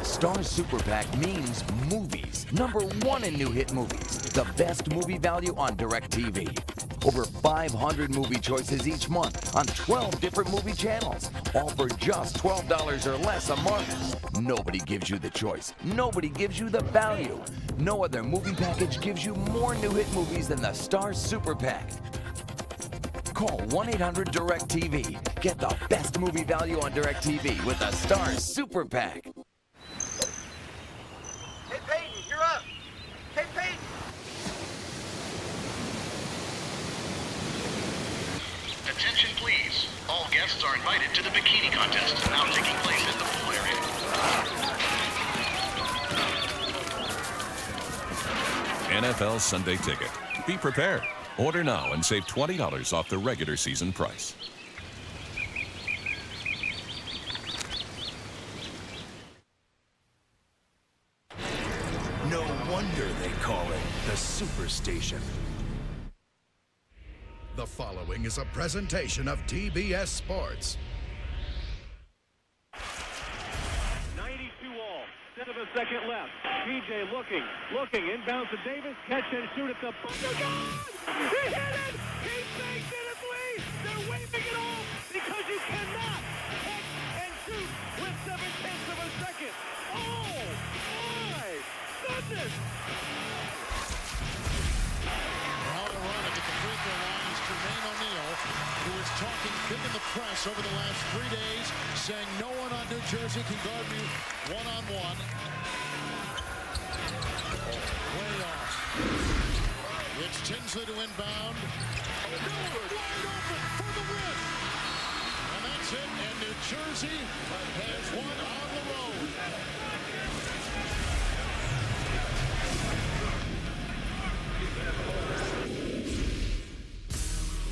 The Star Super Pack means movies. #1 in new hit movies. The best movie value on DirecTV. Over 500 movie choices each month on 12 different movie channels. All for just $12 or less a month. Nobody gives you the choice. Nobody gives you the value. No other movie package gives you more new hit movies than the Star Super Pack. Call 1-800-DIRECTV. Get the best movie value on DirecTV with the Star Super Pack. Hey, Peyton, you're up. Hey, Peyton. Attention, please. All guests are invited to the bikini contest, now taking place in the pool area. NFL Sunday Ticket. Be prepared. Order now and save $20 off the regular season price. No wonder they call it the Superstation. The following is a presentation of TBS Sports. 92 all. 10 of a second left. PJ looking, inbounds to Davis, catch and shoot at the bunker. He hit it! He faked it, it's Lee! They're waving it off because you cannot catch and shoot with 7/10 of a second. Oh my goodness! On the run at the free throw line is Jermaine O'Neal, who is talking big in the press over the last 3 days, saying no one on New Jersey can guard me one-on-one. Way off. It's Tinsley to inbound. Wide open for the win. And that's it. And New Jersey has won on the road.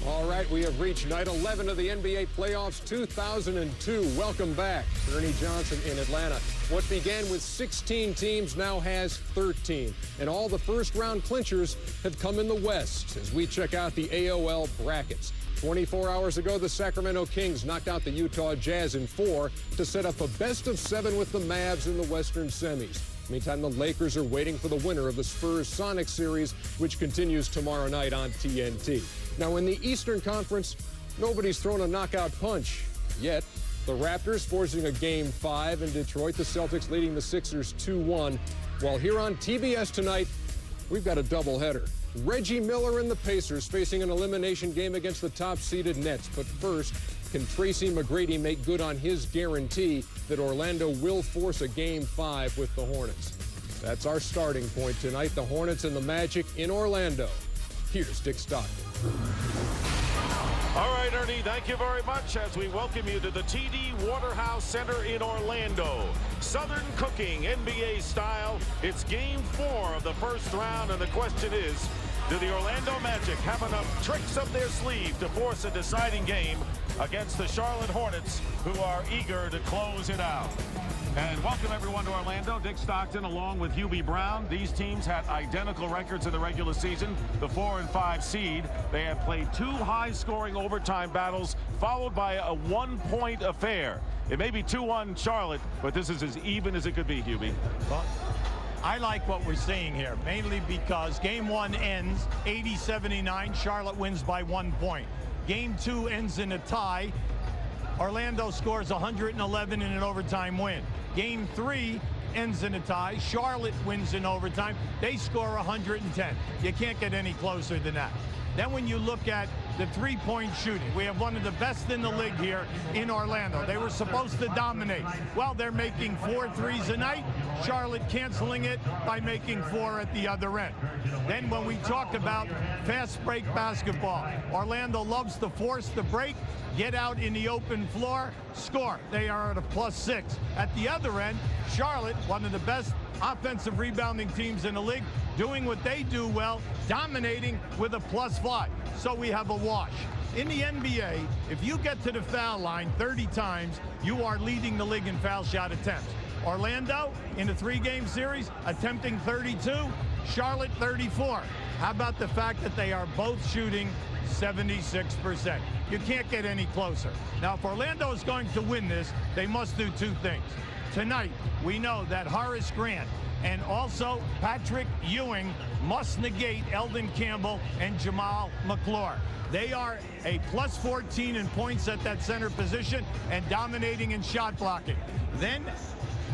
All right, we have reached night 11 of the NBA playoffs 2002. Welcome back. Ernie Johnson in Atlanta. What began with 16 teams now has 13. And all the first-round clinchers have come in the West as we check out the AOL brackets. 24 hours ago, the Sacramento Kings knocked out the Utah Jazz in 4 to set up a best-of-7 with the Mavs in the Western semis. Meantime, the Lakers are waiting for the winner of the Spurs-Sonics series, which continues tomorrow night on TNT. Now, in the Eastern Conference, nobody's thrown a knockout punch yet. The Raptors forcing a Game 5 in Detroit. The Celtics leading the Sixers 2-1. While here on TBS tonight, we've got a doubleheader. Reggie Miller and the Pacers facing an elimination game against the top-seeded Nets. But first, can Tracy McGrady make good on his guarantee that Orlando will force a Game 5 with the Hornets? That's our starting point tonight. The Hornets and the Magic in Orlando. Here's Dick Stockton. All right, Ernie, thank you very much as we welcome you to the TD Waterhouse Center in Orlando. Southern cooking, NBA style. It's Game 4 of the first round, and the question is, do the Orlando Magic have enough tricks up their sleeve to force a deciding game against the Charlotte Hornets, who are eager to close it out? And welcome everyone to Orlando. Dick Stockton along with Hubie Brown. These teams had identical records in the regular season, the 4 and 5 seed. They have played 2 high-scoring overtime battles, followed by a 1-point affair. It may be 2-1 Charlotte, but this is as even as it could be, Hubie. Well, I like what we're seeing here, mainly because Game 1 ends 80-79. Charlotte wins by 1 point. Game 2 ends in a tie. Orlando scores 111 in an overtime win. Game 3 ends in a tie. Charlotte wins in overtime. They score 110. You can't get any closer than that. Then when you look at the three-point shooting, we have one of the best in the league here in Orlando. They were supposed to dominate. Well, they're making 4 threes a night. Charlotte canceling it by making 4 at the other end. Then when we talk about fast break basketball, Orlando loves to force the break, get out in the open floor, score. They are at a +6. At the other end, Charlotte, one of the best offensive rebounding teams in the league, doing what they do well, dominating with a +5. So we have a wash. In the NBA, if you get to the foul line 30 times, you are leading the league in foul shot attempts. Orlando, in a 3-game series, attempting 32, Charlotte 34. How about the fact that they are both shooting 76%? You can't get any closer. Now, if Orlando is going to win this, they must do 2 things. tonight, we know that Horace Grant and also Patrick Ewing must negate Eldon Campbell and Jamal McClure. They are a plus 14 in points at that center position and dominating in shot blocking. Then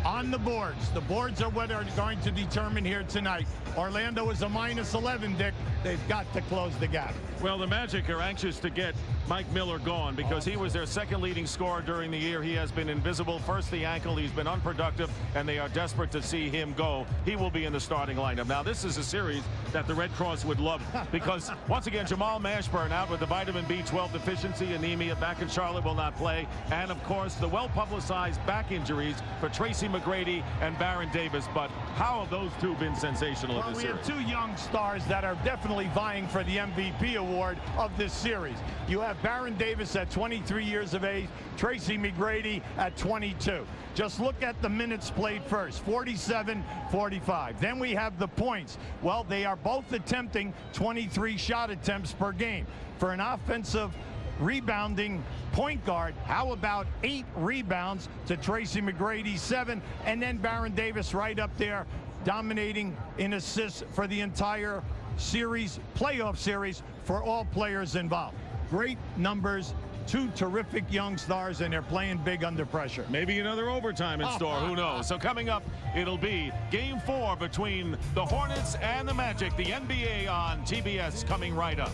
on the boards are what are going to determine here tonight. Orlando is a minus 11, Dick. They've got to close the gap. Well, the Magic are anxious to get Mike Miller gone because he was their second leading scorer during the year. He has been invisible. First the ankle. He's been unproductive, and they are desperate to see him go. He will be in the starting lineup. Now, this is a series that the Red Cross would love because, once again, Jamal Mashburn out with the vitamin B12 deficiency, anemia, back in Charlotte, will not play. And, of course, the well-publicized back injuries for Tracy McGrady and Baron Davis. But how have those two been sensational in this series? We have two young stars that are definitely vying for the MVP award of this series. You have Baron Davis at 23 years of age, Tracy McGrady at 22. Just look at the minutes played first, 47-45. Then we have the points. Well, they are both attempting 23 shot attempts per game. For an offensive rebounding point guard, how about 8 rebounds to Tracy McGrady, 7, and then Baron Davis right up there dominating in assists for the entire series, playoff series, for all players involved. Great numbers, two terrific young stars, and they're playing big under pressure. Maybe another overtime in store, who knows? So coming up, it'll be Game 4 between the Hornets and the Magic, the NBA on TBS, coming right up.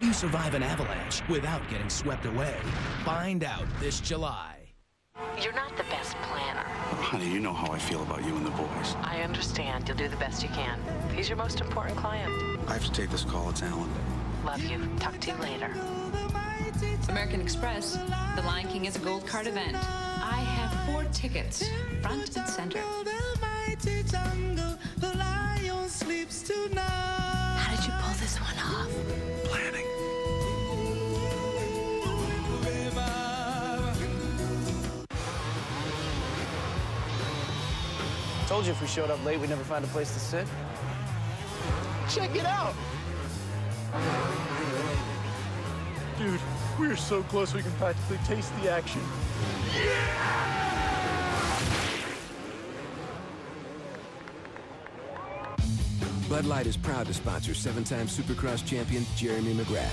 You survive an avalanche without getting swept away. Find out this July. You're not the best planner. Honey, you know how I feel about you and the boys. I understand. You'll do the best you can. He's your most important client. I have to take this call. It's Alan. Love you. Talk to you later. American Express, the Lion King is a gold card event. I have 4 tickets, front and center. How did you pull this one off? Planning. Told you if we showed up late, we'd never find a place to sit. Check it out! Dude, we're so close we can practically taste the action. Bud Light is proud to sponsor 7-time Supercross champion Jeremy McGrath.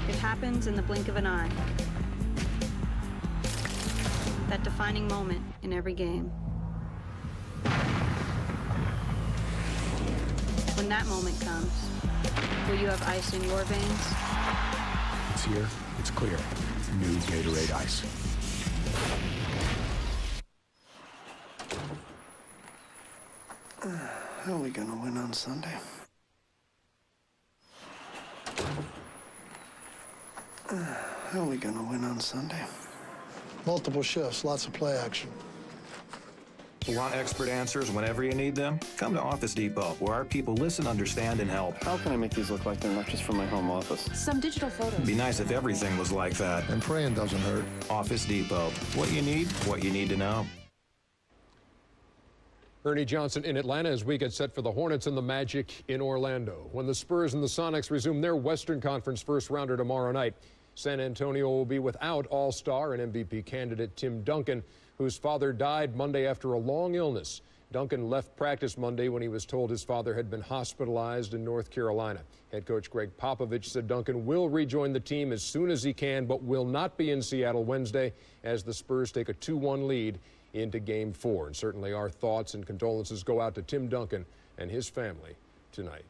It happens in the blink of an eye. That defining moment in every game. When that moment comes, will you have ice in your veins? It's here. It's clear. New Gatorade Ice. How are we gonna win on Sunday? How are we gonna win on Sunday? Multiple shifts, lots of play action. You want expert answers whenever you need them? Come to Office Depot, where our people listen, understand, and help. How can I make these look like they're not just from my home office? Some digital photos. It'd be nice if everything was like that. And praying doesn't hurt. Office Depot. What you need to know. Ernie Johnson in Atlanta as we get set for the Hornets and the Magic in Orlando. When the Spurs and the Sonics resume their Western Conference first rounder tomorrow night, San Antonio will be without All-Star and MVP candidate Tim Duncan, whose father died Monday after a long illness. Duncan left practice Monday when he was told his father had been hospitalized in North Carolina. Head coach Greg Popovich said Duncan will rejoin the team as soon as he can, but will not be in Seattle Wednesday as the Spurs take a 2-1 lead into Game 4. And certainly our thoughts and condolences go out to Tim Duncan and his family tonight.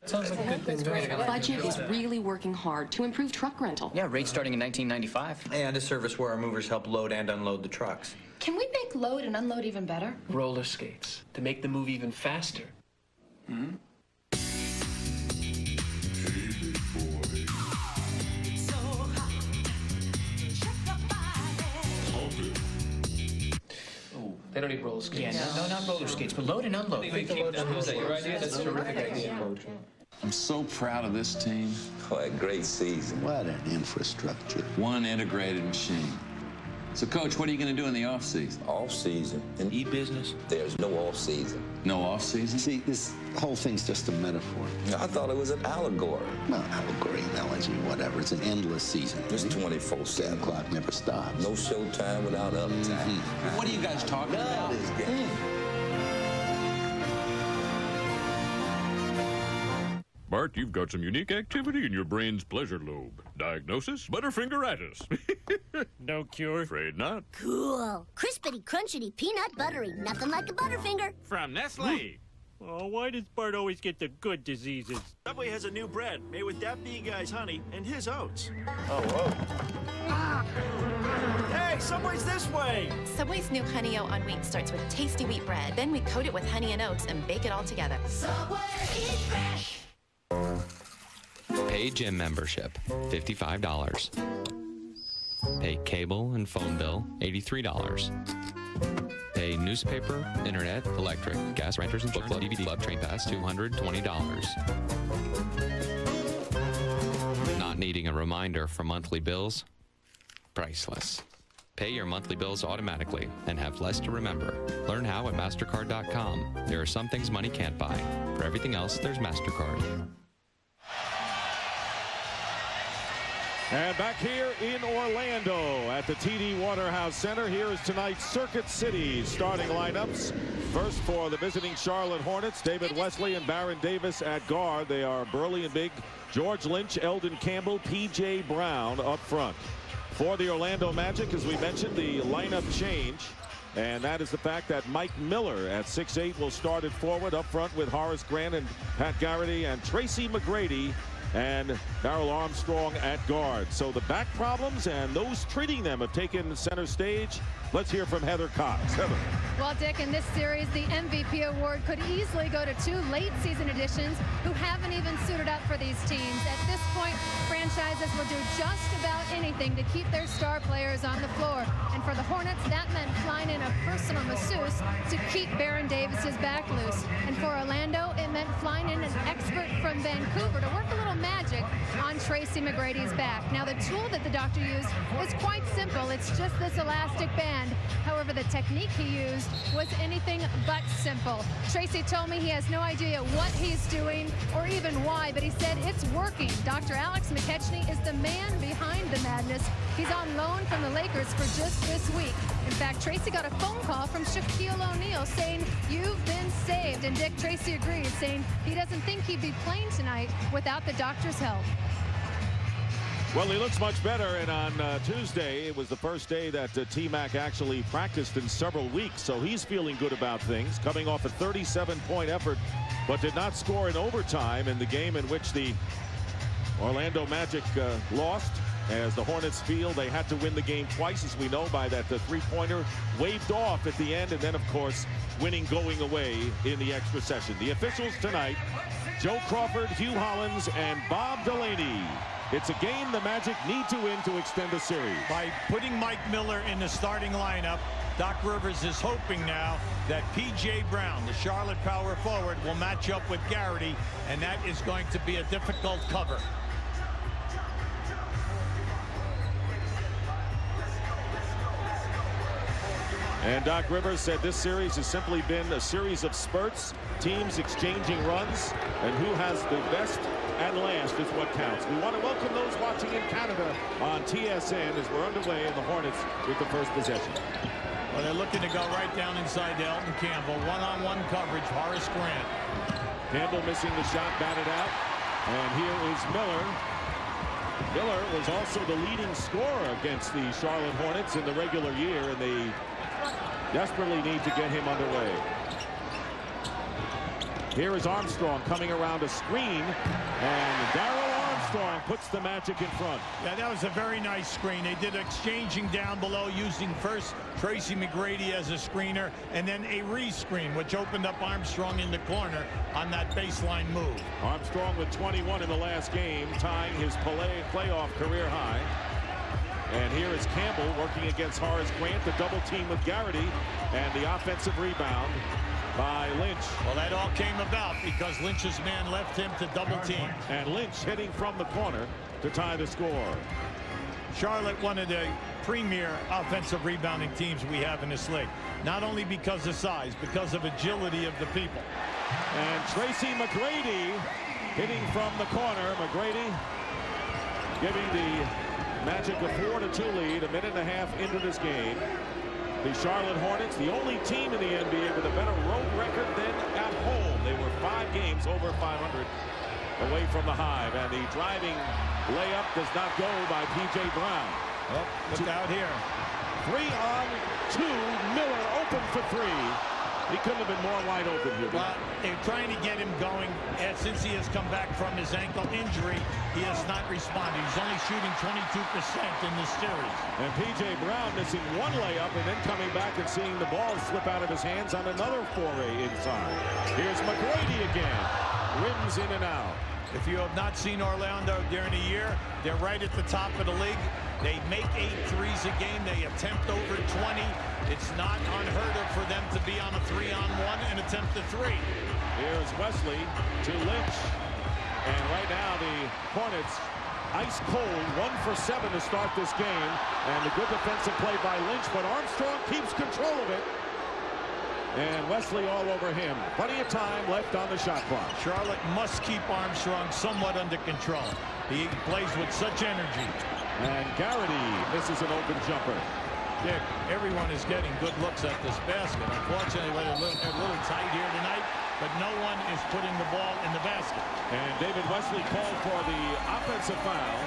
Sounds like a good thing. Budget is really working hard to improve truck rental. Yeah, rates starting in 1995. And a service where our movers help load and unload the trucks. Can we make load and unload even better? Roller skates to make the move even faster. Hmm? They don't need roller skates. Yeah, no, not roller skates, but load and unload. Who's that, your idea? That's a terrific idea, Coach. I'm so proud of this team. What a great season. What an infrastructure. One integrated machine. So, Coach, what are you going to do in the off-season? Off-season? In e-business? There's no off-season. No off-season? See, this whole thing's just a metaphor. I thought it was an allegory. Well, allegory, analogy, whatever. It's an endless season. It's 24/7. The clock never stops. No showtime without uptime. What are you guys talking about? Bart, you've got some unique activity in your brain's pleasure lobe. Diagnosis? Butterfingeritis. No cure? Afraid not. Cool. Crispity, crunchity, peanut buttery. Nothing like a Butterfinger. From Nestle. Oh, why does Bart always get the good diseases? Subway has a new bread made with that bee guy's honey and his oats. Oh, whoa. Hey, Subway's this way! Subway's new Honey Oat on Wheat starts with tasty wheat bread. Then we coat it with honey and oats and bake it all together. Subway, eat fresh! Pay gym membership, $55. Pay cable and phone bill, $83. Pay newspaper, internet, electric, gas, renters insurance, book club, DVD club, train pass, $220. Not needing a reminder for monthly bills? Priceless. Pay your monthly bills automatically and have less to remember. Learn how at MasterCard.com. There are some things money can't buy. For everything else, there's MasterCard. And back here in Orlando at the TD Waterhouse Center, here is tonight's Circuit City starting lineups. First for the visiting Charlotte Hornets, David Wesley and Baron Davis at guard. They are burly and big. George Lynch, Eldon Campbell, P.J. Brown up front. For the Orlando Magic, as we mentioned, the lineup change. And that is the fact that Mike Miller at 6'8" will start at forward up front with Horace Grant and Pat Garrity and Tracy McGrady and Darrell Armstrong at guard. So the back problems and those treating them have taken center stage. Let's hear from Heather Cox. Heather. Well, Dick, in this series, the MVP award could easily go to two late season additions who haven't even suited up for these teams. At this point, franchises will do just about anything to keep their star players on the floor. And for the Hornets, that meant flying in a personal masseuse to keep Baron Davis's back loose. And for Orlando, it meant flying in an expert from Vancouver to work a little magic on Tracy McGrady's back. Now, the tool that the doctor used is quite simple. It's just this elastic band. However, the technique he used was anything but simple. Tracy told me he has no idea what he's doing or even why, but he said it's working. Dr. Alex McKechnie is the man behind the madness. He's on loan from the Lakers for just this week. In fact, Tracy got a phone call from Shaquille O'Neal saying, "You've been saved." And Dick, Tracy agrees, saying he doesn't think he'd be playing tonight without the doctor's help. Well, he looks much better, and on Tuesday, it was the first day that T-Mac actually practiced in several weeks, so he's feeling good about things, coming off a 37-point effort, but did not score in overtime in the game in which the Orlando Magic lost, as the Hornets feel they had to win the game twice, as we know, by that three-pointer waved off at the end, and then, of course, winning going away in the extra session. The officials tonight, Joe Crawford, Hugh Hollins, and Bob Delaney. It's a game the Magic need to win to extend the series. By putting Mike Miller in the starting lineup, Doc Rivers is hoping now that P.J. Brown, the Charlotte power forward, will match up with Garrity, and that is going to be a difficult cover. And Doc Rivers said this series has simply been a series of spurts, teams exchanging runs, and who has the best at last is what counts. We want to welcome those watching in Canada on TSN as we're underway in the Hornets with the first possession. Well, they're looking to go right down inside to Elton Campbell. One-on-one coverage, Horace Grant. Campbell missing the shot, batted out. And here is Miller. Miller was also the leading scorer against the Charlotte Hornets in the regular year, and they desperately need to get him underway. Here is Armstrong coming around a screen, and Darrell Armstrong puts the Magic in front. Yeah, that was a very nice screen. They did exchanging down below, using first Tracy McGrady as a screener, and then a re-screen, which opened up Armstrong in the corner on that baseline move. Armstrong with 21 in the last game, tying his playoff career high. And here is Campbell working against Horace Grant, the double team with Garrity, and the offensive rebound by Lynch. Well, that all came about because Lynch's man left him to double team. And Lynch hitting from the corner to tie the score. Charlotte, one of the premier offensive rebounding teams we have in this league. Not only because of size, because of agility of the people. And Tracy McGrady hitting from the corner. McGrady giving the Magic a 4-2 lead, a minute and a half into this game. The Charlotte Hornets, the only team in the NBA with a better road record than at home. They were 5 games over 500 away from the Hive. And the driving layup does not go by P.J. Brown. Oh, look out here. 3-on-2. Miller open for 3. He couldn't have been more wide open here. Well, they're trying to get him going. And since he has come back from his ankle injury, he has not responded. He's only shooting 22% in this series. And P.J. Brown missing 1 layup and then coming back and seeing the ball slip out of his hands on another foray inside. Here's McGrady again. Rims in and out. If you have not seen Orlando during the year, they're right at the top of the league. They make 8 threes a game. They attempt over 20. It's not unheard of for them to be on a 3-on-1 and attempt a 3. Here's Wesley to Lynch. And right now the Hornets ice cold, 1 for 7 to start this game. And the good defensive play by Lynch, but Armstrong keeps control of it. And Wesley all over him. Plenty of time left on the shot clock. Charlotte must keep Armstrong somewhat under control. He plays with such energy. And Garrity misses an open jumper. Dick, everyone is getting good looks at this basket. Unfortunately, we're a little tight here tonight, but no one is putting the ball in the basket. And David Wesley called for the offensive foul.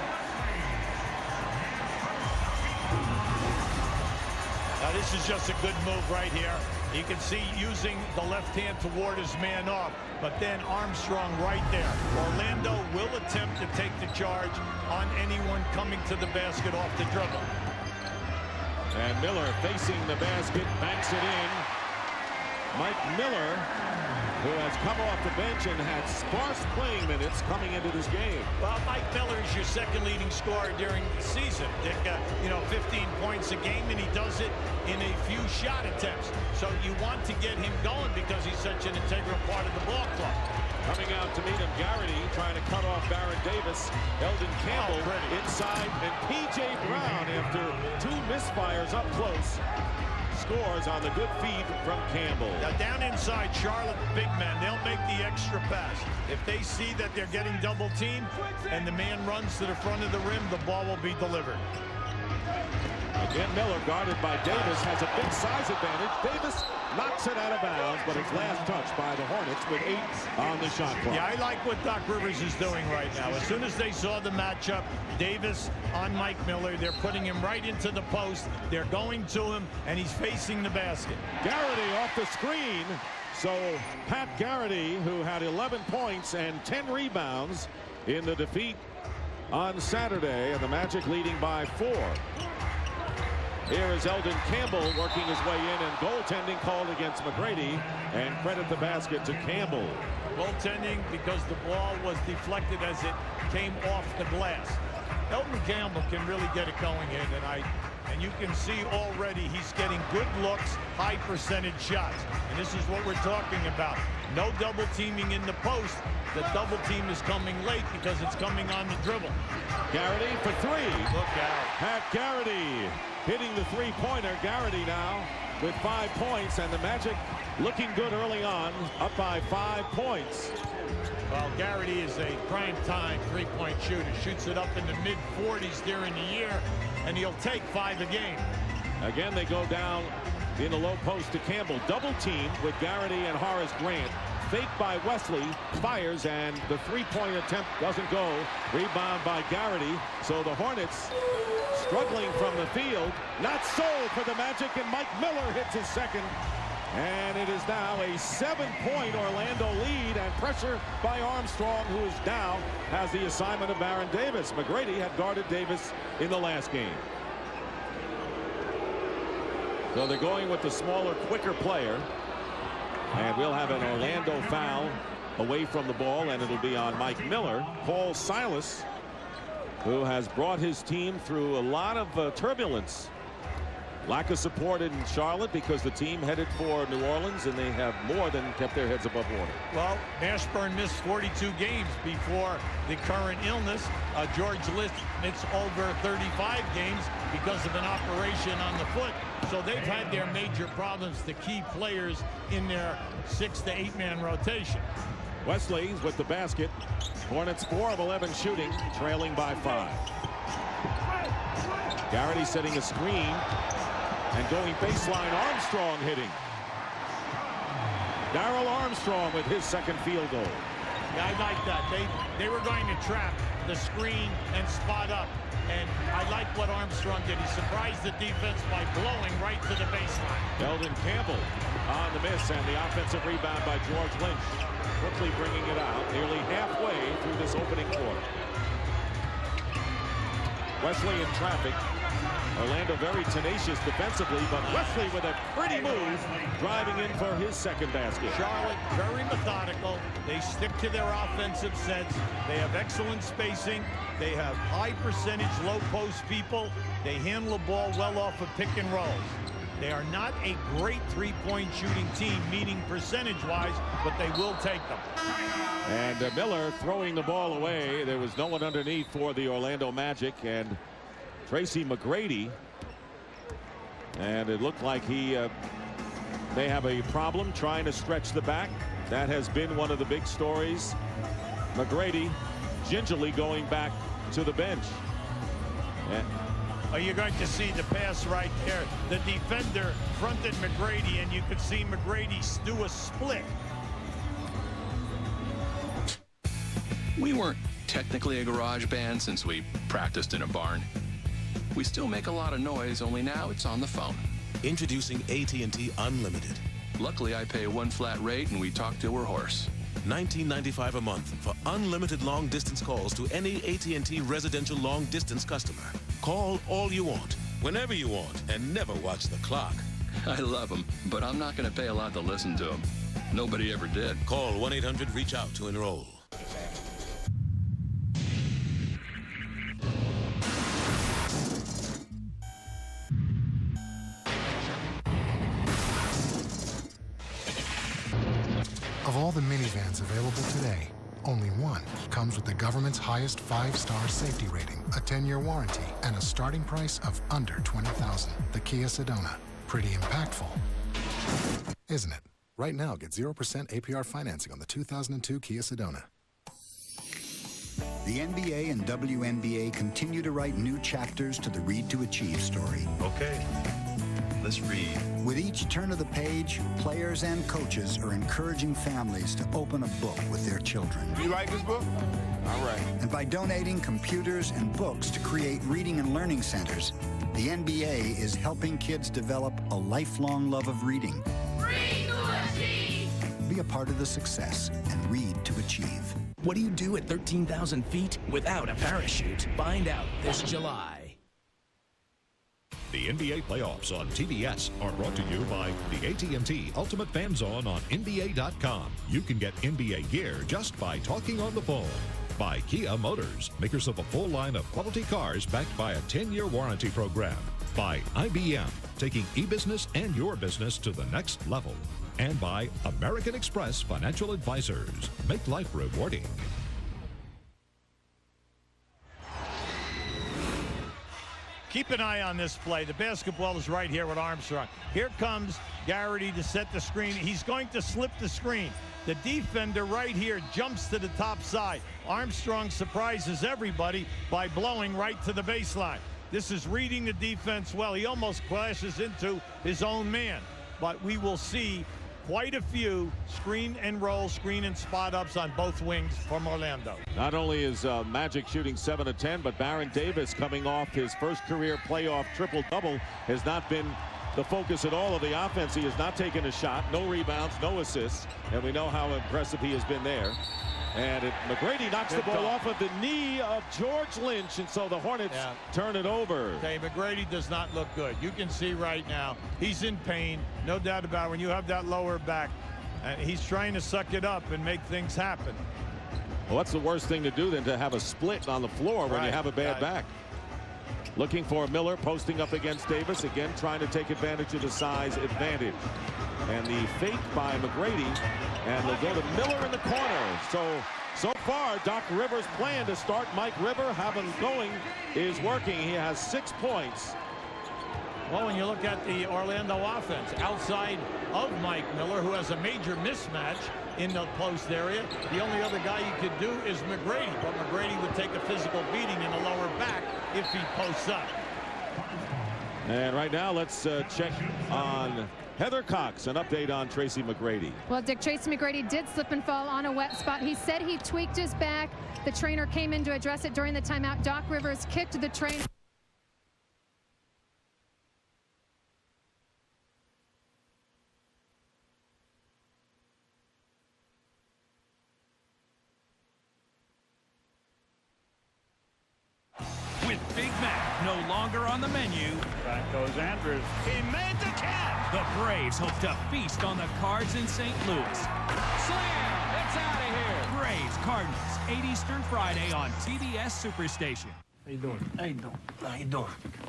Now, this is just a good move right here. You can see using the left hand to ward his man off, but then Armstrong right there. Orlando will attempt to take the charge on anyone coming to the basket off the dribble. And Miller facing the basket, banks it in. Mike Miller, who has come off the bench and had sparse playing minutes coming into this game. Well, Mike Miller is your second leading scorer during the season. Dick, 15 points a game, and he does it in a few shot attempts. So you want to get him going because he's such an integral part of the ball club. Coming out to meet him, Garrity trying to cut off Baron Davis. Eldon Campbell inside, and P.J. Brown, after 2 misfires up close, scores on the good feed from Campbell. Now down inside, Charlotte big men, they'll make the extra pass. If they see that they're getting double teamed and the man runs to the front of the rim, the ball will be delivered. Again, Miller guarded by Davis, has a big size advantage. Davis knocks it out of bounds, but it's last touched by the Hornets with 8 on the shot clock. Yeah, I like what Doc Rivers is doing right now. As soon as they saw the matchup, Davis on Mike Miller, they're putting him right into the post. They're going to him, and he's facing the basket. Garrity off the screen. So Pat Garrity, who had 11 points and 10 rebounds in the defeat on Saturday, and the Magic leading by 4. Here is Eldon Campbell working his way in, and goaltending called against McGrady, and credit the basket to Campbell. Goaltending because the ball was deflected as it came off the glass. Eldon Campbell can really get it going here tonight, and you can see already he's getting good looks, high percentage shots, and this is what we're talking about. No double teaming in the post. The double team is coming late because it's coming on the dribble. Garrity for 3. Look out. Pat Garrity hitting the 3-pointer. Garrity now with 5 points, and the Magic looking good early on, up by 5 points. Well, Garrity is a prime-time 3-point shooter. Shoots it up in the mid-40s during the year, and he'll take 5 a game. Again, they go down in the low post to Campbell. Double teamed with Garrity and Horace Grant. Fake by Wesley, fires, and the 3-point attempt doesn't go. Rebound by Garrity. So the Hornets struggling from the field. Not so for the Magic, and Mike Miller hits his second. And it is now a 7-point Orlando lead, and pressure by Armstrong, who is now has the assignment of Baron Davis. McGrady had guarded Davis in the last game. So they're going with the smaller, quicker player. And we'll have an Orlando foul away from the ball, and it'll be on Mike Miller. Paul Silas who has brought his team through a lot of turbulence. Lack of support in Charlotte because the team headed for New Orleans, and they have more than kept their heads above water. Well, Mashburn missed 42 games before the current illness. George Litz missed over 35 games because of an operation on the foot. So they've had their major problems, the key players in their 6 to 8 man rotation. Wesley's with the basket. Hornets 4 of 11 shooting, trailing by 5. Garrity setting a screen. And going baseline, Armstrong hitting. Darrell Armstrong with his second field goal. Yeah, I like that. They were going to trap the screen and spot up. And I like what Armstrong did. He surprised the defense by blowing right to the baseline. Eldon Campbell on the miss, and the offensive rebound by George Lynch. Quickly bringing it out nearly halfway through this opening quarter. Wesley in traffic. Orlando very tenacious defensively, but Wesley with a pretty move, driving in for his second basket. Charlotte very methodical. They stick to their offensive sets. They have excellent spacing. They have high percentage low post people. They handle the ball well off of pick and rolls. They are not a great three-point shooting team, meaning percentage-wise, but they will take them. And Miller throwing the ball away. There was no one underneath for the Orlando Magic, and Tracy McGrady, and it looked like he may have a problem trying to stretch the back. That has been one of the big stories. McGrady gingerly going back to the bench. Oh, you're going to see the pass right there. The defender fronted McGrady, and you could see McGrady do a split. We weren't technically a garage band since we practiced in a barn. We still make a lot of noise, only now it's on the phone. Introducing AT&T Unlimited. Luckily, I pay one flat rate and we talk to her horse. $19.95 a month for unlimited long-distance calls to any AT&T residential long-distance customer. Call all you want, whenever you want, and never watch the clock. I love them, but I'm not going to pay a lot to listen to them. Nobody ever did. Call 1-800-REACH-OUT to enroll. Of all the minivans available today, only one comes with the government's highest 5-star safety rating, a 10-year warranty, and a starting price of under $20,000. The Kia Sedona. Pretty impactful, isn't it? Right now, get 0% APR financing on the 2002 Kia Sedona. The NBA and WNBA continue to write new chapters to the Read to Achieve story. Okay, let's read. With each turn of the page, players and coaches are encouraging families to open a book with their children. You like this book? All right. And by donating computers and books to create reading and learning centers, the NBA is helping kids develop a lifelong love of reading. Read to Achieve! Be a part of the success and read to achieve. What do you do at 13,000 feet without a parachute? Find out this July. The NBA playoffs on TBS are brought to you by the AT&T Ultimate Fan Zone on NBA.com. You can get NBA gear just by talking on the phone. By Kia Motors, makers of a full line of quality cars backed by a 10-year warranty program. By IBM, taking e-business and your business to the next level. And by American Express Financial Advisors. Make life rewarding. Keep an eye on this play. The basketball is right here with Armstrong. Here comes Garrity to set the screen. He's going to slip the screen. The defender right here jumps to the top side. Armstrong surprises everybody by blowing right to the baseline. This is reading the defense well. He almost crashes into his own man. But we will see quite a few screen and roll, screen and spot ups on both wings from Orlando. Not only is Magic shooting 7 of 10, but Baron Davis, coming off his first career playoff triple-double, has not been the focus at all of the offense. He has not taken a shot, no rebounds, no assists, and we know how impressive he has been there. And McGrady knocks the ball off of the knee of George Lynch, and so the Hornets turn it over. Okay, McGrady does not look good. You can see right now he's in pain, no doubt about it. When you have that lower back, he's trying to suck it up and make things happen. Well, what's the worst thing to do than to have a split on the floor when you have a bad back? Looking for Miller, posting up against Davis. Again, trying to take advantage of the size advantage. And the fake by McGrady. And they'll go to Miller in the corner. So far, Doc Rivers' plan to start Mike River, have him going, is working. He has 6 points. Well, when you look at the Orlando offense, outside of Mike Miller, who has a major mismatch in the post area, the only other guy you could do is McGrady. But McGrady would take a physical beating in the lower back if he posts up. And right now, let's check on Heather Cox, an update on Tracy McGrady. Well, Dick, Tracy McGrady did slip and fall on a wet spot. He said he tweaked his back. The trainer came in to address it during the timeout. Doc Rivers kicked the trainer. With Big Mac no longer on the menu. Back goes Andrews. He made the catch. The Braves hope to feast on the Cards in St. Louis. Slam! It's out of here. Braves Cardinals, 8 Eastern Friday on TBS Superstation. How you doing? How you doing? How you doing?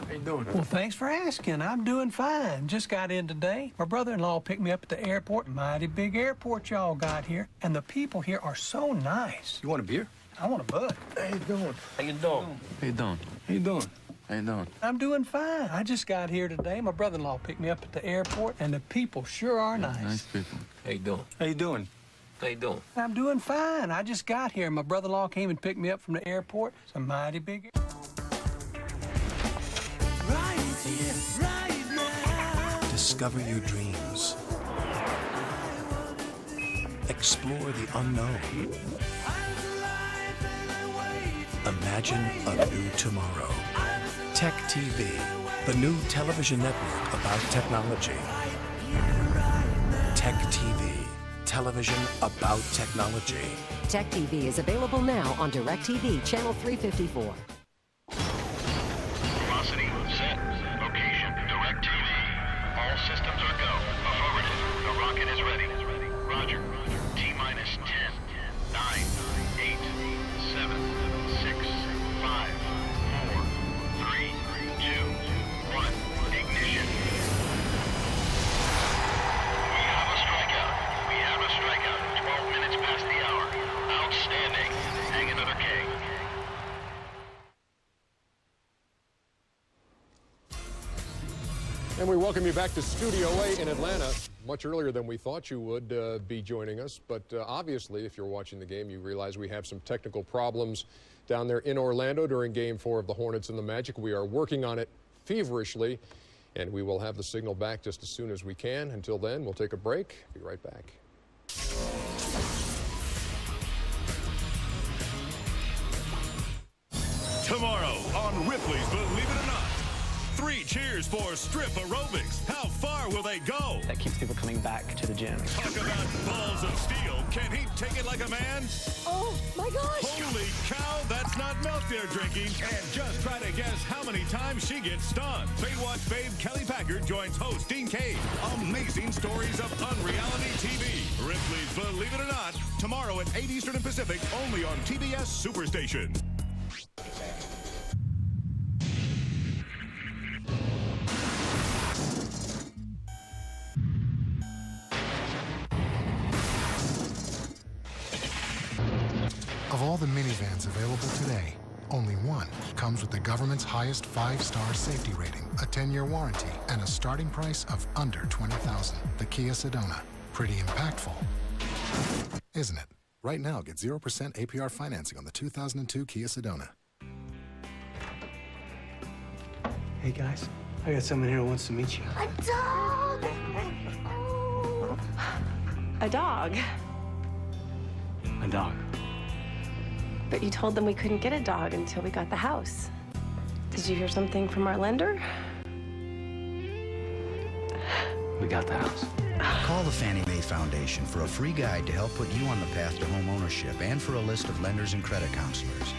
How you doing? Well, thanks for asking. I'm doing fine. Just got in today. My brother-in-law picked me up at the airport. Mighty big airport y'all got here. And the people here are so nice. You want a beer? I want a bud. How you doing? How you doing? How you doing? How you doing? How you doing? I'm doing fine. I just got here today. My brother-in-law picked me up at the airport, and the people sure are nice. Nice people. How you doing? How you doing? How you doing? I'm doing fine. I just got here. My brother-in-law came and picked me up from the airport. It's a mighty big Right here, right now. Discover your dreams. Explore the unknown. Imagine a new tomorrow. Tech TV, the new television network about technology. Tech TV, television about technology. Tech TV is available now on DirecTV, Channel 354. Velocity set. Location DirecTV. All systems are go. Affirmative. The rocket is ready. Roger. T-minus 10, 9, 8, 7, 6, 5, 4, 3, 2, 1. Ignition. We have a strikeout. We have a strikeout. 12 minutes past the hour. Outstanding. Hang another K. And we welcome you back to Studio A in Atlanta. Much earlier than we thought you would be joining us. But obviously, if you're watching the game, you realize we have some technical problems down there in Orlando during Game 4 of the Hornets and the Magic. We are working on it feverishly, and we will have the signal back just as soon as we can. Until then, we'll take a break. Be right back. Tomorrow on Ripley's Believe It or Not. 3 cheers for strip aerobics. How far will they go? That keeps people coming back to the gym. Talk about balls of steel. Can he take it like a man? Oh, my gosh. Holy cow, that's not milk they're drinking. And just try to guess how many times she gets stunned. Baywatch babe Kelly Packard joins host Dean Cade. Amazing stories of unreality TV. Ripley's Believe It or Not. Tomorrow at 8 Eastern and Pacific, only on TBS Superstation. Of all the minivans available today, only one comes with the government's highest 5-star safety rating, a 10-year warranty, and a starting price of under $20,000. The Kia Sedona. Pretty impactful, isn't it? Right now, get 0% APR financing on the 2002 Kia Sedona. Hey, guys. I got someone here who wants to meet you. A dog! A dog? A dog. But you told them we couldn't get a dog until we got the house. Did you hear something from our lender? We got the house. Call the Fannie Mae Foundation for a free guide to help put you on the path to home ownership and for a list of lenders and credit counselors.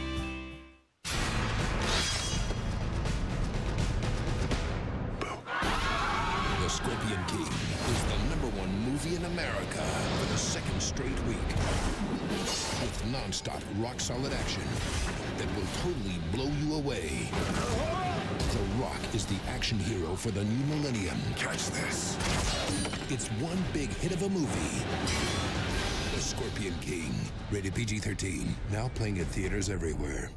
The Scorpion King is the #1 movie in America for the 2nd straight week. With non-stop, rock-solid action that will totally blow you away. The Rock is the action hero for the new millennium. Catch this. It's one big hit of a movie. The Scorpion King. Rated PG-13. Now playing at theaters everywhere.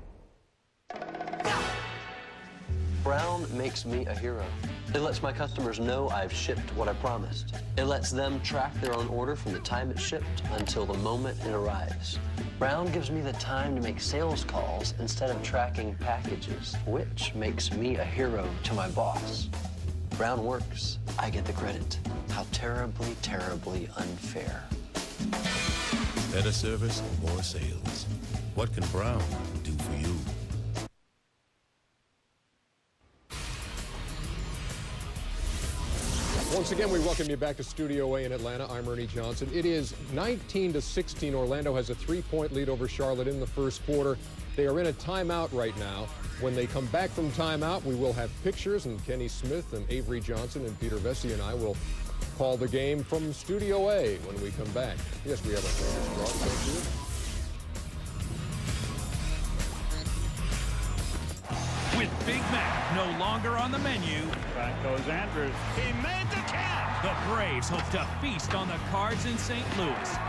Brown makes me a hero. It lets my customers know I've shipped what I promised. It lets them track their own order from the time it's shipped until the moment it arrives. Brown gives me the time to make sales calls instead of tracking packages, which makes me a hero to my boss. Brown works. I get the credit. How terribly, terribly unfair. Better service, more sales. What can Brown do for you? Once again, we welcome you back to Studio A in Atlanta. I'm Ernie Johnson. It is 19-16. Orlando has a 3-point lead over Charlotte in the first quarter. They are in a timeout right now. When they come back from timeout, we will have pictures, and Kenny Smith and Avery Johnson and Peter Vesey and I will call the game from Studio A when we come back. Yes, we have a fingers crossed. Thank you. With Big Mac no longer on the menu. Back goes Andrews. He made the catch. The Braves hope to feast on the Cards in St. Louis. Slam!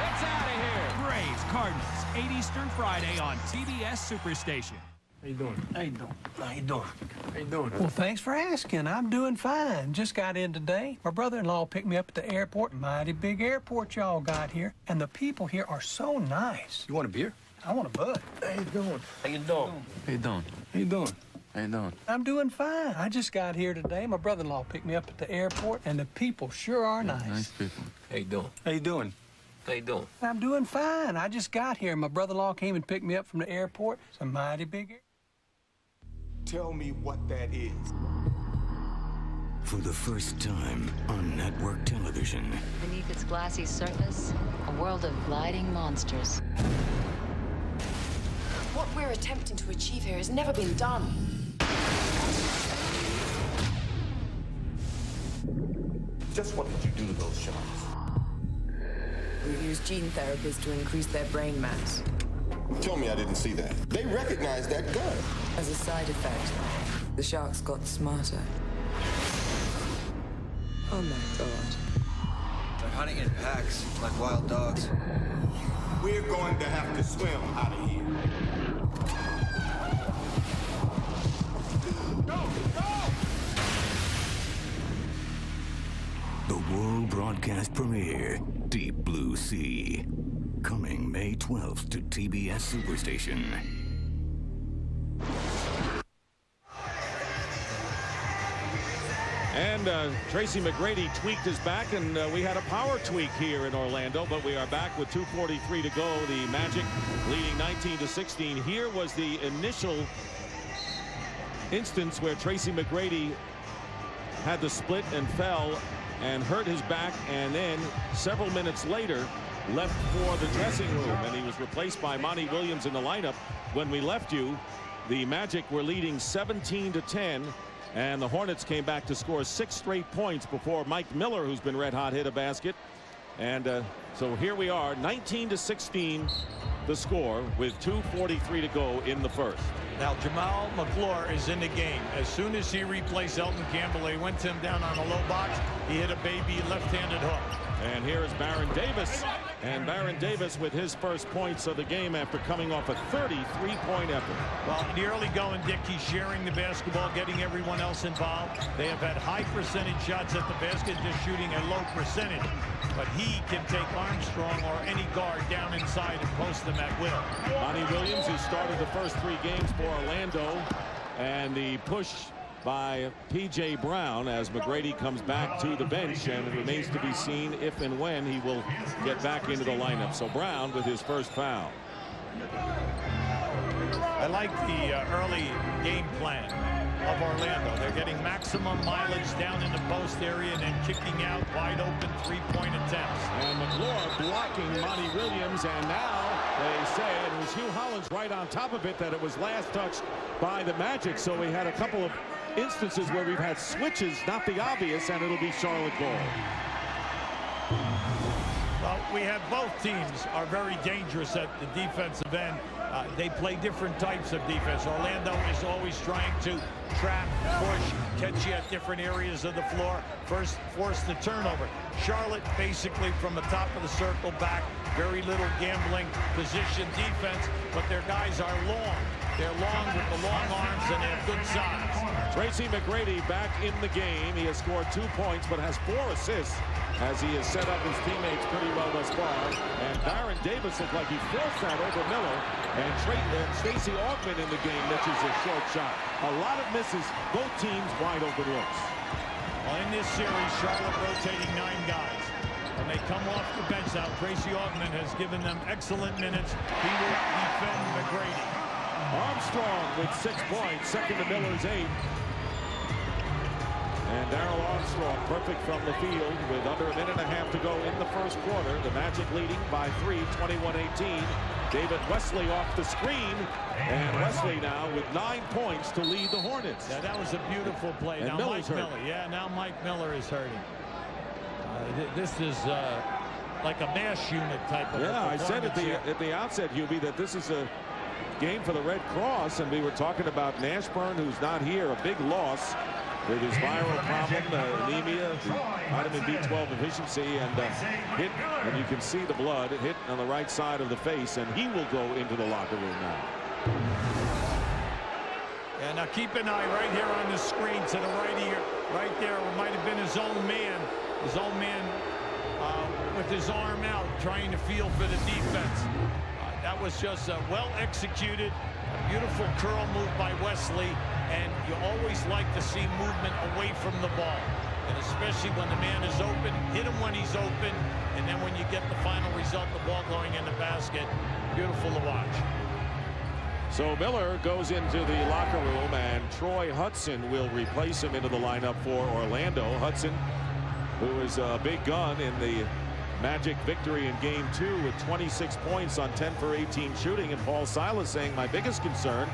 It's out of here. Braves Cardinals, 8 Eastern Friday on TBS Superstation. How you doing? How you doing? How you doing? How you doing? Well, thanks for asking. I'm doing fine. Just got in today. My brother-in-law picked me up at the airport. Mighty big airport y'all got here. And the people here are so nice. You want a beer? I want a bud. How you doing? How you doing? How you doing? How you doing? How you doing? I'm doing fine. I just got here today. My brother-in-law picked me up at the airport, and the people sure are nice. Nice people. How you doing? How you doing? How you doing? I'm doing fine. I just got here. My brother-in-law came and picked me up from the airport. It's a mighty big airport. Tell me what that is. For the first time on network television. Beneath its glassy surface, a world of gliding monsters. What we're attempting to achieve here has never been done. Just what did you do to those sharks? We use gene therapies to increase their brain mass. Tell me I didn't see that. They recognized that gun. As a side effect, the sharks got smarter. Oh my God. They're hunting in packs, like wild dogs. We're going to have to swim out of here. Go! The world broadcast premiere, Deep Blue Sea. Coming May 12th to TBS Superstation. And Tracy McGrady tweaked his back, and we had a power tweak here in Orlando, but we are back with 2:43 to go. The Magic leading 19-16. Here was the initial instance where Tracy McGrady had the split and fell and hurt his back, and then several minutes later left for the dressing room, and he was replaced by Monty Williams in the lineup. When we left you, the Magic were leading 17-10, and the Hornets came back to score 6 straight points before Mike Miller, who's been red hot, hit a basket. And so here we are, 19-16 the score with 2:43 to go in the first. Now Jamal McClure is in the game. As soon as he replaced Elton Campbell, he went to him down on a low box. He hit a baby left-handed hook. And here is Baron Davis. And Baron Davis with his first points of the game after coming off a 33-point effort. Well, in the early going, Dick, he's sharing the basketball, getting everyone else involved. They have had high percentage shots at the basket, just shooting a low percentage. But he can take Armstrong or any guard down inside and post them at will. Monty Williams, who started the first 3 games for Orlando, and the push by P.J. Brown as McGrady comes back to the bench, and it remains to be seen if and when he will get back into the lineup. So Brown with his first foul. I like the early game plan of Orlando. They're getting maximum mileage down in the post area and then kicking out wide open 3-point attempts. And McClure blocking Monty Williams, and now they say, and it was Hugh Hollins right on top of it, that it was last touched by the Magic. So we had a couple of instances where we've had switches, not the obvious, and it'll be Charlotte ball. Well, we have both teams are very dangerous at the defensive end. They play different types of defense. Orlando is always trying to trap, push, catch you at different areas of the floor, first force the turnover. Charlotte basically from the top of the circle back, very little gambling position defense, but their guys are long. They're long with the long arms and they have good size. Tracy McGrady back in the game. He has scored 2 points but has 4 assists as he has set up his teammates pretty well thus far. And Baron Davis looked like he forced that over Miller. And Stacey Augmon in the game misses a short shot. A lot of misses, both teams wide open looks. Well, in this series, Charlotte rotating 9 guys. When they come off the bench now, Tracy Augmon has given them excellent minutes. He will defend McGrady. Armstrong with 6 points, second to Miller's 8. And Darrell Armstrong perfect from the field with under a minute and a half to go in the first quarter. The Magic leading by 3, 21-18. David Wesley off the screen. And Wesley now with 9 points to lead the Hornets. Yeah, that was a beautiful play. And now Miller's Mike hurt. Miller. Yeah, now Mike Miller is hurting. This is like a mash unit type of I said at the outset, Hubie, that this is a game for the Red Cross, and we were talking about Nashburn, who's not here, a big loss with his viral problem, anemia, vitamin B12 deficiency, and hit, and you can see the blood hit on the right side of the face, and he will go into the locker room now. And now keep an eye right here on the screen to the right here, right there. It might have been his own man with his arm out, trying to feel for the defense. That was just well executed, a beautiful curl move by Wesley, and you always like to see movement away from the ball, and especially when the man is open, hit him when he's open, and then when you get the final result, the ball going in the basket, beautiful to watch. So Miller goes into the locker room, and Troy Hudson will replace him into the lineup for Orlando. Hudson, who is a big gun in the Magic victory in game 2 with 26 points on 10 for 18 shooting. And Paul Silas saying my biggest concern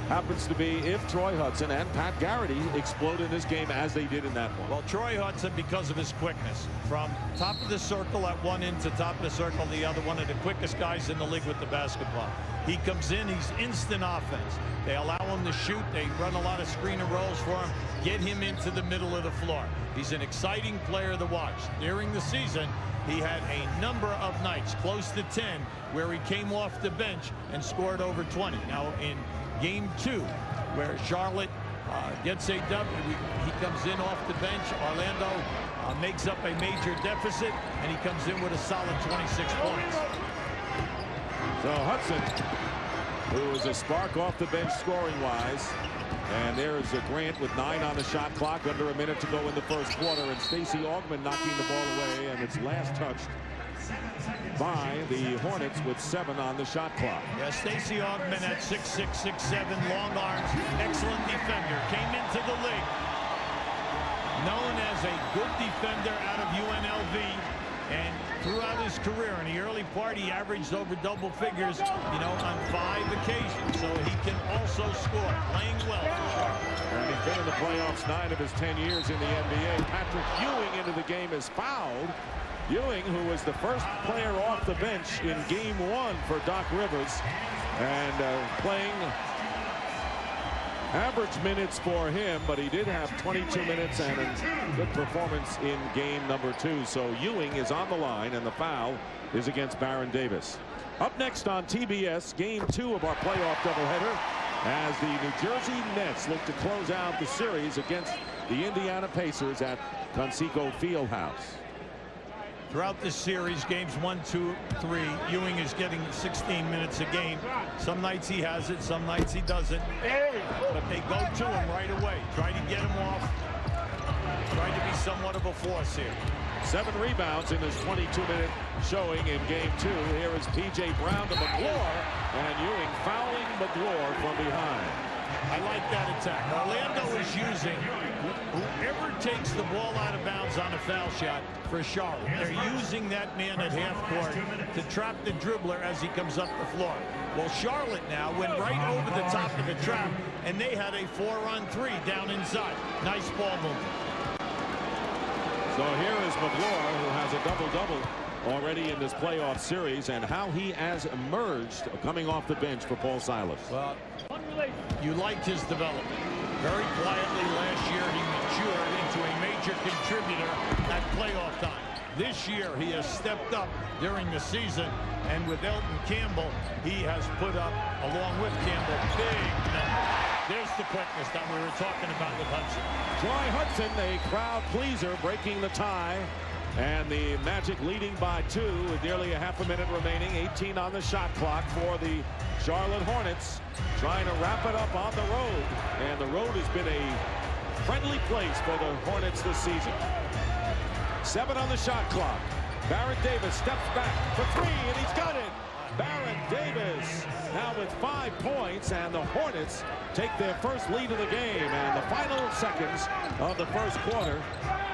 happens to be if Troy Hudson and Pat Garrity explode in this game as they did in that one. Well, Troy Hudson, because of his quickness, from top of the circle at one end to top of the circle the other, one of the quickest guys in the league with the basketball. He comes in, he's instant offense. They allow him to shoot. They run a lot of screen and rolls for him, get him into the middle of the floor. He's an exciting player to watch. During the season, he had a number of nights, close to 10, where he came off the bench and scored over 20. Now, in game 2, where Charlotte gets a W, he comes in off the bench. Orlando makes up a major deficit, and he comes in with a solid 26 points. So Hudson, who is a spark off the bench scoring-wise. And there's a Grant with 9 on the shot clock, under a minute to go in the first quarter, and Stacey Augmon knocking the ball away, and it's last touched by the Hornets with 7 on the shot clock. Yeah, Stacey Augmon at 6'6", 6'7", long arms, excellent defender, came into the league known as a good defender out of UNLV, and throughout his career in the early part he averaged over double figures, you know, on 5 occasions, so he can also score, playing well for sure. And he's been in the playoffs 9 of his 10 years in the NBA. Patrick Ewing into the game is fouled. Ewing, who was the first player off the bench in game 1 for Doc Rivers, and playing average minutes for him, but he did have 22 minutes and a good performance in game number 2. So Ewing is on the line, and the foul is against Baron Davis. Up next on TBS, game 2 of our playoff doubleheader, as the New Jersey Nets look to close out the series against the Indiana Pacers at Conseco Fieldhouse. Throughout this series, games 1, 2, 3, Ewing is getting 16 minutes a game. Some nights he has it, some nights he doesn't. But they go to him right away. Try to get him off. Try to be somewhat of a force here. 7 rebounds in his 22-minute showing in game 2. Here is P.J. Brown to McGlure, and Ewing fouling McGlure from behind. I like that attack. Orlando is using whoever takes the ball out of bounds on a foul shot for Charlotte. They're using that man at half court to trap the dribbler as he comes up the floor. Well, Charlotte now went right over the top of the trap, and they had a 4-on-3 down inside. Nice ball movement. So here is McClure, who has a double-double already in this playoff series, and how he has emerged coming off the bench for Paul Silas. Well, you liked his development. Very quietly last year, he matured into a major contributor at playoff time. This year, he has stepped up during the season, and with Elton Campbell, he has put up, along with Campbell, big numbers. There's the quickness that we were talking about with Hudson. Troy Hudson, a crowd pleaser, breaking the tie. And the Magic leading by 2 with nearly a half a minute remaining. 18 on the shot clock for the Charlotte Hornets, trying to wrap it up on the road. And the road has been a friendly place for the Hornets this season. 7 on the shot clock. Barrett Davis steps back for 3, and he's got it. Barrett Davis now with 5 points, and the Hornets take their first lead of the game. And the final seconds of the first quarter,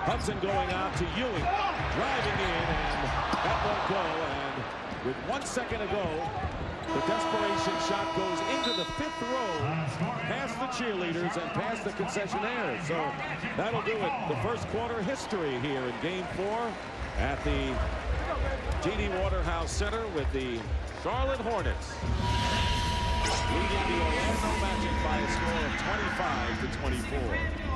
Hudson going out to Ewing, driving in, and that won't go. And with 1 second to go, the desperation shot goes into the 5th row, past the cheerleaders and past the concessionaires. So that'll do it. The first quarter history here in Game 4 at the TD Waterhouse Center with the Charlotte Hornets leading the Orlando Magic by a score of 25-24.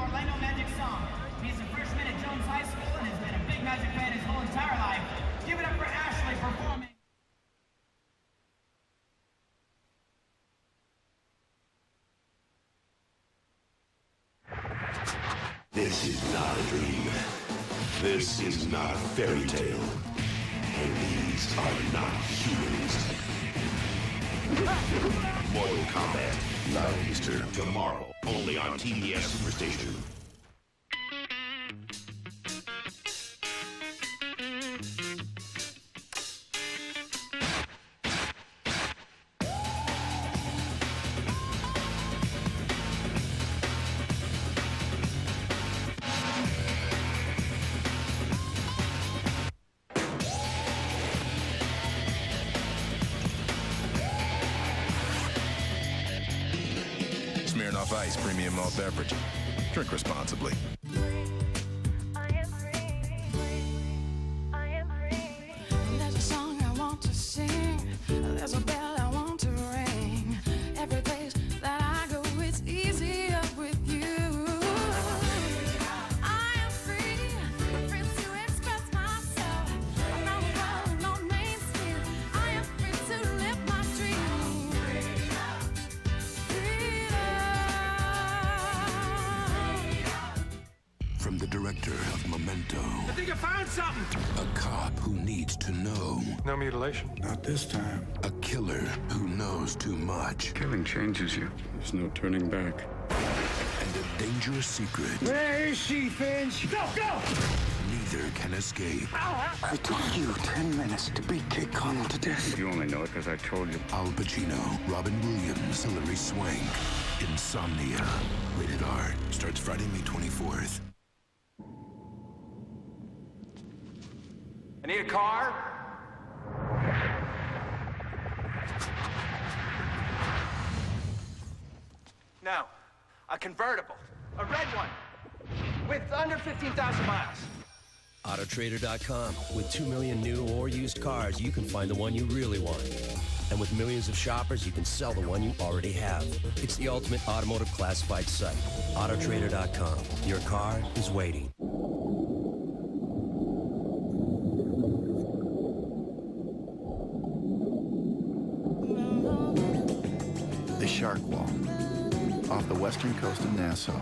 Orlando Magic song. He's a freshman at Jones High School and has been a big Magic fan his whole entire life. Give it up for Ashley performing. This is not a dream. This is not a fairy tale. And these are not humans. Mortal Kombat, Live Easter, tomorrow, only on TBS Superstation. Ice Premium Malt Beverage. Drink responsibly. There's a song I want to sing. There's a bell I want to ring. Every place that I go, it's easier with you. I am free to express myself. Around the world, no Main Street. I am free to live my dream. From the director of Memento. I think I found something! A cop who needs to know. No mutilation. Not this time. A killer who knows too much. Killing changes you. There's no turning back. And a dangerous secret. Where is she, Finch? Go, go! Neither can escape. I took you 10 minutes to beat Kid Connell to death. You only know it because I told you. Al Pacino, Robin Williams, Hilary Swank. Insomnia. Rated R. Starts Friday, May 24th. I need a car. No, a convertible. A red one. With under 15,000 miles. Autotrader.com. With 2 million new or used cars, you can find the one you really want. And with millions of shoppers, you can sell the one you already have. It's the ultimate automotive classified site. Autotrader.com. Your car is waiting. The Shark Wall, off the western coast of Nassau.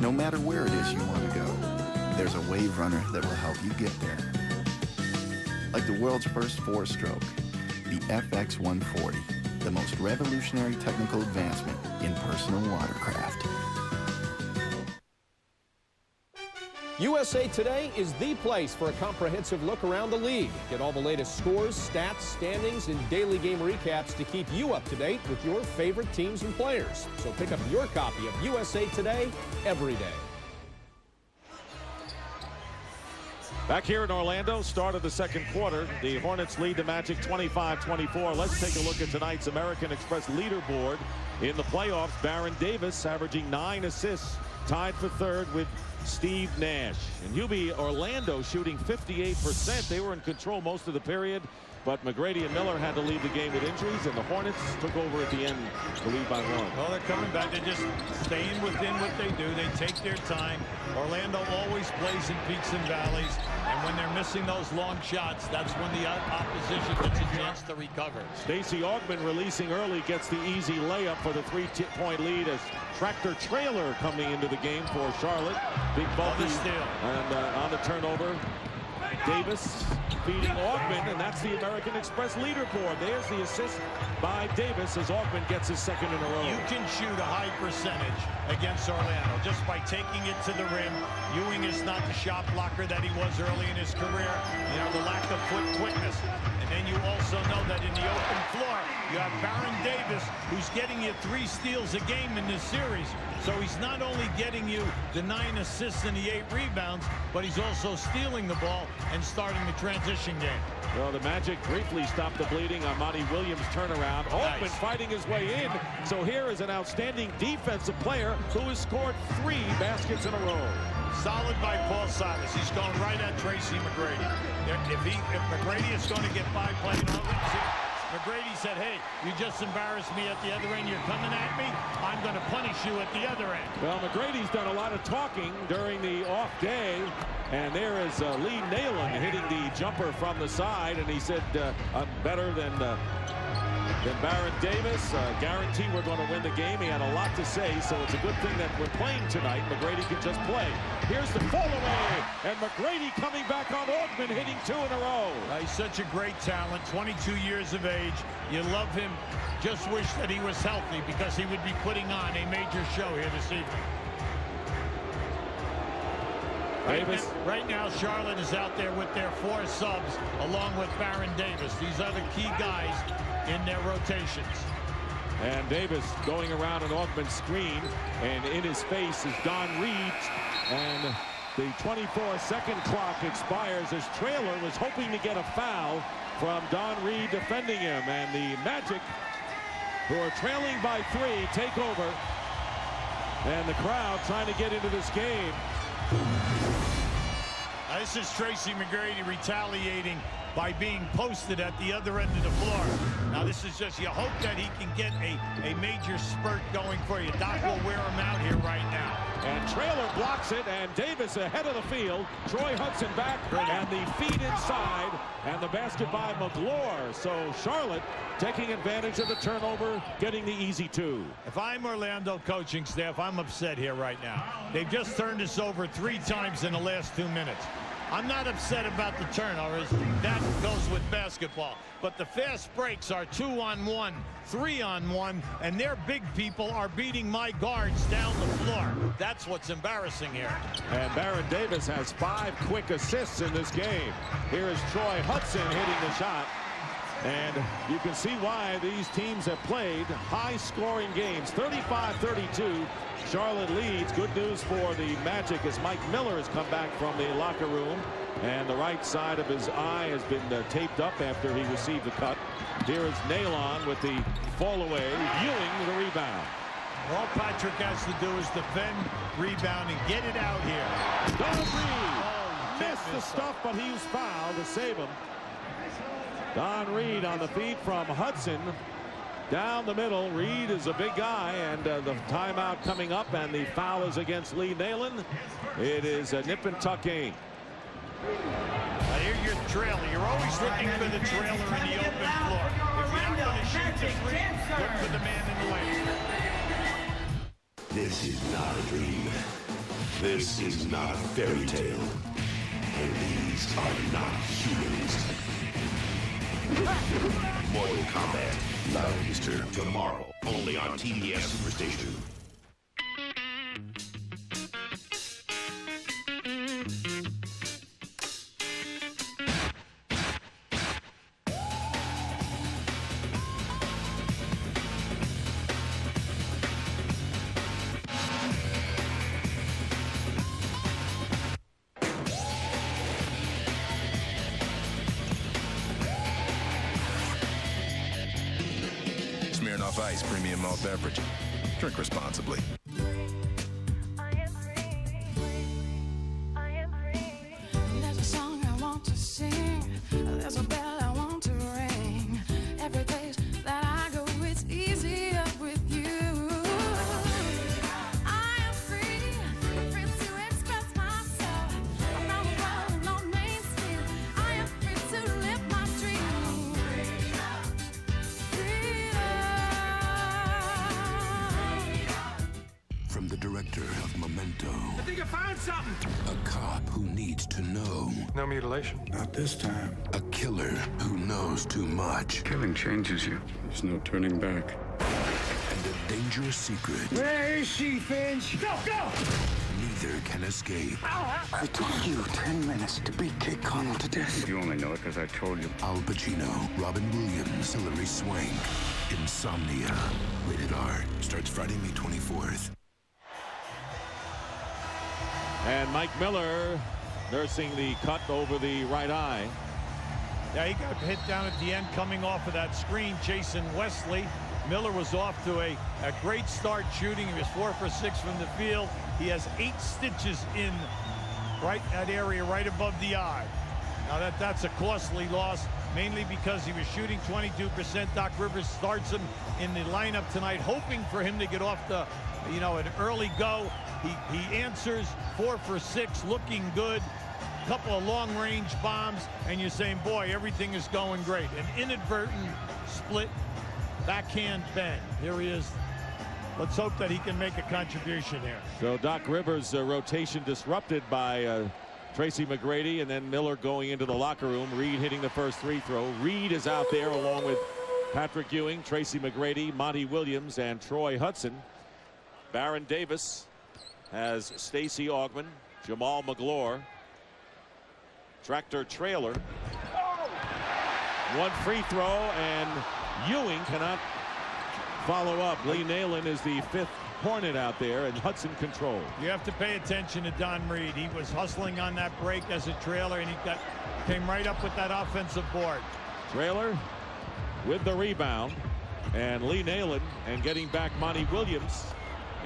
No matter where it is you want to go, there's a wave runner that will help you get there. Like the world's first 4-stroke, the FX140, the most revolutionary technical advancement in personal watercraft. USA Today is the place for a comprehensive look around the league. Get all the latest scores, stats, standings, and daily game recaps to keep you up to date with your favorite teams and players. So pick up your copy of USA Today every day. Back here in Orlando, start of the second quarter. The Hornets lead the Magic 25-24. Let's take a look at tonight's American Express leaderboard. In the playoffs, Baron Davis averaging 9 assists, tied for third with Steve Nash. And Hubie, Orlando shooting 58%. They were in control most of the period, but McGrady and Miller had to leave the game with injuries, and the Hornets took over at the end to lead by 1. Well, they're coming back. They're just staying within what they do. They take their time. Orlando always plays in peaks and valleys, and when they're missing those long shots, that's when the opposition gets a chance to recover. Stacey Augmon releasing early gets the easy layup for the 3-point lead as tractor trailer coming into the game for Charlotte. Big bulky steal. And on the turnover, Davis feeding Augmon, and that's the American Express leaderboard. There's the assist by Davis as Augmon gets his second in a row. You can shoot a high percentage against Orlando just by taking it to the rim. Ewing is not the shot blocker that he was early in his career. You know, the lack of foot quickness. And then you also know that in the open floor, you have Baron Davis, who's getting you 3 steals a game in this series. So he's not only getting you the 9 assists and the 8 rebounds, but he's also stealing the ball and starting the transition game. Well, the Magic briefly stopped the bleeding on Monty Williams' turnaround. Augmon fighting his way in. So here is an outstanding defensive player who has scored 3 baskets in a row. Solid by Paul Silas. He's going right at Tracy McGrady. If McGrady is going to get by playing offense, McGrady said, hey, you just embarrassed me at the other end. You're coming at me. I'm going to punish you at the other end. Well, McGrady's done a lot of talking during the off day. And there is Lee Nalen hitting the jumper from the side. And he said, I'm better than Baron Davis. Guarantee we're going to win the game. He had a lot to say, so it's a good thing that we're playing tonight. McGrady can just play. Here's the fall away, and McGrady coming back on Augmon, hitting 2 in a row. He's such a great talent, 22 years of age. You love him. Just wish that he was healthy because he would be putting on a major show here this evening. Right now, Charlotte is out there with their 4 subs, along with Baron Davis. These are the key guys in their rotations. And Davis going around an Augmon screen, and in his face is Don Reed. And the 24-second clock expires as Traylor was hoping to get a foul from Don Reed defending him. And the Magic, who are trailing by 3, take over. And the crowd trying to get into this game. This is Tracy McGrady retaliating by being posted at the other end of the floor. Now this is just, you hope that he can get a major spurt going for you. Doc will wear him out here right now. And Traylor blocks it, and Davis ahead of the field. Troy Hudson back, and the feed inside, and the basket by McGlure. So Charlotte taking advantage of the turnover, getting the easy 2. If I'm Orlando coaching staff, I'm upset here right now. They've just turned us over 3 times in the last 2 minutes. I'm not upset about the turnovers. That goes with basketball. But the fast breaks are 2-on-1, 3-on-1, and their big people are beating my guards down the floor. That's what's embarrassing here. And Baron Davis has 5 quick assists in this game. Here is Troy Hudson hitting the shot. And you can see why these teams have played high-scoring games. 35-32. Charlotte leads. Good news for the Magic as Mike Miller has come back from the locker room. And the right side of his eye has been taped up after he received the cut. Here is Nalon with the fall away. Ewing the rebound. All Patrick has to do is defend, rebound, and get it out here. Don Reed missed the stuff, but he was fouled to save him. Don Reed on the feed from Hudson. Down the middle, Reed is a big guy, and the timeout coming up, and the foul is against Lee Nalen. It is a nip and tuck game. Now here you're trailer. You're always looking for the trailer in the open floor. If you're not going to shoot the 3, look for the man in the lane. This is not a dream. This is not a fairy tale. And these are not humans. Mortal Kombat, 9 Eastern, tomorrow, only on TBS Superstation. Nice premium malt beverage. Drink responsibly. There's a song I want to sing. There's a bell I want to ring. Every place that I go, it's easier with you. I am free, free to express myself around the world and on Main Street. I am free to live my dream. From the director of Memento, I think I found something. a cop who needs to know. No mutilation. Not this time. A killer who knows too much. Killing changes you. There's no turning back. And a dangerous secret Where is she, Finch? Go, go! neither can escape. I told you 10 minutes to beat Kid Connell to death. You only know it because I told you. Al Pacino, Robin Williams, Hilary Swank. Insomnia. Rated R. Starts Friday, May 24th. And Mike Miller nursing the cut over the right eye. Yeah, he got hit down at the end coming off of that screen, chasing Wesley. Miller was off to a great start shooting. He was 4 for 6 from the field. He has 8 stitches in right that area right above the eye. Now that's a costly loss, mainly because he was shooting 22%. Doc Rivers starts him in the lineup tonight, hoping for him to get off the, an early go. He answers 4 for 6, looking good. Couple of long-range bombs, and you're saying, boy, everything is going great. An inadvertent split backhand bang. Here he is. Let's hope that he can make a contribution here. So Doc Rivers' rotation disrupted by Tracy McGrady, and then Miller going into the locker room. Reed hitting the first free throw. Reed is out there along with Patrick Ewing, Tracy McGrady, Monty Williams, and Troy Hudson. Baron Davis has Stacey Augmon, Jamal McGlure, Tractor Trailer. One free throw, and Ewing cannot follow up. Lee Nalen is the 5th Hornet out there, and Hudson controlled. You have to pay attention to Don Reed. He was hustling on that break as a Trailer, and he came right up with that offensive board. Trailer with the rebound, and Lee Nalen, and getting back Monty Williams,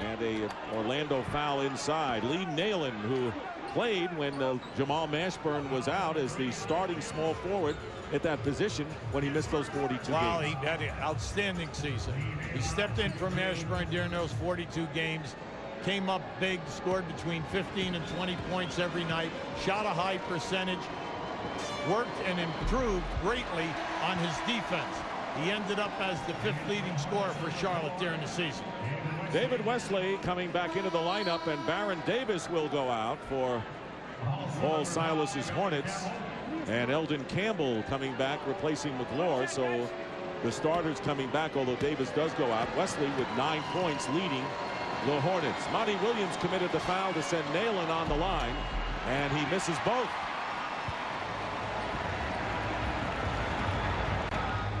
and a Orlando foul inside. Lee Nalen, who played when Jamal Mashburn was out as the starting small forward at that position when he missed those 42 wow, games. He had an outstanding season. He stepped in for Mashburn during those 42 games, came up big, scored between 15 and 20 points every night, shot a high percentage, worked and improved greatly on his defense. He ended up as the 5th leading scorer for Charlotte during the season. David Wesley coming back into the lineup, and Baron Davis will go out for Paul Silas's Hornets, and Eldon Campbell coming back replacing McGlure. So the starters coming back, although Davis does go out. Wesley with 9 points leading the Hornets. Monty Williams committed the foul to send Nalen on the line, and he misses both.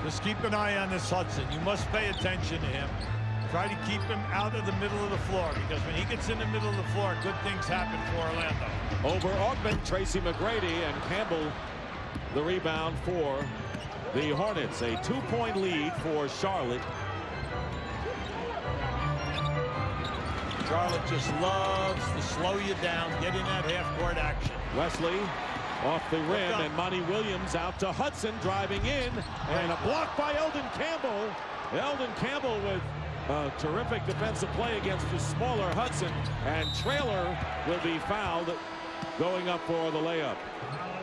Just keep an eye on this Hudson. You must pay attention to him. Try to keep him out of the middle of the floor, because when he gets in the middle of the floor, good things happen for Orlando. Over Augmon, Tracy McGrady, and Campbell the rebound for the Hornets. A 2-point lead for Charlotte. Charlotte just loves to slow you down, get in that half-court action. Wesley off the rim, and Monty Williams out to Hudson, driving in, and a block by Eldon Campbell. Eldon Campbell with a terrific defensive play against the smaller Hudson, and Trailer will be fouled going up for the layup.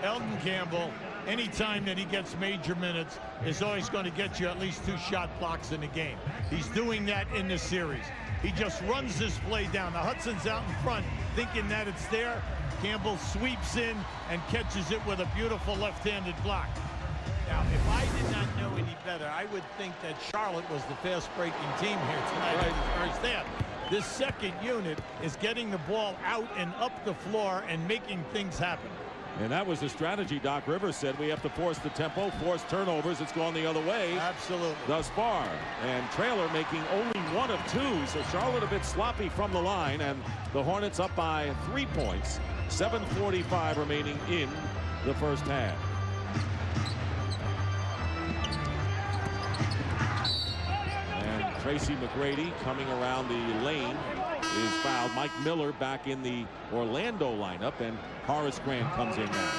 Eldon Campbell, anytime that he gets major minutes, is always going to get you at least 2 shot blocks in a game. He's doing that in this series. He just runs this play down. The Hudson's out in front thinking that it's there. Campbell sweeps in and catches it with a beautiful left-handed block. Now, if I did not know any better, I would think that Charlotte was the fast-breaking team here tonight in the first half. This second unit is getting the ball out and up the floor and making things happen. And that was the strategy Doc Rivers said. We have to force the tempo, force turnovers. It's gone the other way. Absolutely. Thus far. And Trailer making only 1 of 2. So Charlotte a bit sloppy from the line, and the Hornets up by 3 points. 7:45 remaining in the first half. And Tracy McGrady coming around the lane is fouled. Mike Miller back in the Orlando lineup, and Horace Grant comes in now.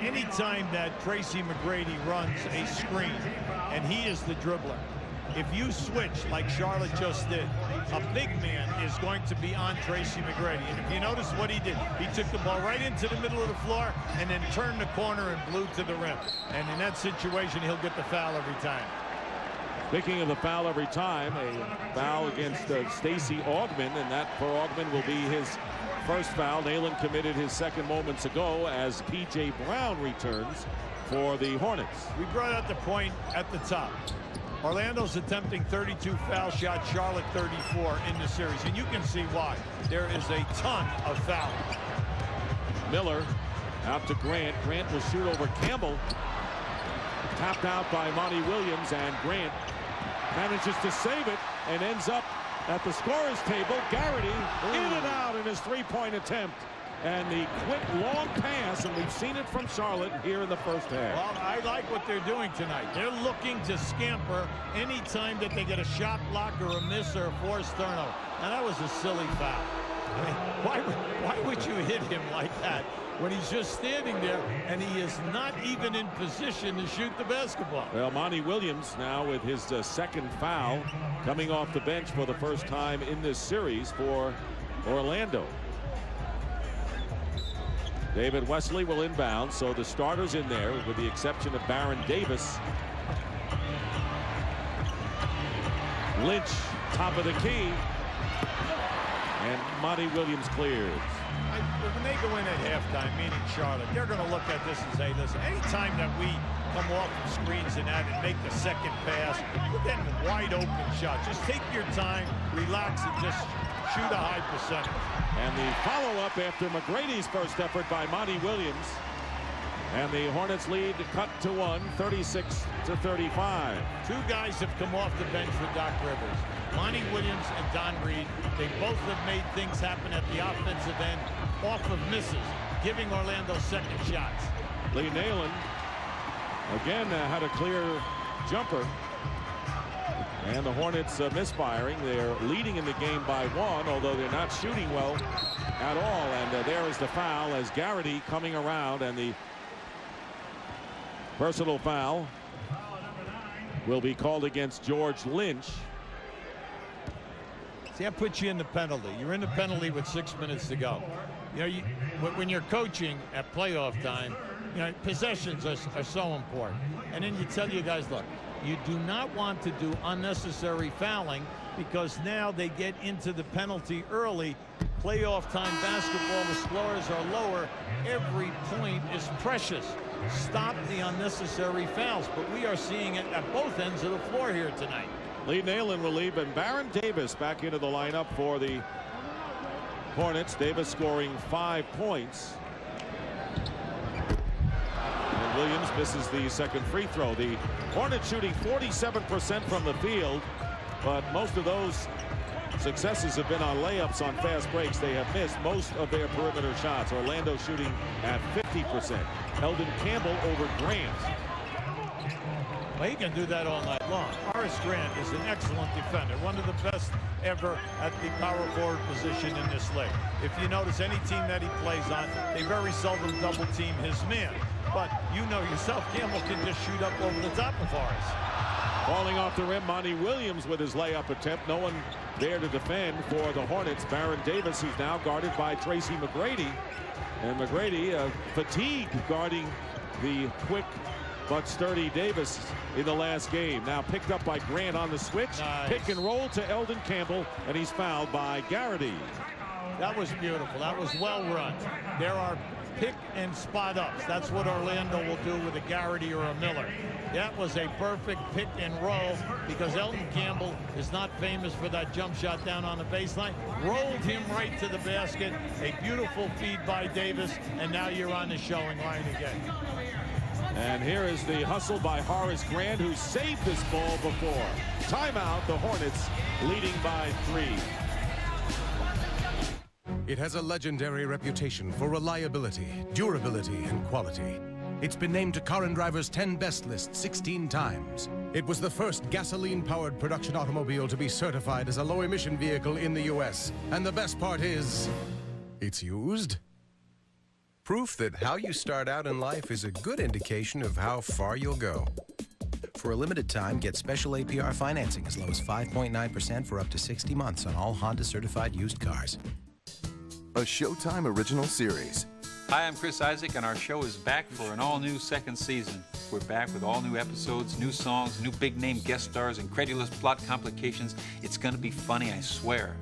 Anytime that Tracy McGrady runs a screen and he is the dribbler, if you switch like Charlotte just did, a big man is going to be on Tracy McGrady. And if you notice what he did, he took the ball right into the middle of the floor and then turned the corner and blew to the rim. And in that situation, he'll get the foul every time. Speaking of the foul every time, a foul against Stacey Augmon, and that for Augmon will be his first foul. Nalen committed his second moments ago as P.J. Brown returns for the Hornets. We brought out the point at the top. Orlando's attempting 32 foul shots, Charlotte 34 in the series, and you can see why. There is a ton of fouls. Miller out to Grant. Grant will shoot over Campbell. Tapped out by Monty Williams, and Grant manages to save it and ends up at the scorer's table. Garrity in and out in his three-point attempt. And the quick long pass, and we've seen it from Charlotte here in the first half. Well, I like what they're doing tonight. They're looking to scamper any time that they get a shot block or a miss or a forced turnover. Now, that was a silly foul. I mean, why would you hit him like that when he's just standing there and he is not even in position to shoot the basketball? Well, Monty Williams now with his second foul coming off the bench for the first time in this series for Orlando. David Wesley will inbound, so the starters in there with the exception of Baron Davis. Lynch, top of the key, and Monty Williams clears. When they go in at halftime, meaning Charlotte, they're going to look at this and say, listen, anytime that we come off the screens and that and make the second pass, we're getting wide open shots. Just take your time, relax, and just shoot a high percentage. And the follow-up after McGrady's first effort by Monty Williams. And the Hornets lead cut to 1, 36-35. Two guys have come off the bench for Doc Rivers. Monty Williams and Don Reed. They both have made things happen at the offensive end off of misses, giving Orlando second shots. Lee Nalen again had a clear jumper. And the Hornets misfiring. They're leading in the game by 1, although they're not shooting well at all. And there is the foul as Garrity coming around, and the personal foul will be called against George Lynch. See, that puts you in the penalty. You're in the penalty with 6 minutes to go. You know, when you're coaching at playoff time, you know, possessions are so important. And then you tell your guys, look, you do not want to do unnecessary fouling because now they get into the penalty early. Playoff time basketball, the scores are lower. Every point is precious. Stop the unnecessary fouls. But we are seeing it at both ends of the floor here tonight. Lee Nalen will leave, and Baron Davis back into the lineup for the Hornets. Davis scoring 5 points. And Williams misses the second free throw. The Hornets shooting 47% from the field, but most of those successes have been on layups on fast breaks. They have missed most of their perimeter shots. Orlando shooting at 50%. Eldon Campbell over Grant. Well, he can do that all night long. Horace Grant is an excellent defender, one of the best ever at the power forward position in this league. If you notice, any team that he plays on, they very seldom double team his man. But you know yourself, Campbell can just shoot up over the top of Horace. Falling off the rim, Monty Williams with his layup attempt. No one there to defend for the Hornets. Baron Davis, who's now guarded by Tracy McGrady. And McGrady fatigued guarding the quick but sturdy Davis in the last game. Now picked up by Grant on the switch. Nice. Pick and roll to Eldon Campbell, and he's fouled by Garrity. That was beautiful. That was well run. There are pick and spot ups. That's what Orlando will do with a Garrity or a Miller. That was a perfect pick and roll because Eldon Campbell is not famous for that jump shot down on the baseline. Rolled him right to the basket. A beautiful feed by Davis, and now you're on the showing line again. And here is the hustle by Horace Grant, who saved this ball before. Timeout, the Hornets leading by 3. It has a legendary reputation for reliability, durability, and quality. It's been named to Car and Driver's 10 Best list 16 times. It was the first gasoline-powered production automobile to be certified as a low-emission vehicle in the U.S. And the best part is, it's used. Proof that how you start out in life is a good indication of how far you'll go. For a limited time, get special APR financing as low as 5.9% for up to 60 months on all Honda-certified used cars. A Showtime original series. Hi, I'm Chris Isaac, and our show is back for an all-new second season. We're back with all new episodes, new songs, new big-name guest stars, incredulous plot complications. It's gonna be funny, I swear.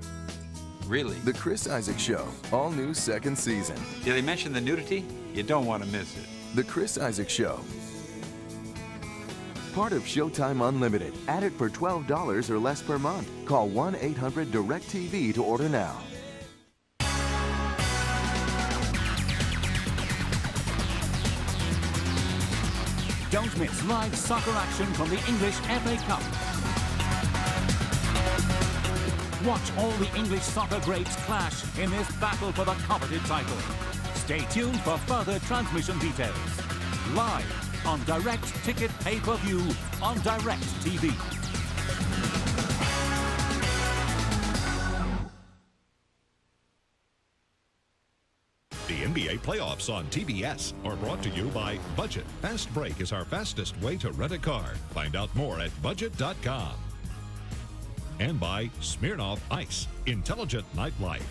Really. The Chris Isaac Show, all new second season. Did they mention the nudity? You don't want to miss it. The Chris Isaac Show. Part of Showtime Unlimited. Add it for $12 or less per month. Call 1-800-DIRECTV to order now. Don't miss live soccer action from the English FA Cup. Watch all the English soccer greats clash in this battle for the coveted title. Stay tuned for further transmission details. Live on Direct Ticket Pay-Per-View on Direct TV. The NBA playoffs on TBS are brought to you by Budget. Fast Break is our fastest way to rent a car. Find out more at budget.com. And by Smirnoff Ice, intelligent nightlife.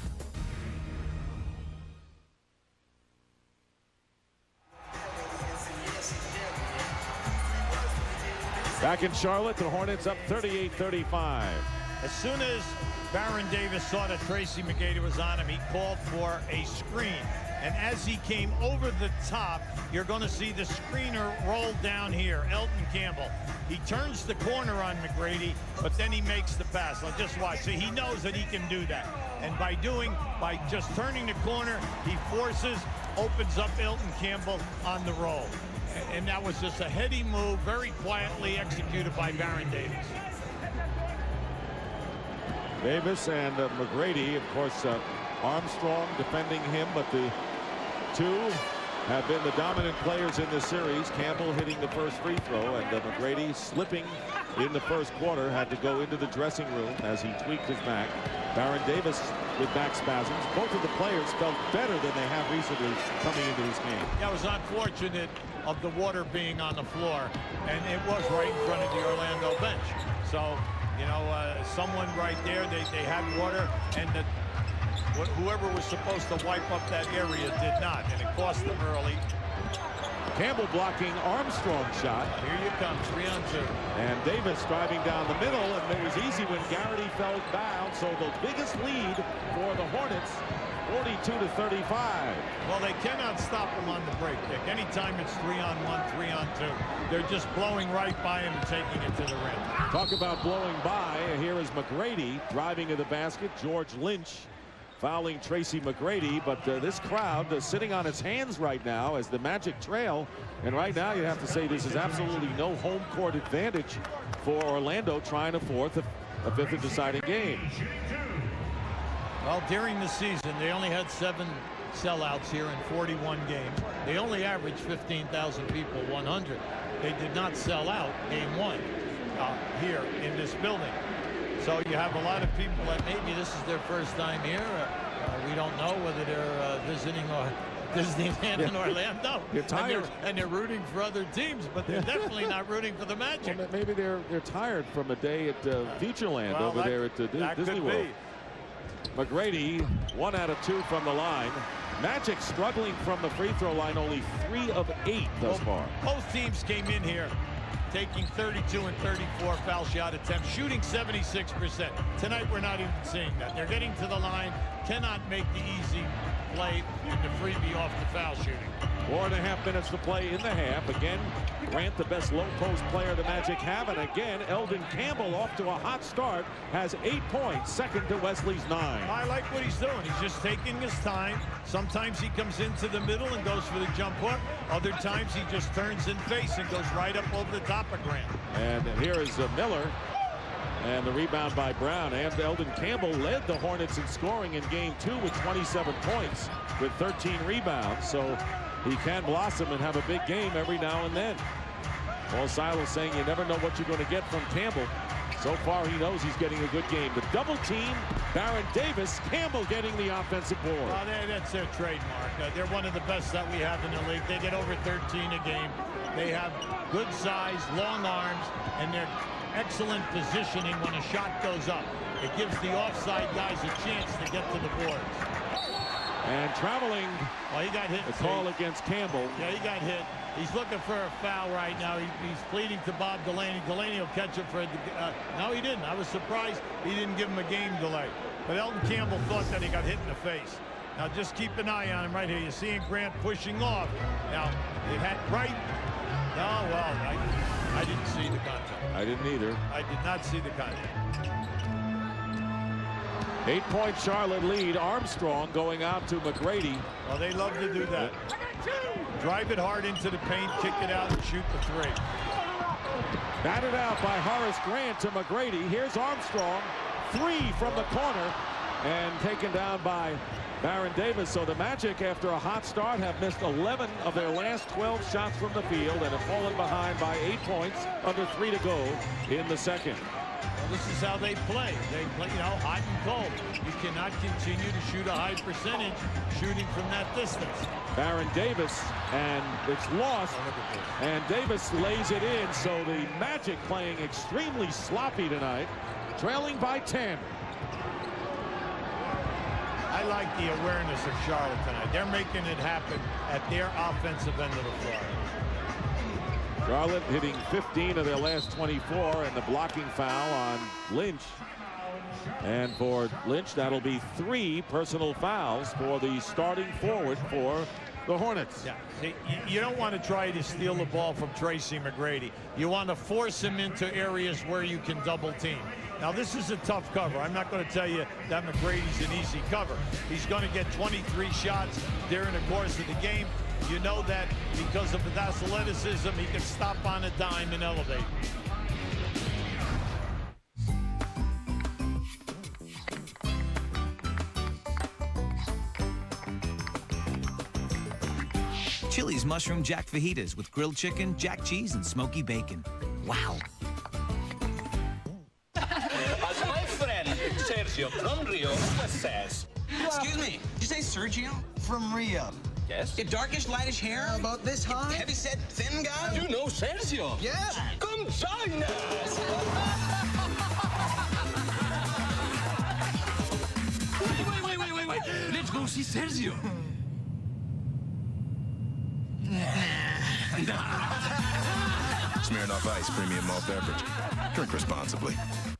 Back in Charlotte, the Hornets up 38-35. As soon as Baron Davis saw that Tracy McGrady was on him, he called for a screen. And as he came over the top, you're going to see the screener roll down here, Elton Campbell. He turns the corner on McGrady, but then he makes the pass. Now just watch. See, he knows that he can do that. And by just turning the corner, he opens up Elton Campbell on the roll. And that was just a heady move, very quietly executed by Baron Davis. Davis and McGrady, of course, Armstrong defending him, but the two have been the dominant players in this series. Campbell hitting the first free throw, and McGrady slipping in the first quarter, had to go into the dressing room as he tweaked his back. Baron Davis with back spasms. Both of the players felt better than they have recently coming into this game. That was unfortunate of the water being on the floor, and it was right in front of the Orlando bench. So, you know, someone right there, they had water, and whoever was supposed to wipe up that area did not, and it cost them early. Campbell blocking Armstrong's shot. Here you come, 3-on-2. And Davis driving down the middle, and it was easy when Garrity fell down. So the biggest lead for the Hornets, 42-35. Well, they cannot stop him on the break, Dick. Anytime it's 3-on-1, 3-on-2, they're just blowing right by him and taking it to the rim. Talk about blowing by. Here is McGrady driving to the basket. George Lynch fouling Tracy McGrady, but this crowd sitting on its hands right now as the Magic trail. And right now you have to say this is absolutely no home court advantage for Orlando trying to force a fifth and deciding game. Well, during the season, they only had 7 sellouts here in 41 games. They only averaged 15,000 people, 100. They did not sell out game 1 here in this building. So you have a lot of people that maybe this is their first time here. We don't know whether they're visiting Disneyland in Orlando. You're tired. And they're rooting for other teams, but they're definitely not rooting for the Magic. Well, maybe they're tired from a day at Futureland over there at Disney World. McGrady, 1 out of 2 from the line. Magic struggling from the free throw line, only 3 of 8 thus far. Both teams came in here taking 32 and 34 foul shot attempts, shooting 76%. Tonight we're not even seeing that. They're getting to the line, cannot make the easy play and the freebie off the foul shooting. 4.5 minutes to play in the half. Again, Grant, the best low post player the Magic have, and again, Eldon Campbell off to a hot start, has 8 points, second to Wesley's 9. I like what he's doing. He's just taking his time. Sometimes he comes into the middle and goes for the jump hook. Other times he just turns in face and goes right up over the top of Grant. And here is Miller. And the rebound by Brown. And Eldon Campbell led the Hornets in scoring in game 2 with 27 points with 13 rebounds. So he can blossom and have a big game every now and then. Paul Silas saying you never know what you're going to get from Campbell. So far, he knows he's getting a good game. The double team, Baron Davis, Campbell getting the offensive board. Well, that's their trademark. They're one of the best that we have in the league. They get over 13 a game. They have good size, long arms, and they're excellent positioning when a shot goes up. It gives the offside guys a chance to get to the boards. And traveling, well, he got hit. The call against Campbell. Yeah, he got hit. He's looking for a foul right now. He's pleading to Bob Delaney. Delaney will catch him for no, he didn't. I was surprised he didn't give him a game delay. But Elton Campbell thought that he got hit in the face. Now just keep an eye on him right here. You're seeing Grant pushing off. Now, it had right. Oh, well, I didn't see the contact. I didn't either. I did not see the contact. 8-point Charlotte lead. Armstrong going out to McGrady. Well, they love to do that. Drive it hard into the paint, kick it out, and shoot the three. Batted out by Horace Grant to McGrady. Here's Armstrong. 3 from the corner. And taken down by Baron Davis. So the Magic, after a hot start, have missed 11 of their last 12 shots from the field and have fallen behind by 8 points, under 3 to go in the second. Well, this is how they play. They play, you know, hot and cold. You cannot continue to shoot a high percentage shooting from that distance. Baron Davis, and it's lost, and Davis lays it in. So the Magic playing extremely sloppy tonight, trailing by 10. I like the awareness of Charlotte tonight. They're making it happen at their offensive end of the floor. Charlotte hitting 15 of their last 24, and the blocking foul on Lynch. And for Lynch, that'll be 3 personal fouls for the starting forward for the Hornets. Yeah. See, you don't want to try to steal the ball from Tracy McGrady. You want to force him into areas where you can double team. Now, this is a tough cover. I'm not going to tell you that McGrady's an easy cover. He's going to get 23 shots during the course of the game. You know that because of his athleticism, he can stop on a dime and elevate. Chili's Mushroom Jack Fajitas with grilled chicken, jack cheese, and smoky bacon. Wow. As my friend Sergio from Rio says. Excuse me, did you say Sergio? From Rio. Yes? Your darkish, lightish hair? About this high? Heavy set, thin guy? You know Sergio? Yeah. Come join us! Wait. Let's go see Sergio. Smirnoff Ice Premium Malt Beverage. Drink responsibly.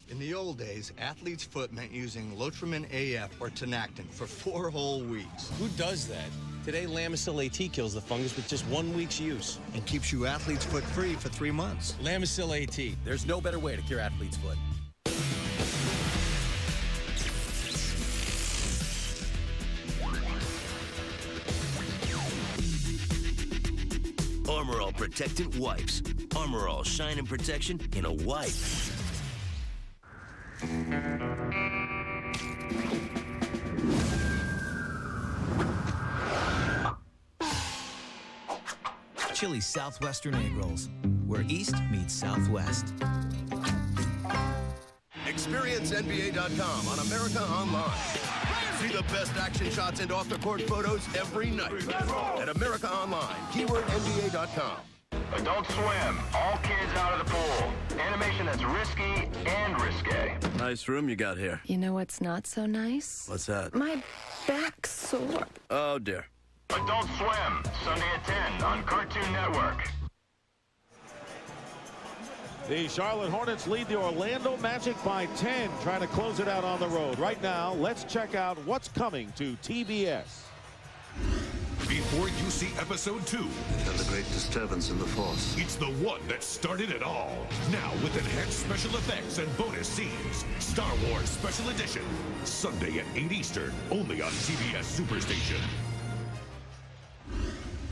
In the old days, athlete's foot meant using Lotrimin AF or Tenactin for 4 whole weeks. Who does that? Today, Lamisil AT kills the fungus with just 1 week's use. And keeps you athlete's foot free for 3 months. Lamisil AT. There's no better way to cure athlete's foot. Armor All Protectant Wipes. Armor All Shine and Protection in a wipe. Chili's Southwestern Egg Rolls, where East meets Southwest. Experience NBA.com on America Online. See the best action shots and off-the-court photos every night. At America Online, keyword NBA.com. Adult Swim, all kids out of the pool. Animation that's risky and risque. Nice room you got here. You know what's not so nice? What's that? My back's sore. Oh, dear. Adult Swim, Sunday at 10 on Cartoon Network. The Charlotte Hornets lead the Orlando Magic by 10, trying to close it out on the road. Right now, let's check out what's coming to TBS. Before you see episode 2, There's a great disturbance in the force. it's the one that started it all. Now with enhanced special effects and bonus scenes. Star Wars Special Edition. Sunday at 8 Eastern, only on CBS Superstation.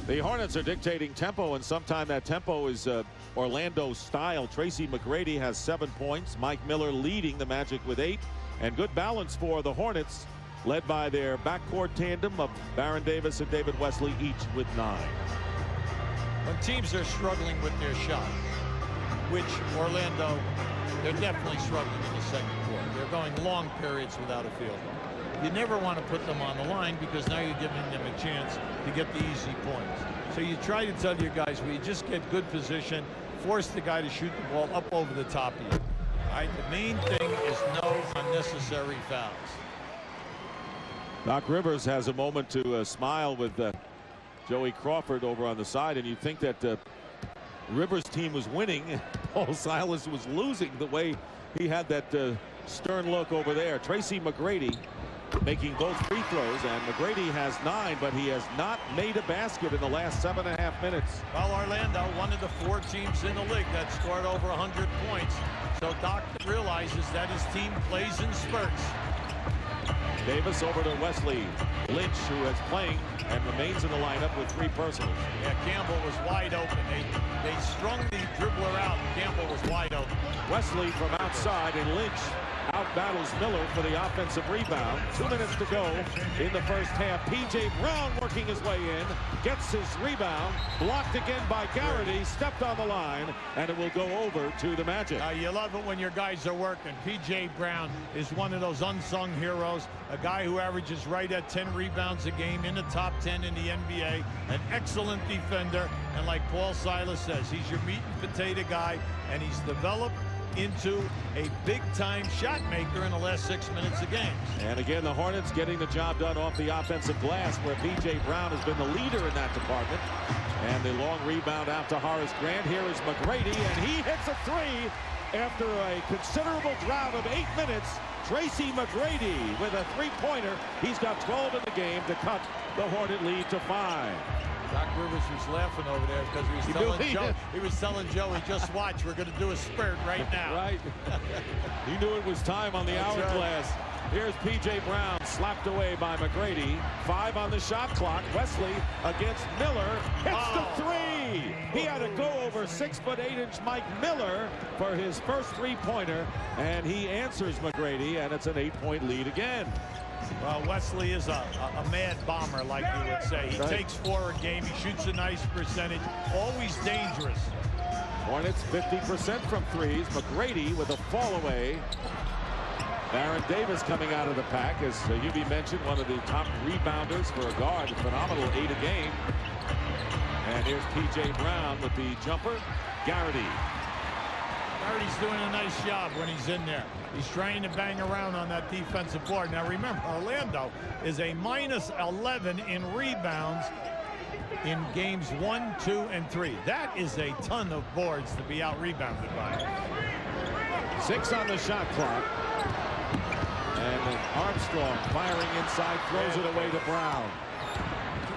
The Hornets are dictating tempo, and sometime that tempo is Orlando style. Tracy McGrady has 7 points. Mike Miller leading the Magic with 8. And good balance for the Hornets led by their backcourt tandem of Baron Davis and David Wesley, each with 9. When teams are struggling with their shot, which Orlando, they're definitely struggling in the second quarter. They're going long periods without a field goal. You never want to put them on the line because now you're giving them a chance to get the easy points. So you try to tell your guys, well, you just get good position, force the guy to shoot the ball up over the top of you. All right, the main thing is no unnecessary fouls. Doc Rivers has a moment to smile with Joey Crawford over on the side, and you'd think that Rivers' team was winning and Paul Silas was losing the way he had that stern look over there. Tracy McGrady making both free throws, and McGrady has 9, but he has not made a basket in the last 7.5 minutes. Well, Orlando, one of the 4 teams in the league that scored over 100 points. So Doc realizes that his team plays in spurts. Davis over to Wesley. Lynch, who is playing and remains in the lineup with 3 personals. Yeah, Campbell was wide open. They strung the dribbler out. Campbell was wide open. Wesley from outside, and Lynch out-battles Miller for the offensive rebound. 2 minutes to go in the first half. P.J. Brown working his way in, gets his rebound, blocked again by Garrity, stepped on the line, and it will go over to the Magic. You love it when your guys are working. P.J. Brown is one of those unsung heroes, a guy who averages right at 10 rebounds a game, in the top 10 in the NBA, an excellent defender, and like Paul Silas says, he's your meat and potato guy, and he's developed into a big-time shot maker in the last 6 minutes of games. And again, the Hornets getting the job done off the offensive glass, where P.J. Brown has been the leader in that department. And the long rebound out to Horace Grant. Here is McGrady, and he hits a 3 after a considerable drought of 8 minutes. Tracy McGrady with a 3-pointer. He's got 12 in the game to cut the Hornet lead to 5. Doc Rivers was laughing over there because he was telling Joey, just watch, we're going to do a spurt right now. Right. He knew it was time on the hourglass. Right. Here's P.J. Brown, slapped away by McGrady. 5 on the shot clock. Wesley against Miller. Hits the 3. He had to go over 6'8" Mike Miller for his first 3-pointer, and he answers McGrady, and it's an 8-point lead again. Well, Wesley is a mad bomber, like you would say. He takes 4 a game. He shoots a nice percentage. Always dangerous. Hornets 50% from threes. McGrady with a fall away. Baron Davis coming out of the pack, as Hubie mentioned, one of the top rebounders for a guard. Phenomenal 8 a game. And here's P.J. Brown with the jumper. Garrity. Garrity's doing a nice job when he's in there. He's trying to bang around on that defensive board. Now remember, Orlando is a -11 in rebounds in games 1, 2, and 3. That is a ton of boards to be out-rebounded by. 6 on the shot clock. And Armstrong firing inside, throws it away to Brown.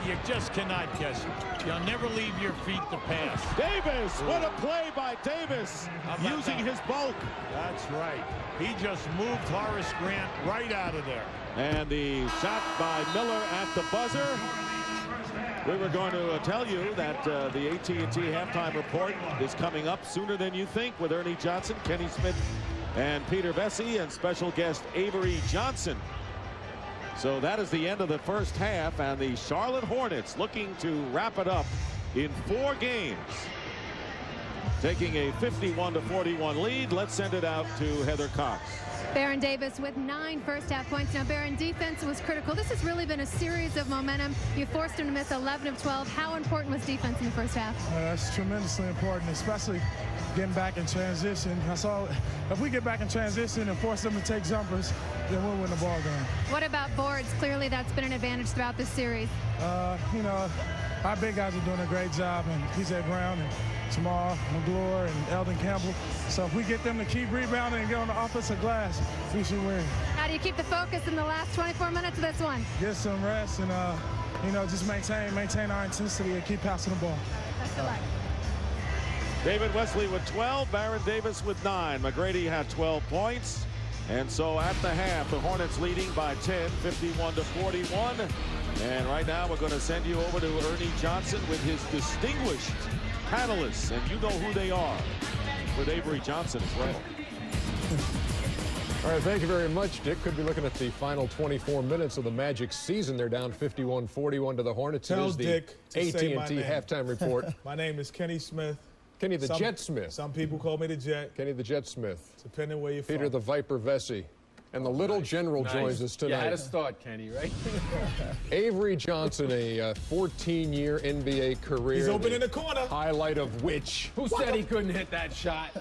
You just cannot guess it. You'll never leave your feet to pass. Davis, what a play by Davis, using his bulk. That's right. He just moved Horace Grant right out of there. And the shot by Miller at the buzzer. We were going to tell you that the AT&T halftime report is coming up sooner than you think, with Ernie Johnson, Kenny Smith, and Peter Vesey, and special guest Avery Johnson. So that is the end of the first half, and the Charlotte Hornets looking to wrap it up in 4 games, taking a 51-41 lead. Let's send it out to Heather Cox. Baron Davis with 9 first-half points. Now, Baron, defense was critical. This has really been a series of momentum. You forced him to miss 11 of 12. How important was defense in the first half? That's tremendously important, especially getting back in transition. I saw if we get back in transition and force them to take jumpers, then we'll win the ball game. What about boards? Clearly, that's been an advantage throughout this series. You know, our big guys are doing a great job, and P.J. Brown and Jamal McGlure and Eldon Campbell. So if we get them to keep rebounding and get on the offensive glass, we should win. How do you keep the focus in the last 24 minutes of this one? Get some rest and, you know, just maintain our intensity and keep passing the ball. Best of luck. David Wesley with 12, Baron Davis with 9. McGrady had 12 points. And so at the half, the Hornets leading by 10, 51-41. And right now we're going to send you over to Ernie Johnson with his distinguished panelists. And you know who they are, with Avery Johnson as well. All right, thank you very much, Dick. Could be looking at the final 24 minutes of the Magic season. They're down 51-41 to the Hornets. Tell it is the Dick AT&T halftime report. My name is Kenny Smith. Kenny the Jet Smith. Some people call me the Jet. Kenny the Jet Smith. Depending where you're Peter from. the Viper Vesey. And the little general joins us tonight. You had to start, Kenny, right? Avery Johnson, a 14-year NBA career. He's open in the corner. Highlight of which? Who said he couldn't hit that shot?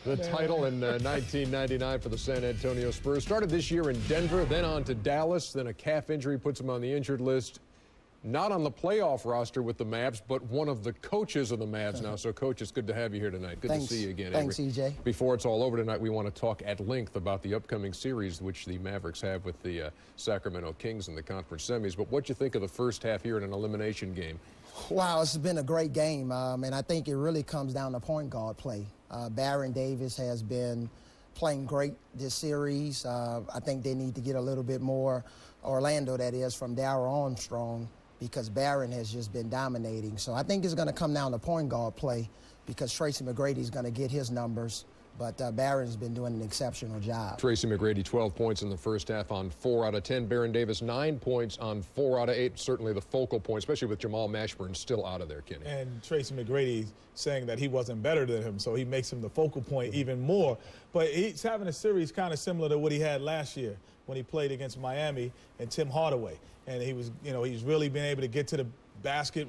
The title in 1999 for the San Antonio Spurs. Started this year in Denver, then on to Dallas. Then a calf injury puts him on the injured list. Not on the playoff roster with the Mavs, but one of the coaches of the Mavs now. So, Coach, it's good to have you here tonight. Good to see you again. Thanks, Avery. EJ. Before it's all over tonight, we want to talk at length about the upcoming series which the Mavericks have with the Sacramento Kings in the conference semis. But what do you think of the first half here in an elimination game? Wow, it's been a great game, and I think it really comes down to point guard play. Baron Davis has been playing great this series. I think they need to get a little bit more, Orlando that is, from Darryl Armstrong, because Barron has just been dominating. So I think it's going to come down to point guard play because Tracy McGrady's going to get his numbers, but Barron's been doing an exceptional job. Tracy McGrady, 12 points in the first half on 4 out of 10. Baron Davis, 9 points on 4 out of 8. Certainly the focal point, especially with Jamal Mashburn still out of there, Kenny. And Tracy McGrady saying that he wasn't better than him, so he makes him the focal point even more. But he's having a series kind of similar to what he had last year when he played against Miami and Tim Hardaway. And he was, he's really been able to get to the basket,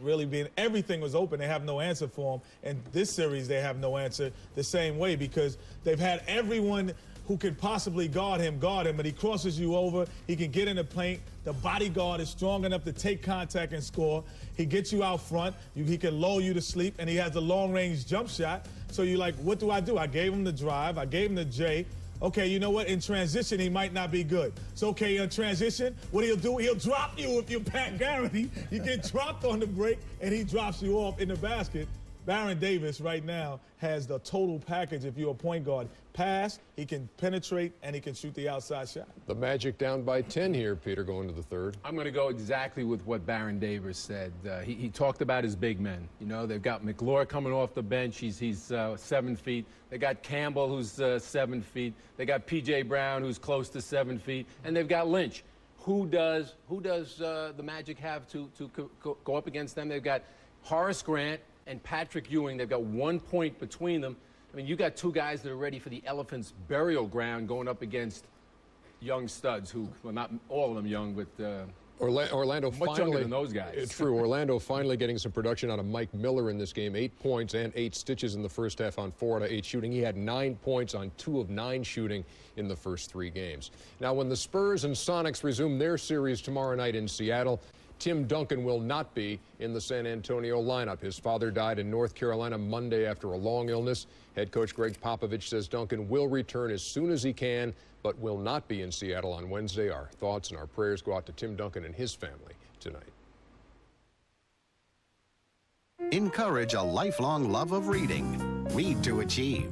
everything was open. They have no answer for him. And this series, they have no answer the same way because they've had everyone who could possibly guard him, but he crosses you over. He can get in the paint. The bodyguard is strong enough to take contact and score. He gets you out front. He can lull you to sleep, and he has a long-range jump shot. So you're like, what do? I gave him the drive. I gave him the J. Okay, you know what? In transition, he might not be good. So, okay, in transition, what he'll do, he'll drop you if you're Pat Garrity. You get dropped on the break, and he drops you off in the basket. Baron Davis right now has the total package if you're a point guard. Pass, he can penetrate, and he can shoot the outside shot. The Magic down by 10 here, Peter, going to the third. I'm going to go exactly with what Baron Davis said. He talked about his big men. They've got McLaurin coming off the bench. He's 7 feet. They got Campbell, who's 7 feet. They got P.J. Brown, who's close to 7 feet. And they've got Lynch. Who does the Magic have to go up against them? They've got Horace Grant and Patrick Ewing. They've got 1 point between them. I mean, you got two guys that are ready for the Elephants' burial ground going up against young studs who, well, not all of them young, but Orlando much finally, younger than those guys. True. Orlando finally getting some production out of Mike Miller in this game. 8 points and 8 stitches in the first half on 4 out of 8 shooting. He had 9 points on 2 of 9 shooting in the first 3 games. Now, when the Spurs and Sonics resume their series tomorrow night in Seattle, Tim Duncan will not be in the San Antonio lineup. His father died in North Carolina Monday after a long illness. Head coach Greg Popovich says Duncan will return as soon as he can, but will not be in Seattle on Wednesday. Our thoughts and our prayers go out to Tim Duncan and his family tonight. Encourage a lifelong love of reading. Read to achieve.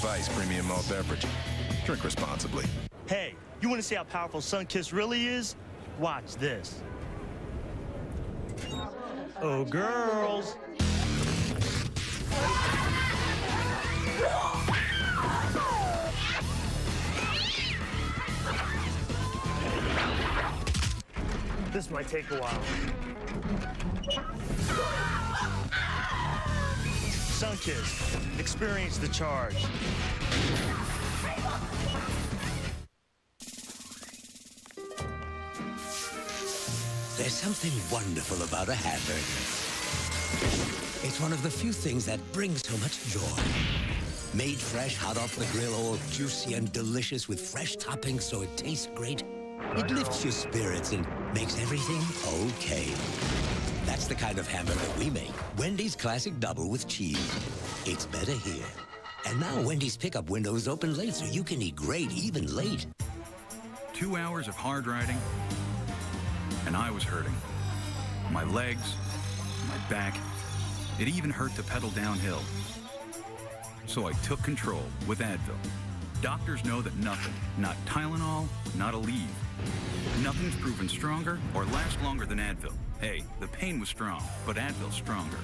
Ice Premium Malt Beverage. Drink responsibly. Hey, you want to see how powerful Sunkist really is? Watch this. Oh, girls. This might take a while. Sunkist. Experience the charge. There's something wonderful about a hamburger. It's one of the few things that brings so much joy. Made fresh, hot off the grill, all juicy and delicious with fresh toppings so it tastes great. It lifts your spirits and makes everything okay. That's the kind of hamburger we make. Wendy's Classic Double with cheese. It's better here. And now Wendy's pickup window is open late so you can eat great even late. 2 hours of hard riding, and I was hurting. My legs, my back, it even hurt to pedal downhill. So I took control with Advil. Doctors know that nothing, not Tylenol, not Aleve, nothing's proven stronger or last longer than Advil. Hey, the pain was strong, but Advil's stronger.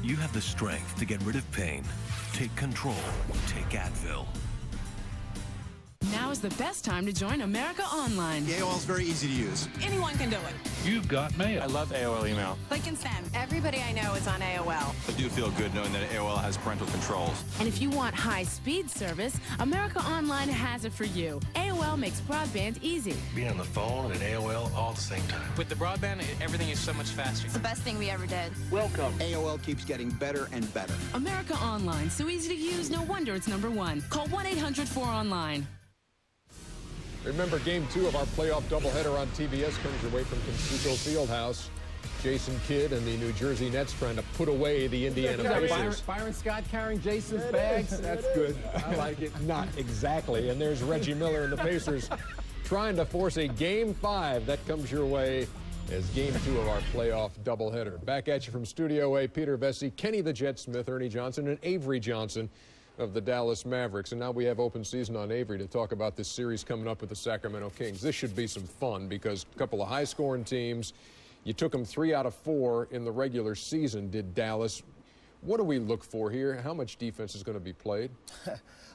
You have the strength to get rid of pain. Take control. Take Advil. Now is the best time to join America Online. The AOL is very easy to use. Anyone can do it. You've got mail. I love AOL email. Click and send. Everybody I know is on AOL. I do feel good knowing that AOL has parental controls. And if you want high-speed service, America Online has it for you. AOL makes broadband easy. Being on the phone and AOL all at the same time. With the broadband, everything is so much faster. It's the best thing we ever did. Welcome. AOL keeps getting better and better. America Online, so easy to use, no wonder it's #1. Call 1-800-4ONLINE. Remember, Game 2 of our playoff doubleheader on TBS comes your way from Conseco Fieldhouse. Jason Kidd and the New Jersey Nets trying to put away the Indiana Pacers. Byron Scott carrying Jason's bags. That's good. I like it. Not exactly. And there's Reggie Miller and the Pacers trying to force a Game 5 that comes your way as Game 2 of our playoff doubleheader. Back at you from Studio A, Peter Vesey, Kenny the Jet Smith, Ernie Johnson, and Avery Johnson of the Dallas Mavericks. And now we have open season on Avery to talk about this series coming up with the Sacramento Kings. This should be some fun because a couple of high-scoring teams. You took them 3 out of 4 in the regular season, did Dallas. What do we look for here? How much defense is going to be played?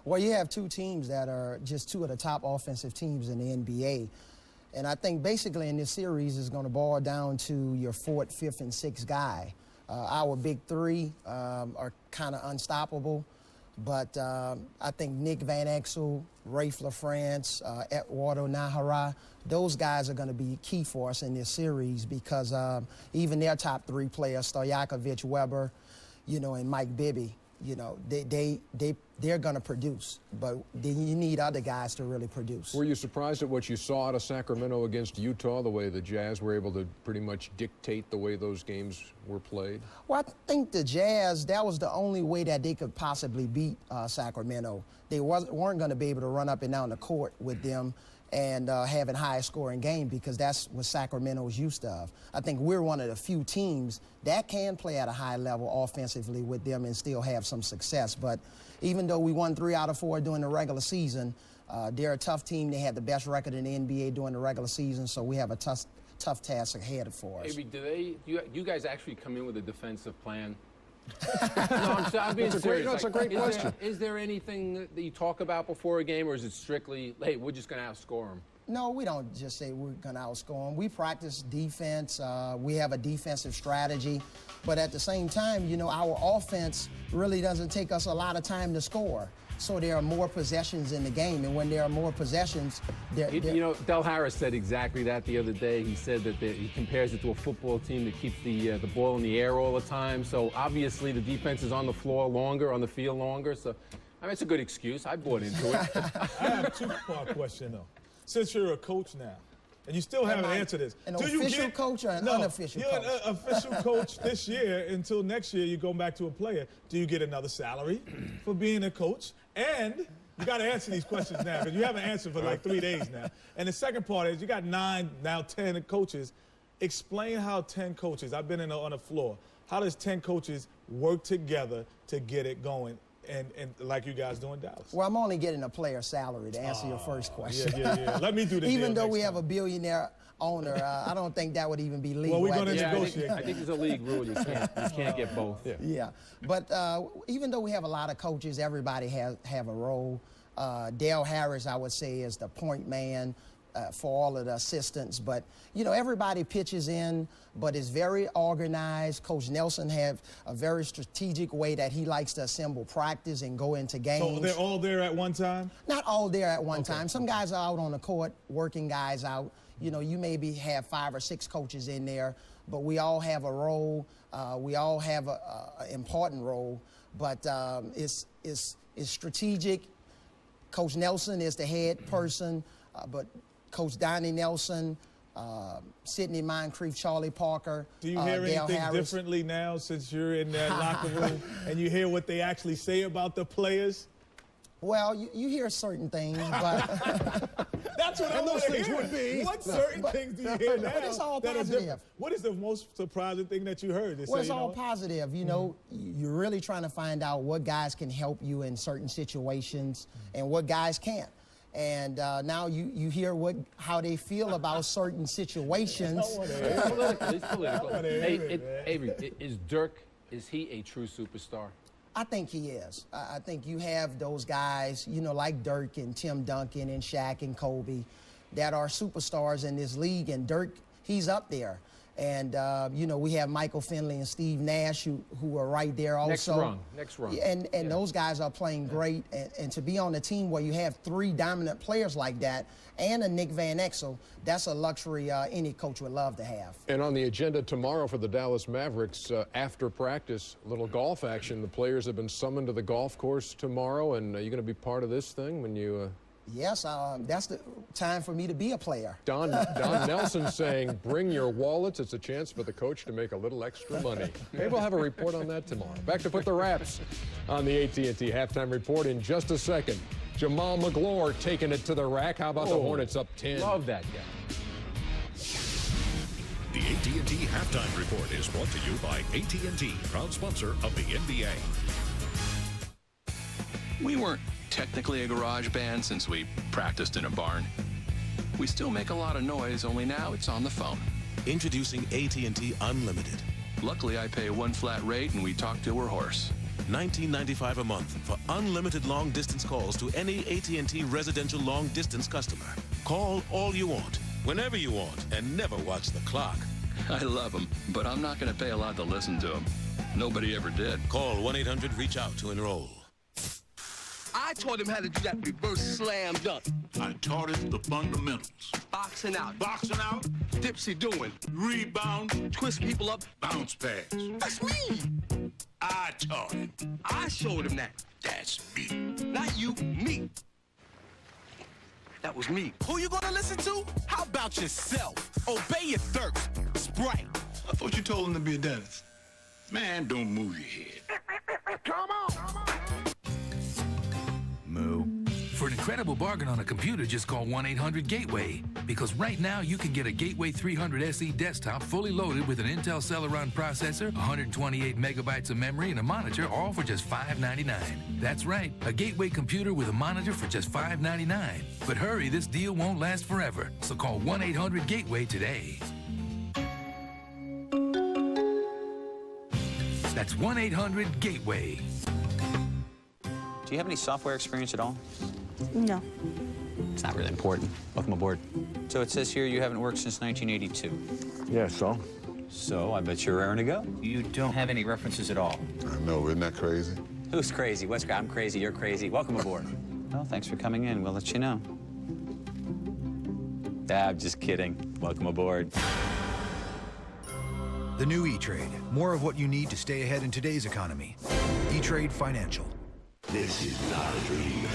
Well, you have two teams that are just two of the top offensive teams in the NBA. And I think basically in this series is going to boil down to your 4th, 5th, and 6th guy. Our big three are kind of unstoppable. But I think Nick Van Exel, Rafe LaFrance, Eduardo Nahara, those guys are going to be key for us in this series because even their top 3 players, Stojakovic, Weber, and Mike Bibby, they're going to produce. But then you need other guys to really produce. Were you surprised at what you saw out of Sacramento against Utah, the way the Jazz were able to pretty much dictate the way those games were played? Well, I think the Jazz, that was the only way that they could possibly beat Sacramento. They weren't going to be able to run up and down the court with them and having high scoring game because that's what Sacramento's used to. I think we're one of the few teams that can play at a high level offensively with them and still have some success. But even though we won 3 out of 4 during the regular season, they're a tough team. They had the best record in the NBA during the regular season, so we have a tough task ahead for us. Maybe do you guys actually come in with a defensive plan? No, I'm being serious. It's a great question. Is there anything that you talk about before a game, or is it strictly, hey, we're just going to outscore them? No, we don't just say we're going to outscore them. We practice defense. We have a defensive strategy. But at the same time, our offense really doesn't take us a lot of time to score. So there are more possessions in the game, and when there are more possessions, Del Harris said exactly that the other day. He said that he compares it to a football team that keeps the ball in the air all the time. So obviously the defense is on the floor longer, on the field longer. So I mean, it's a good excuse. I bought into it. I have a 2-part question though. Since you're a coach now, and you still haven't answered this. An official coach or an unofficial coach? You're an official coach this year. Until next year, you go back to a player. Do you get another salary for being a coach? And you got to answer these questions now because you haven't answered for like 3 days now. And the second part is you got 9, now 10 coaches. Explain how 10 coaches, I've been on the floor, how does 10 coaches work together to get it going? And like you guys do in Dallas. Well, I'm only getting a player salary to answer your first question. Yeah. Let me do the Even though we have a billionaire owner, I don't think that would even be legal. Well, we're going to negotiate. I think there's a league rule. You can't get both. Yeah. But even though we have a lot of coaches, everybody have a role. Dale Harris, I would say, is the point man for all of the assistants. But, everybody pitches in, but it's very organized. Coach Nelson have a very strategic way that he likes to assemble practice and go into games. So they're all there at one time? Not all there at one time. Some guys are out on the court, working guys out. You maybe have 5 or 6 coaches in there, but we all have a role. We all have an important role, but it's strategic. Coach Nelson is the head person, but Coach Donnie Nelson, Sidney Moncrief, Charlie Parker, Do you hear Dale anything Harris. differently now since you're in that locker room and you hear what they actually say about the players? Well, you hear certain things, but That's what I those want to things hear. would be. What certain things do you hear now? But it's all that are positive. different? What is the most surprising thing that you heard? Well, it's all positive. You know, you're really trying to find out what guys can help you in certain situations and what guys can't. And now you hear how they feel about certain situations. It's political. Hey, Avery, is Dirk, is he a true superstar? I think he is. I think you have those guys, you know, like Dirk and Tim Duncan and Shaq and Kobe that are superstars in this league, and Dirk, he's up there. And, you know, we have Michael Finley and Steve Nash who are right there also. Next rung. And those guys are playing great. And to be on a team where you have 3 dominant players like that and a Nick Van Exel, that's a luxury any coach would love to have. And on the agenda tomorrow for the Dallas Mavericks, after practice, a little golf action. The players have been summoned to the golf course tomorrow, and are you going to be part of this thing when you... Yes, that's the time for me to be a player. Don Nelson saying, bring your wallets. It's a chance for the coach to make a little extra money. Maybe we'll have a report on that tomorrow. Back to put the wraps on the AT&T halftime report in just a second. Jamal McGlure taking it to the rack. How about the Hornets up 10? Love that guy. The AT&T halftime report is brought to you by AT&T, proud sponsor of the NBA. We weren't technically a garage band since we practiced in a barn. We still make a lot of noise, only now it's on the phone. Introducing AT&T Unlimited. Luckily, I pay one flat rate and we talk till we're hoarse. $19.95 a month for unlimited long-distance calls to any AT&T residential long-distance customer. Call all you want, whenever you want, and never watch the clock. I love them, but I'm not going to pay a lot to listen to them. Nobody ever did. Call 1-800-REACH-OUT to enroll. I taught him how to do that reverse slam dunk. I taught him the fundamentals. Boxing out. Boxing out. Dipsy doing. Rebound. Twist people up. Bounce pass. That's me. I taught him. I showed him that. That's me. Not you, me. That was me. Who you gonna listen to? How about yourself? Obey your thirst. Sprite. I thought you told him to be a dentist. Man, don't move your head. Come on. Moo. For an incredible bargain on a computer, just call 1-800-GATEWAY. Because right now, you can get a Gateway 300 SE desktop fully loaded with an Intel Celeron processor, 128 megabytes of memory, and a monitor, all for just $5.99. That's right, a Gateway computer with a monitor for just $5.99. But hurry, this deal won't last forever. So call 1-800-GATEWAY today. That's 1-800-GATEWAY. Do you have any software experience at all? No. It's not really important. Welcome aboard. So it says here you haven't worked since 1982. Yeah, so? So I bet you're raring to go. You don't have any references at all. I know, isn't that crazy? Who's crazy? What's crazy? I'm crazy, you're crazy. Welcome aboard. Well, thanks for coming in. We'll let you know. I'm just kidding. Welcome aboard. The new E-Trade. More of what you need to stay ahead in today's economy. E-Trade Financial. This is not a dream.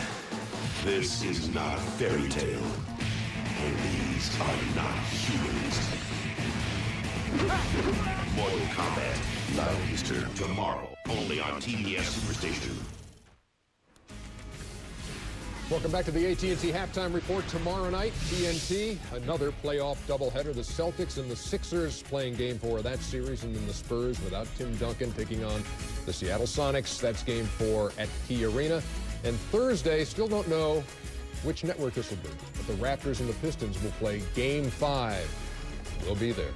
This is not a fairy tale. And these are not humans. Mortal Kombat, 9 Eastern tomorrow, only on TBS Superstation. Welcome back to the AT&T halftime report. Tomorrow night, TNT, another playoff doubleheader. The Celtics and the Sixers playing game 4 of that series, and then the Spurs without Tim Duncan taking on the Seattle Sonics. That's game 4 at Key Arena. And Thursday, still don't know which network this will be, but the Raptors and the Pistons will play game 5. We'll be there.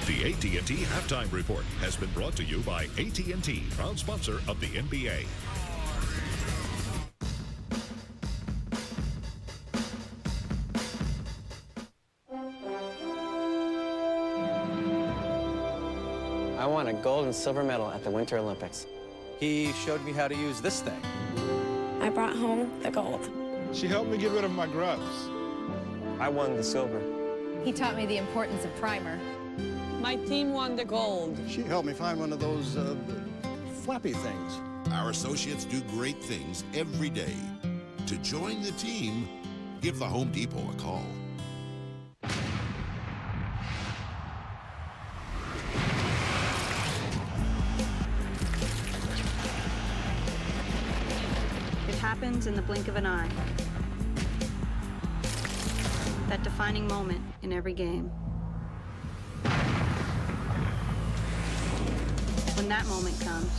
The AT&T Halftime Report has been brought to you by AT&T, proud sponsor of the NBA. I won a gold and silver medal at the Winter Olympics. He showed me how to use this thing. I brought home the gold. She helped me get rid of my grubs. I won the silver. He taught me the importance of primer. My team won the gold. She helped me find one of those flappy things. Our associates do great things every day. To join the team, give the Home Depot a call. happens in the blink of an eye. That defining moment in every game. When that moment comes,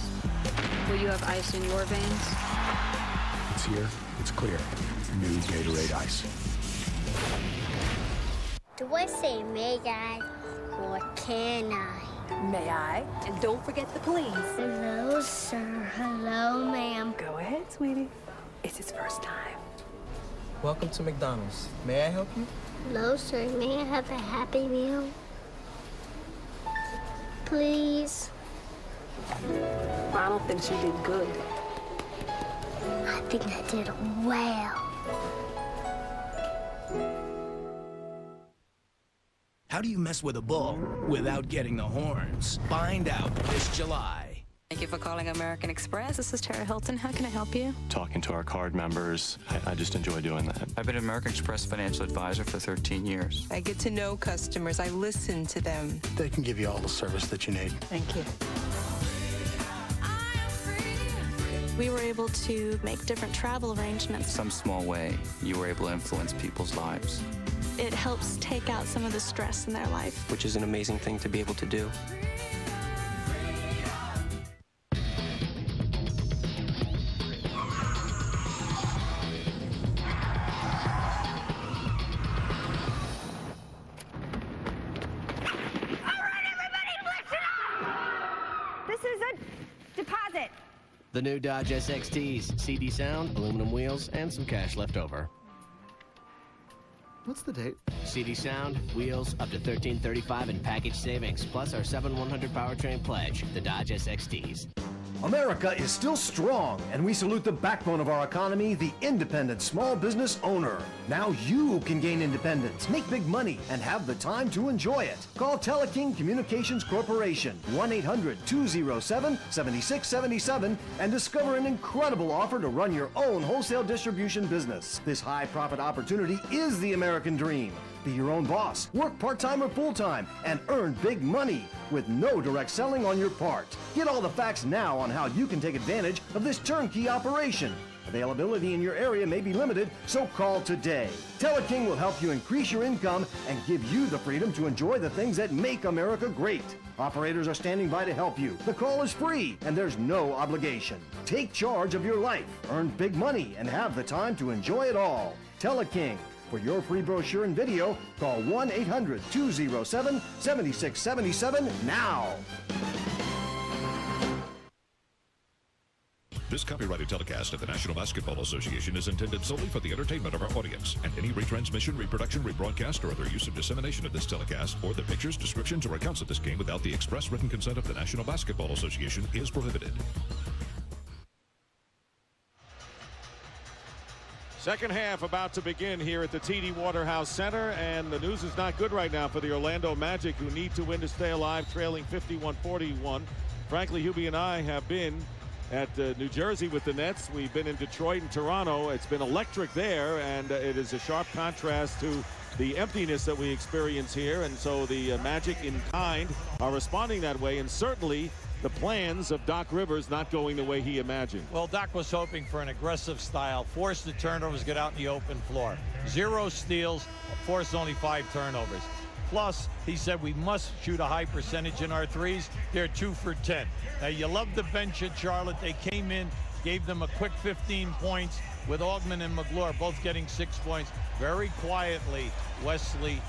will you have ice in your veins? It's here, it's clear. New Gatorade Ice. Do I say may I or can I? May I? And don't forget the please. Hello, sir. Hello, ma'am. Go ahead, sweetie. It's his first time. Welcome to McDonald's. May I help you? Hello, sir. May I have a Happy Meal? Please. Ronald thinks you did good. I think I did well. How do you mess with a bull without getting the horns? Find out this July. Thank you for calling American Express. This is Tara Hilton. How can I help you? Talking to our card members, I just enjoy doing that. I've been an American Express financial advisor for 13 years. I get to know customers. I listen to them. They can give you all the service that you need. Thank you. We were able to make different travel arrangements. Some small way, you were able to influence people's lives. It helps take out some of the stress in their life. Which is an amazing thing to be able to do. The new Dodge SXTs, CD sound, aluminum wheels, and some cash left over. What's the date? CD sound, wheels, up to $1335 in package savings, plus our 7100 powertrain pledge, the Dodge SXTs. America is still strong, and we salute the backbone of our economy, the independent small business owner. Now you can gain independence, make big money, and have the time to enjoy it. Call Teleking Communications Corporation, 1-800-207-7677, and discover an incredible offer to run your own wholesale distribution business. This high-profit opportunity is the American dream. Be your own boss, work part-time or full-time, and earn big money with no direct selling on your part. Get all the facts now on how you can take advantage of this turnkey operation. Availability in your area may be limited, so call today. Teleking will help you increase your income and give you the freedom to enjoy the things that make America great. Operators are standing by to help you. The call is free, and there's no obligation. Take charge of your life, earn big money, and have the time to enjoy it all. Teleking. For your free brochure and video, call 1-800-207-7677 now. This copyrighted telecast of the National Basketball Association is intended solely for the entertainment of our audience, and any retransmission, reproduction, rebroadcast, or other use of dissemination of this telecast, or the pictures, descriptions, or accounts of this game without the express written consent of the National Basketball Association is prohibited. Second half about to begin here at the TD Waterhouse Center, and the news is not good right now for the Orlando Magic, who need to win to stay alive, trailing 51-41. Frankly, Hubie and I have been at New Jersey with the Nets. We've been in Detroit and Toronto. It's been electric there, and it is a sharp contrast to the emptiness that we experience here. And so the Magic in kind are responding that way, and certainly the plans of Doc Rivers not going the way he imagined. Well, Doc was hoping for an aggressive style, force the turnovers, get out in the open floor. 0 steals, force only 5 turnovers. Plus, he said we must shoot a high percentage in our threes. They're 2 for 10. Now, you love the bench at Charlotte. They came in, gave them a quick 15 points with Augman and McGlure both getting 6 points. Very quietly, Wesley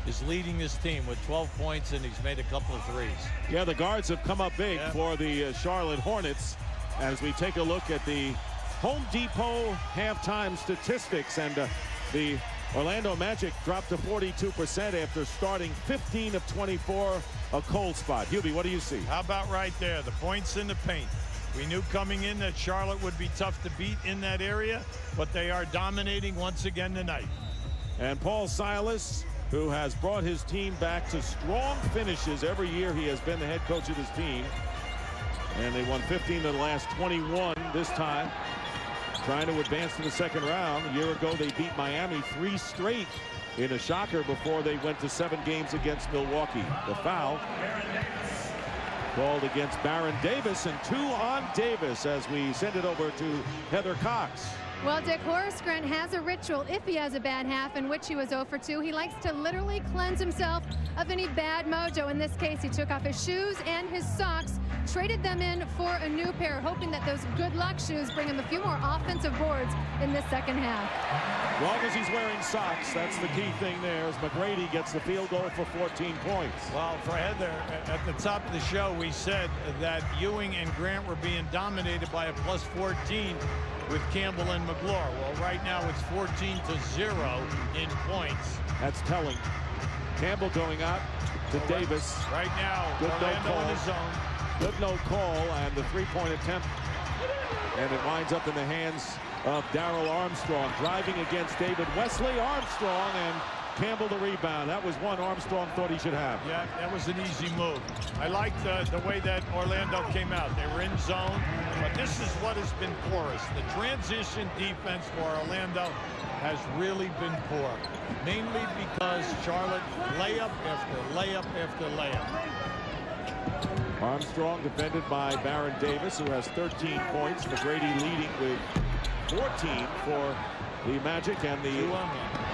is leading his team with 12 points, and he's made a couple of threes. Yeah, the guards have come up big for the Charlotte Hornets as we take a look at the Home Depot halftime statistics. And the Orlando Magic dropped to 42% after starting 15 of 24, a cold spot. Hubie, what do you see? How about right there, the points in the paint? We knew coming in that Charlotte would be tough to beat in that area, but they are dominating once again tonight. And Paul Silas, who has brought his team back to strong finishes every year he has been the head coach of his team. And they won 15 of the last 21 this time, trying to advance to the second round. A year ago, they beat Miami 3 straight in a shocker before they went to 7 games against Milwaukee. The foul. called against Baron Davis, and 2 on Davis as we send it over to Heather Cox. Well, Dick Horsgren has a ritual if he has a bad half, in which he was 0 for 2. He likes to literally cleanse himself of any bad mojo. In this case, he took off his shoes and his socks, traded them in for a new pair, hoping that those good luck shoes bring him a few more offensive boards in this second half. As long as he's wearing socks, that's the key thing there, as McGrady gets the field goal for 14 points. Well, for Heather, at the top of the show, we said that Ewing and Grant were being dominated by a plus 14 with Campbell and McGlure. Well, right now it's 14-0 in points. That's telling. Campbell going out to Davis. Right now, good Orlando no call. in his zone. Good no call, and the three-point attempt. And it winds up in the hands of Darrell Armstrong, driving against David Wesley. Armstrong, and Campbell the rebound. That was one Armstrong thought he should have. Yeah, that was an easy move. I liked the way that Orlando came out. They were in zone, but this is what has been porous. The transition defense for Orlando has really been poor, mainly because Charlotte layup after layup after layup. Armstrong defended by Baron Davis, who has 13 points. McGrady leading with 14 for the Magic, and the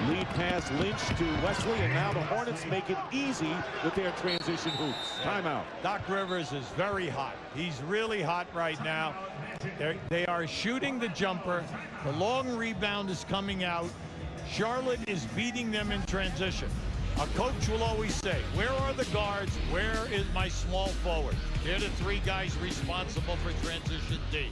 lead pass Lynch to Wesley, and now the Hornets make it easy with their transition hoops. Timeout. Doc Rivers is very hot. He's really hot right now. They are shooting the jumper. The long rebound is coming out. Charlotte is beating them in transition. A coach will always say, where are the guards? Where is my small forward? They're the 3 guys responsible for transition D.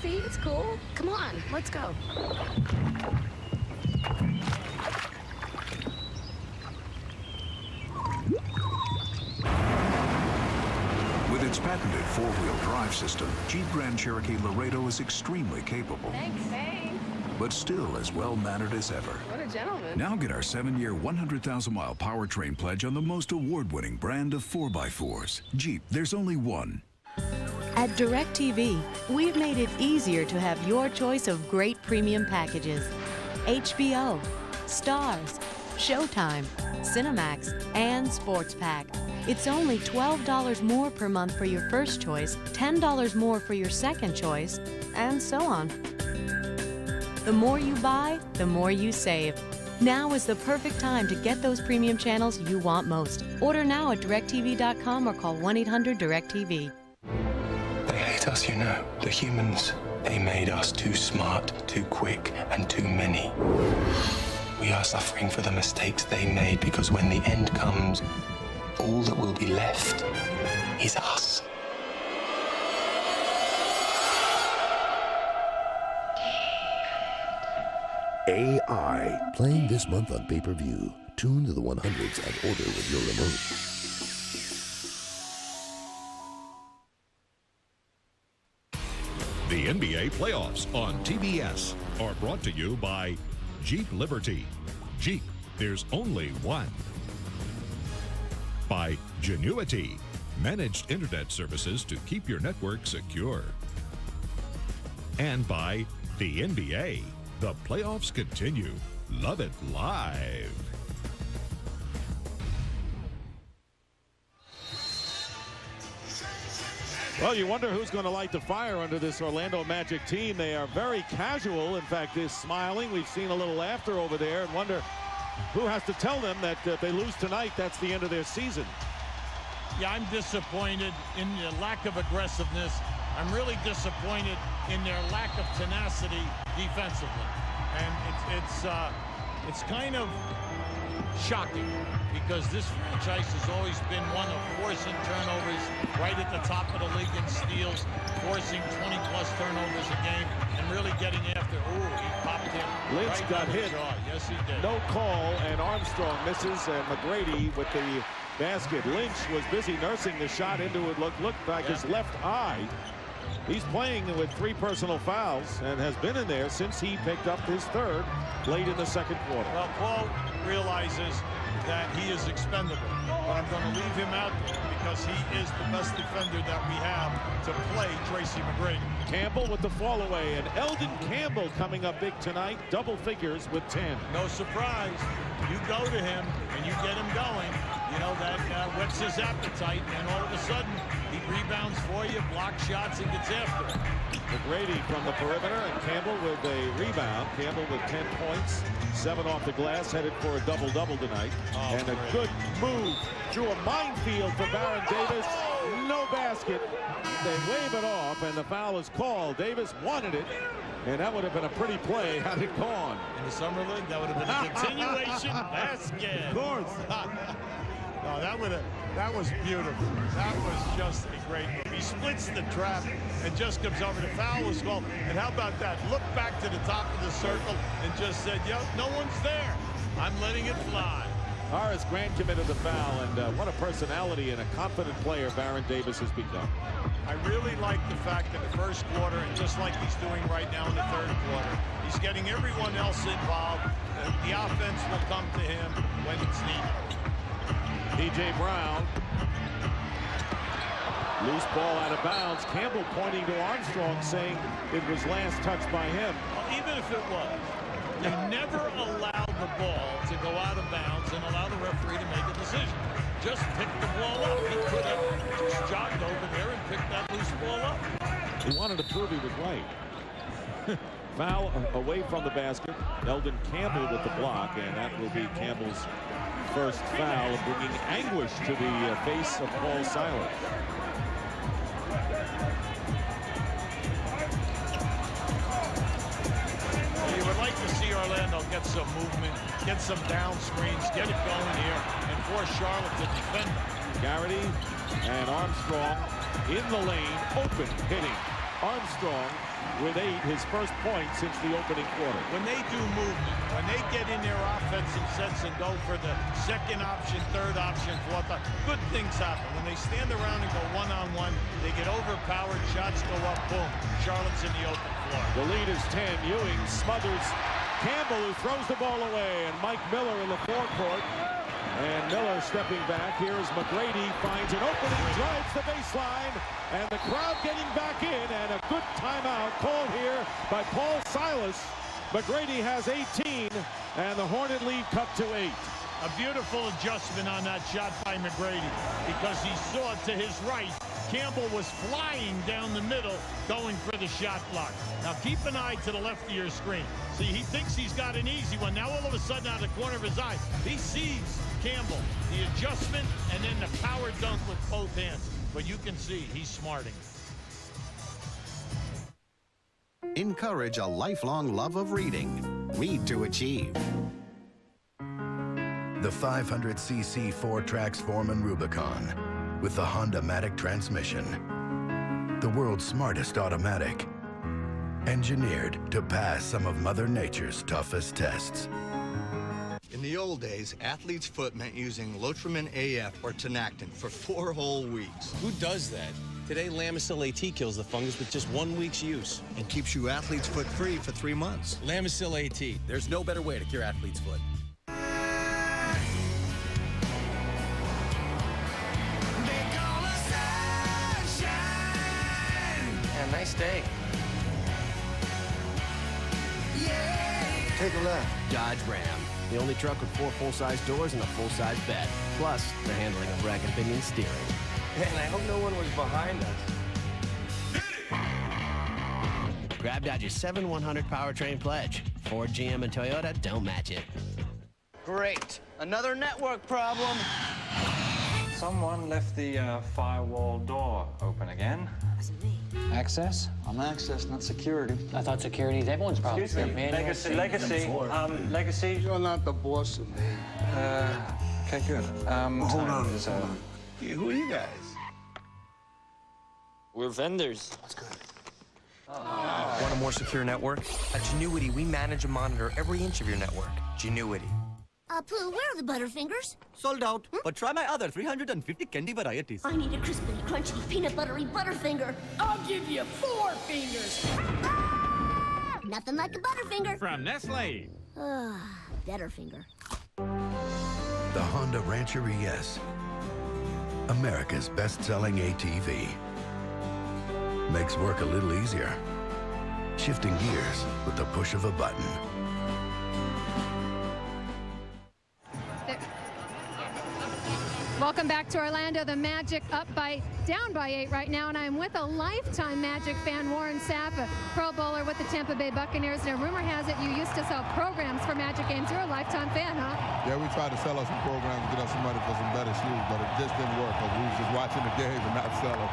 See, it's cool. Come on, let's go. With its patented 4-wheel drive system, Jeep Grand Cherokee Laredo is extremely capable. Thanks. But still as well-mannered as ever. What a gentleman. Now get our 7-year, 100,000-mile powertrain pledge on the most award-winning brand of 4x4s. Jeep, there's only one. At DirecTV, we've made it easier to have your choice of great premium packages. HBO, Stars, Showtime, Cinemax, and Sports Pack. It's only $12 more per month for your first choice, $10 more for your second choice, and so on. The more you buy, the more you save. Now is the perfect time to get those premium channels you want most. Order now at DirecTV.com or call 1-800-DirecTV. They hate us, you know. The humans. They made us too smart, too quick, and too many. We are suffering for the mistakes they made because when the end comes, all that will be left is us. AI, playing this month on pay-per-view. Tune to the 100s and order with your remote. The NBA playoffs on TBS are brought to you by Jeep Liberty. Jeep, there's only one. By Genuity, managed internet services to keep your network secure. And by the NBA. The playoffs continue. Love it live. Well, you wonder who's going to light the fire under this Orlando Magic team. They are very casual. In fact, they're smiling. We've seen a little laughter over there, and wonder who has to tell them that if they lose tonight, that's the end of their season. Yeah, I'm disappointed in the lack of aggressiveness. I'm really disappointed in their lack of tenacity defensively. And it's kind of shocking because this franchise has always been one of forcing turnovers right at the top of the league in steals, forcing 20-plus turnovers a game, and really getting after. Ooh, he popped him. Lynch right got hit. Jaw. Yes, he did. No call, and Armstrong misses, and McGrady with the basket. Lynch was busy nursing the shot into it. Looked like his left eye. He's playing with 3 personal fouls and has been in there since he picked up his 3rd late in the second quarter. Well, Paul realizes that he is expendable. but I'm going to leave him out there because he is the best defender that we have to play Tracy McGrady. Campbell with the fall away, and Eldon Campbell coming up big tonight, double figures with 10. No surprise. You go to him and you get him going. You know, that whets his appetite, and all of a sudden, he rebounds for you, blocks shots, and gets after it. McGrady from the perimeter, and Campbell with a rebound. Campbell with 10 points, 7 off the glass, headed for a double-double tonight. And a good move through a minefield for Baron Davis. No basket. They wave it off, and the foul is called. Davis wanted it, and that would have been a pretty play had it gone. In the Summer League, that would have been a continuation basket. Of course. No, that was beautiful. That was just a great move. He splits the trap and just comes over. The foul was called. And how about that? Look back to the top of the circle and just said, yo, no one's there. I'm letting it fly. Horace Grant committed the foul, and what a personality and a confident player Baron Davis has become. I really like the fact that the first quarter, and just like he's doing right now in the third quarter, he's getting everyone else involved. The offense will come to him when it's needed. P.J. Brown. Loose ball out of bounds. Campbell pointing to Armstrong, saying it was last touched by him. Well, even if it was, you never allow the ball to go out of bounds and allow the referee to make a decision. Just pick the ball up. He could have just jogged over there and picked that loose ball up. He wanted to prove he was right. Foul away from the basket. Eldon Campbell with the block, and that will be Campbell's first foul, bringing anguish to the face of Paul Silas. You would like to see Orlando get some movement, get some down screens, get it going here, and force Charlotte to defend. Garrity and Armstrong in the lane, open, hitting. Armstrong with 8, his first point since the opening quarter. When they do movement, when they get in their offensive sets and go for the second option, third option, fourth option, good things happen. When they stand around and go one-on-one, they get overpowered, shots go up, boom. Charlotte's in the open floor. The lead is 10. Ewing smothers Campbell, who throws the ball away, and Mike Miller in the forecourt. And Miller stepping back. Here's McGrady, finds an opening, drives the baseline, and the crowd getting back in, and a good timeout called here by Paul Silas. McGrady has 18, and the Hornet lead cut to 8. A beautiful adjustment on that shot by McGrady, because he saw to his right. Campbell was flying down the middle, going for the shot block. Now keep an eye to the left of your screen. See, he thinks he's got an easy one. Now all of a sudden, out of the corner of his eye, he sees Campbell, the adjustment, and then the power dunk with both hands. But you can see he's smarting. Encourage a lifelong love of reading. Read to achieve. The 500cc 4-Trax Foreman Rubicon with the Honda Matic transmission. The world's smartest automatic. Engineered to pass some of Mother Nature's toughest tests. In the old days, athlete's foot meant using Lotrimin AF or Tenactin for 4 whole weeks. Who does that? Today, Lamisil AT kills the fungus with just 1 week's use. And keeps you athlete's foot free for 3 months. Lamisil AT. There's no better way to cure athlete's foot. Yeah, nice day. Take a left. Dodge Ram. The only truck with 4 full-size doors and a full-size bed. Plus, the handling of rack and pinion steering. Man, I hope no one was behind us. Grab Dodge's 7-100 powertrain pledge. Ford, GM, and Toyota don't match it. Great. Another network problem. Someone left the firewall door open again. Access? I'm access, not security. I thought security is everyone's problem. Excuse me, Legacy. You're not the boss of me. Okay, good. Hold on. Who are you guys? We're vendors. That's good. Want a more secure network? At Genuity, we manage and monitor every inch of your network. Genuity. Pooh, where are the Butterfingers? Sold out, but try my other 350 candy varieties. I need a crispy, crunchy, peanut buttery Butterfinger. I'll give you 4 fingers. Nothing like a Butterfinger. From Nestle. Betterfinger. The Honda Rancher ES America's best-selling ATV. Makes work a little easier. Shifting gears with the push of a button. Welcome back to Orlando. The Magic down by 8 right now, and I'm with a lifetime Magic fan, Warren Sapp, a Pro Bowler with the Tampa Bay Buccaneers. And a rumor has it you used to sell programs for Magic games. You're a lifetime fan, huh? Yeah, we tried to sell us some programs to get us some money for some better shoes, but it just didn't work because we was just watching the games and not selling.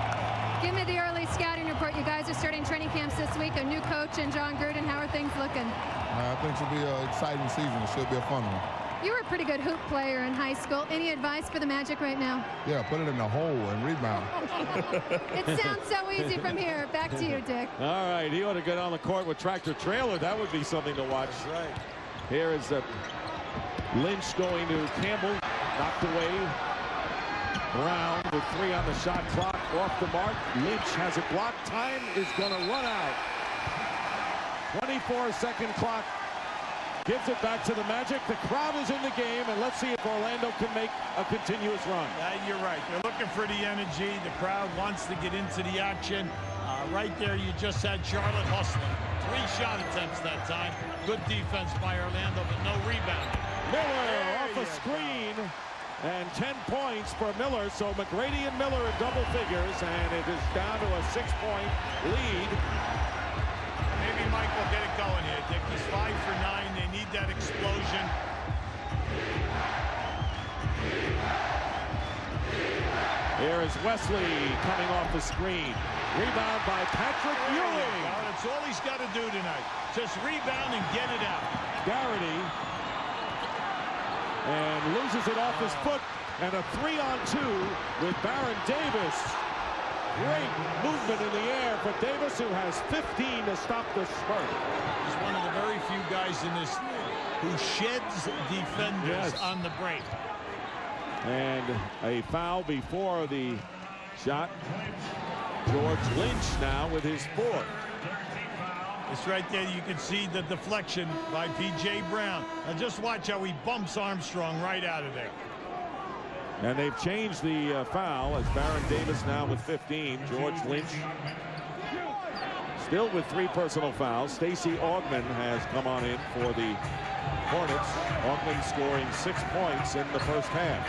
Give me the early scouting report. You guys are starting training camps this week. A new coach and John Gruden. How are things looking? I think it should be an exciting season. It should be a fun one. You were a pretty good hoop player in high school. Any advice for the Magic right now? Yeah, put it in the hole and rebound. It sounds so easy from here. Back to you, Dick. All right, he ought to get on the court with tractor trailer. That would be something to watch. That's right. Here is Lynch going to Campbell. Knocked away. Brown with 3 on the shot clock. Off the mark. Lynch has it blocked. Time is going to run out. 24-second clock. Gives it back to the Magic. The crowd is in the game, and let's see if Orlando can make a continuous run. You're right. They're looking for the energy. The crowd wants to get into the action. Right there, you just had Charlotte hustling. 3 shot attempts that time. Good defense by Orlando, but no rebound. Miller off a screen, and 10 points for Miller. So McGrady and Miller in double figures, and it is down to a 6-point lead. Maybe Mike will get it going here, Dick. He's 5 for 9. They need that explosion. Here is Wesley coming off the screen. Rebound by Patrick Ewing. That's all he's got to do tonight. Just rebound and get it out. Garrity. And loses it off his foot. And a 3-on-2 with Baron Davis. Great movement in the air for Davis, who has 15 to stop the spurt. He's one of the very few guys in this league who sheds defenders on the break. And a foul before the shot. George Lynch now with his 4th. It's right there. You can see the deflection by P.J. Brown. Now just watch how he bumps Armstrong right out of there. And they've changed the foul as Baron Davis now with 15. George Lynch still with 3 personal fouls. Stacey Augmon has come on in for the Hornets. Augmon scoring 6 points in the first half.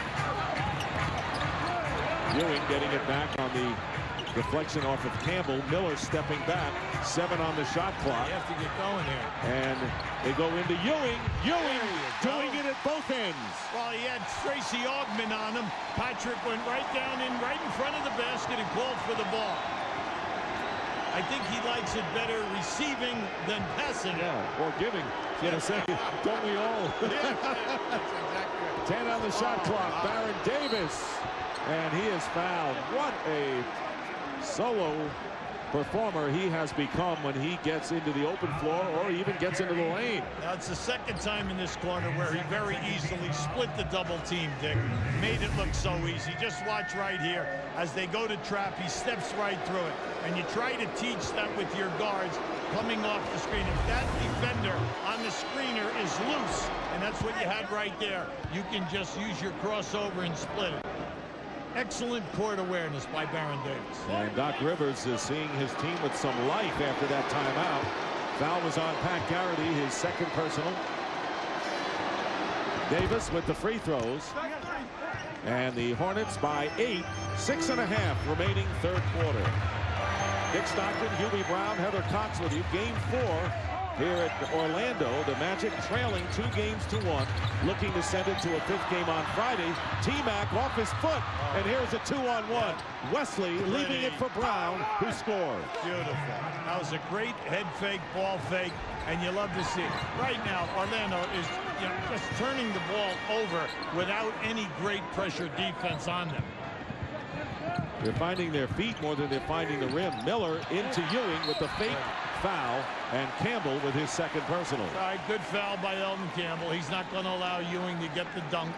Ewing getting it back on the deflection off of Campbell. Miller stepping back. 7 on the shot clock. You have to get going here. And they go into Ewing. Ewing doing it at both ends. Well, he had Stacey Augmon on him. Patrick went right in front of the basket and called for the ball. I think he likes it better receiving than passing. Yeah, or giving. You know, say, don't we all? That's exactly right. 10 on the shot clock. Baron Davis. And he is fouled. What a solo performer he has become when he gets into the open floor or even gets into the lane. Now it's the second time in this corner where he very easily split the double team, Dick. Made it look so easy. Just watch right here. As they go to trap, he steps right through it. And you try to teach that with your guards coming off the screen. If that defender on the screener is loose, and that's what you had right there, you can just use your crossover and split it. Excellent court awareness by Baron Davis. And Doc Rivers is seeing his team with some life after that timeout. Foul was on Pat Garrity, his 2nd personal. Davis with the free throws. And the Hornets by 8, 6.5 remaining 3rd quarter. Dick Stockton, Hubie Brown, Heather Cox with you. Game 4 here at Orlando. The Magic trailing 2 games to 1, looking to send it to a 5th game on Friday. T-Mac off his foot, and here's a 2-on-1. Wesley leaving it for Brown, who scores. Beautiful. That was a great head fake, ball fake, and you love to see it. Right now, Orlando is just turning the ball over without any great pressure defense on them. They're finding their feet more than they're finding the rim. Miller into Ewing with the fake foul, and Campbell with his 2nd personal. All right, good foul by Elton Campbell. He's not going to allow Ewing to get the dunk.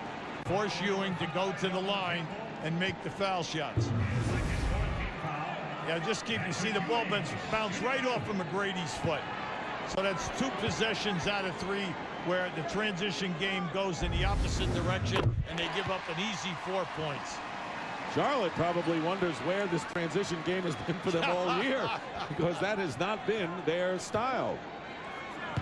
Force Ewing to go to the line and make the foul shots. Yeah, just you see the ball bounce right off of McGrady's foot. So that's 2 possessions out of 3 where the transition game goes in the opposite direction, and they give up an easy 4 points. Charlotte probably wonders where this transition game has been for them all year, because that has not been their style.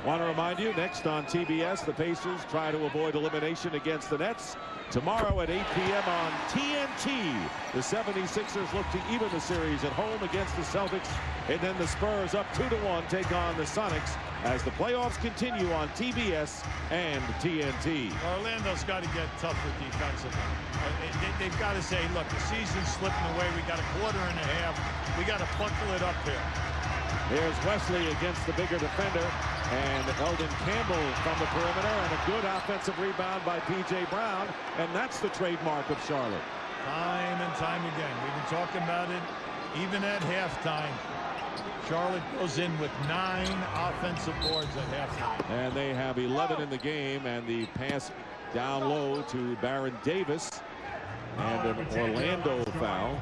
Want to remind you, next on TBS, the Pacers try to avoid elimination against the Nets. Tomorrow at 8 p.m. on TNT, the 76ers look to even the series at home against the Celtics, and then the Spurs up 2-1 take on the Sonics as the playoffs continue on TBS and TNT. Orlando's got to get tougher defensively. They've got to say, look, the season's slipping away. We got a quarter and a half. We got to buckle it up here. Here's Wesley against the bigger defender, and Eldon Campbell from the perimeter, and a good offensive rebound by P.J. Brown, and that's the trademark of Charlotte. Time and time again. We've been talking about it even at halftime. Charlotte goes in with 9 offensive boards at halftime. And they have 11 in the game, and the pass down low to Baron Davis, and an Orlando foul.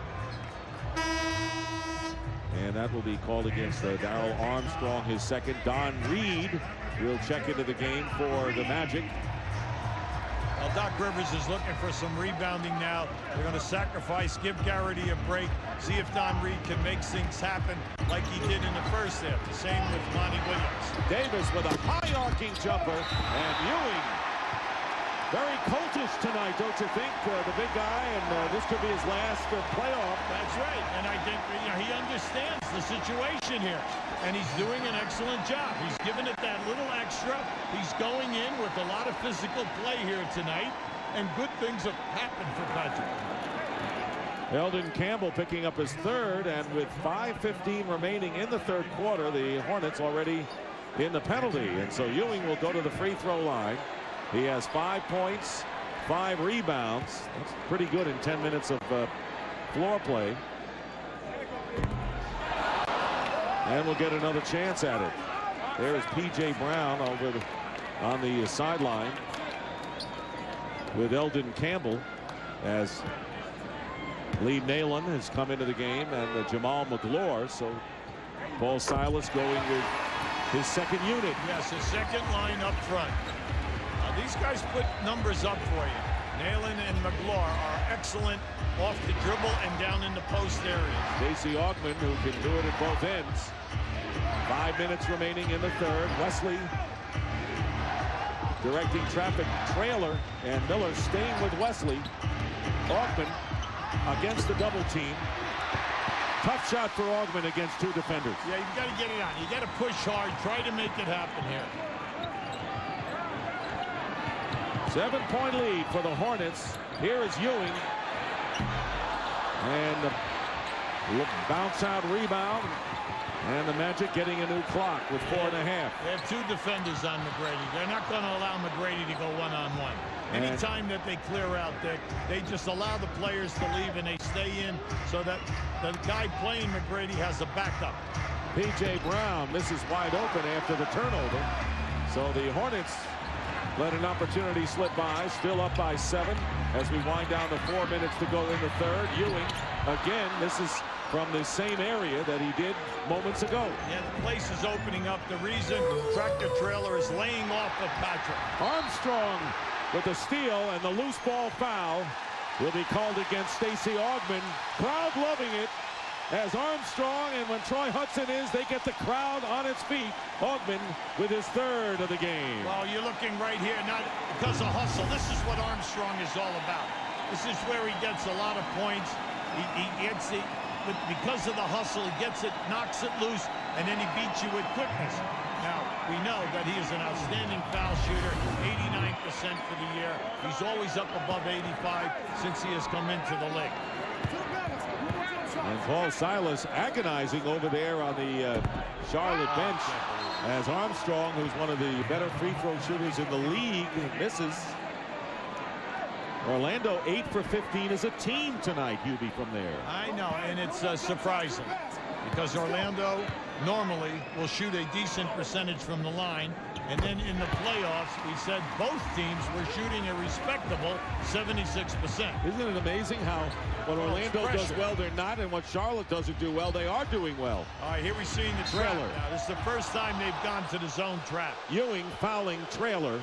And that will be called against Darrell Armstrong, his second. Don Reed will check into the game for the Magic. Well, Doc Rivers is looking for some rebounding now. They're going to sacrifice, give Garrity a break, see if Don Reed can make things happen like he did in the first half. The same with Monty Williams. Davis with a high arcing jumper, and Ewing very cultish tonight, don't you think? The big guy, and this could be his last playoff. That's right, and I think he understands the situation here, and he's doing an excellent job. He's giving it that little extra. He's going in with a lot of physical play here tonight, and good things have happened for Patrick. Eldon Campbell picking up his third, and with 5:15 remaining in the third quarter, the Hornets already in the penalty, and so Ewing will go to the free throw line. He has 5 points, 5 rebounds. That's pretty good in 10 minutes of floor play. And we'll get another chance at it. There is P.J. Brown on the sideline with Eldon Campbell, as Lee Nalen has come into the game, and Jamal McGlure. So Paul Silas going with his second unit. Yes, his second line up front. These guys put numbers up for you. Nalen and McGlure are excellent off the dribble and down in the post area. Stacey Augmon, who can do it at both ends. 5 minutes remaining in the third. Wesley directing traffic. Trailer and Miller staying with Wesley. Augmon against the double team. Tough shot for Augmon against 2 defenders. Yeah, you've got to get it on. You got to push hard. Try to make it happen here. 7-point lead for the Hornets. Here is Ewing. And the bounce out rebound. And the Magic getting a new clock with 4.5. They have 2 defenders on McGrady. They're not going to allow McGrady to go one-on-one. Anytime that they clear out, they just allow the players to leave and they stay in so that the guy playing McGrady has a backup. P.J. Brown misses wide open after the turnover. So the Hornets let an opportunity slip by, still up by 7 as we wind down to 4 minutes to go in the third. Ewing, again, this is from the same area that he did moments ago. Yeah, the place is opening up. The reason tractor trailer is laying off of Patrick. Armstrong with the steal, and the loose ball foul will be called against Stacey Augmon. Crowd loving it as Armstrong, and when Troy Hudson is, they get the crowd on its feet. Augmon with his third of the game. Well, you're looking right here, not because of hustle. This is what Armstrong is all about. This is where he gets a lot of points. He gets it, but because of the hustle, he gets it, knocks it loose, and then he beats you with quickness. Now, we know that he is an outstanding foul shooter, 89% for the year. He's always up above 85 since he has come into the league. And Paul Silas agonizing over there on the Charlotte bench as Armstrong, who's one of the better free throw shooters in the league, misses. Orlando 8 for 15 as a team tonight, Hubie, from there. I know, and it's surprising because Orlando normally will shoot a decent percentage from the line. And then in the playoffs, we said both teams were shooting a respectable 76%. Isn't it amazing how when Orlando does well, they're not, and what Charlotte doesn't do well, they are doing well. All right, here we're seeing the trap now. This is the first time they've gone to the zone trap. Ewing fouling Trailer.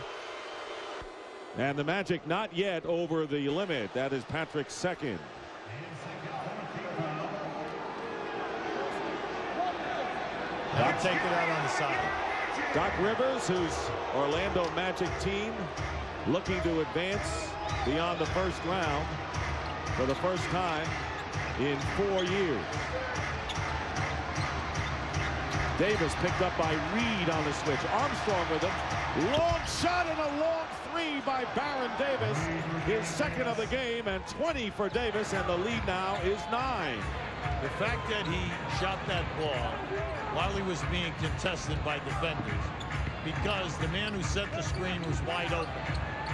And the Magic not yet over the limit. That is Patrick's second. I'll take it out on the side. Doc Rivers, whose Orlando Magic team looking to advance beyond the first round for the first time in 4 years. Davis picked up by Reed on the switch. Armstrong with him. Long shot and a long three by Baron Davis. His second of the game, and 20 for Davis, and the lead now is 9. The fact that he shot that ball while he was being contested by defenders, because the man who set the screen was wide open.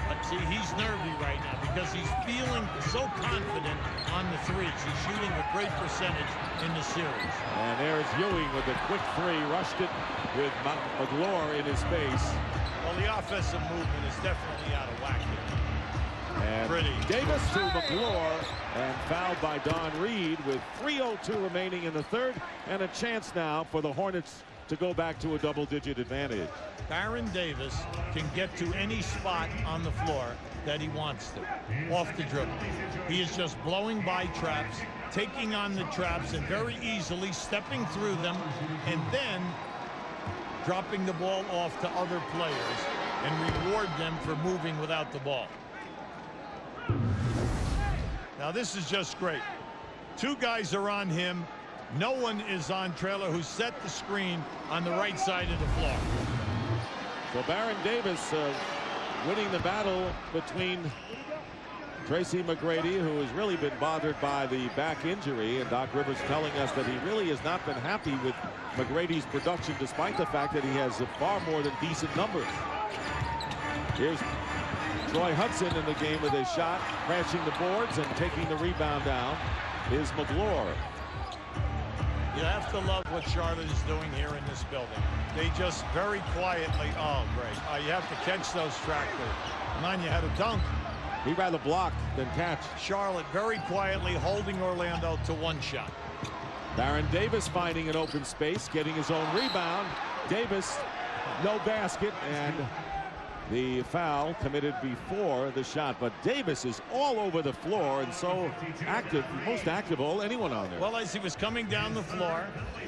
But see, he's nervy right now because he's feeling so confident on the threes. He's shooting a great percentage in the series. And there's Ewing with a quick three, rushed it with McGlure in his face. Well, the offensive movement is definitely out of whack here. And pretty. Davis to McGlure, and fouled by Don Reed with 3:02 remaining in the third, and a chance now for the Hornets to go back to a double-digit advantage. Baron Davis can get to any spot on the floor that he wants to, off the dribble. He is just blowing by traps, taking on the traps, and very easily stepping through them, and then dropping the ball off to other players and reward them for moving without the ball. Now this is just great. Two guys are on him. No one is on Traylor, who set the screen on the right side of the floor. So Baron Davis winning the battle between Tracy McGrady, who has really been bothered by the back injury, and Doc Rivers telling us that he really has not been happy with McGrady's production, despite the fact that he has far more than decent numbers. Here's Troy Hudson in the game with his shot, crashing the boards and taking the rebound down is McGlure. You have to love what Charlotte is doing here in this building. They just very quietly, oh great, you have to catch those tractors. Man, you had a dunk. He'd rather block than catch. Charlotte very quietly holding Orlando to one shot. Baron Davis finding an open space, getting his own rebound. Davis, no basket, and the foul committed before the shot. But Davis is all over the floor and so active, most active of anyone on there. Well, as he was coming down the floor,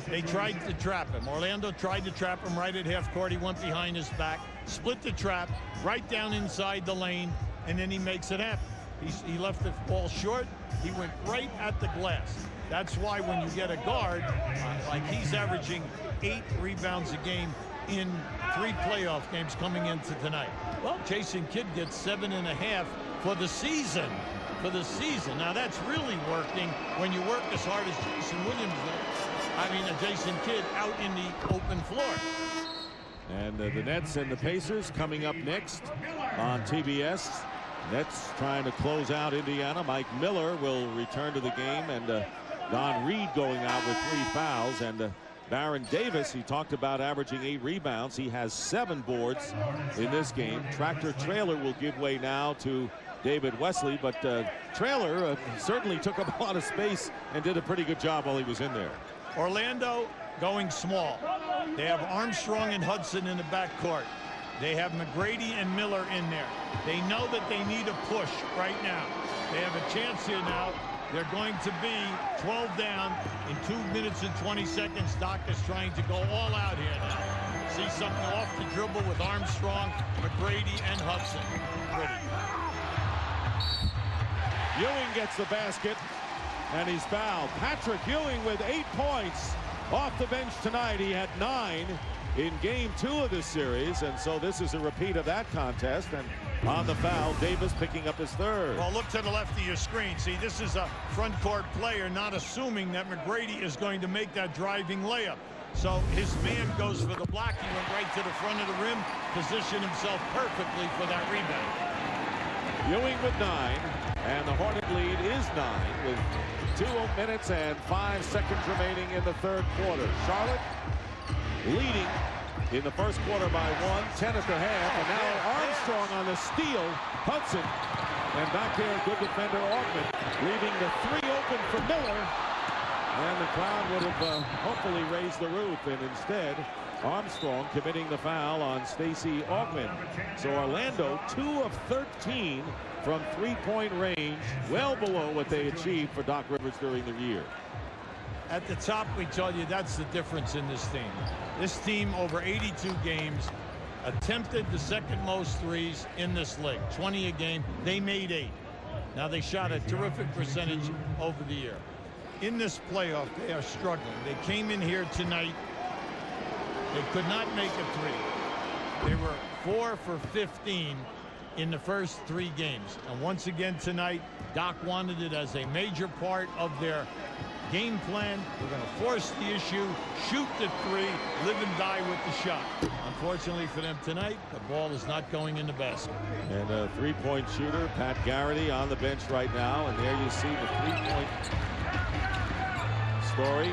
they tried to trap him. Orlando tried to trap him right at half court. He went behind his back, split the trap right down inside the lane, and then he makes it happen. He left the ball short. He went right at the glass. That's why when you get a guard, like he's averaging 8 rebounds a game in 3 playoff games coming into tonight. Well, Jason Kidd gets 7.5 for the season. Now that's really working when you work as hard as Jason Williams did. Jason Kidd out in the open floor. And the Nets and the Pacers coming up next on TBS. Nets trying to close out Indiana. Mike Miller will return to the game, and Don Reed going out with 3 fouls, and Baron Davis, he talked about averaging 8 rebounds. He has 7 boards in this game. Tractor Trailer will give way now to David Wesley, but Trailer certainly took up a lot of space and did a pretty good job while he was in there. Orlando going small. They have Armstrong and Hudson in the backcourt. They have McGrady and Miller in there. They know that they need a push right now. They have a chance here now. They're going to be 12 down in 2 minutes and 20 seconds. Doc is trying to go all out here now. See something off the dribble with Armstrong, McGrady, and Hudson. Pretty. Ewing gets the basket, and he's fouled. Patrick Ewing with 8 points off the bench tonight. He had 9 in game 2 of this series, and so this is a repeat of that contest. And on the foul, Davis picking up his 3rd. Well, look to the left of your screen. See, this is a front court player, not assuming that McGrady is going to make that driving layup. So his man goes for the block. He went right to the front of the rim, positioned himself perfectly for that rebound. Ewing with 9, and the Hornet lead is 9 with 2 minutes and 5 seconds remaining in the 3rd quarter. Charlotte leading in the 1st quarter by 1, 10 at the half, and now Armstrong on the steal. Hudson, and back there, good defender Augment, leaving the 3 open for Miller, and the crowd would have hopefully raised the roof, and instead Armstrong committing the foul on Stacey Augment. So Orlando 2 of 13 from 3-point range, well below what they achieved for Doc Rivers during the year. At the top, we told you that's the difference in this team. This team, over 82 games, attempted the second most threes in this league, 20 a game. They made 8. Now, they shot a terrific percentage over the year. In this playoff, they are struggling. They came in here tonight. They could not make a 3. They were 4 for 15 in the first 3 games. And once again tonight, Doc wanted it as a major part of their game plan. We're going to force the issue, shoot the 3, live and die with the shot. Unfortunately for them tonight, the ball is not going in the basket. And a three-point shooter, Pat Garrity, on the bench right now. And there you see the three-point story.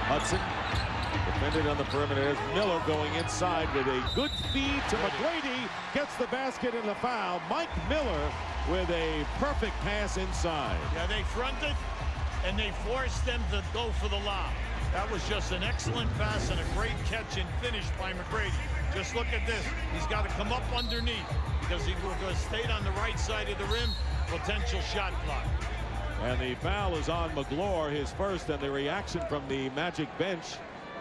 Hudson defended on the perimeter. There's Miller going inside with a good feed to McGrady. Gets the basket and the foul. Mike Miller with a perfect pass inside. Yeah, they fronted and they forced them to go for the lob. That was just an excellent pass and a great catch and finish by McGrady. Just look at this. He's got to come up underneath because he would have stayed on the right side of the rim. Potential shot clock. And the foul is on McGlure, his first, and the reaction from the Magic bench.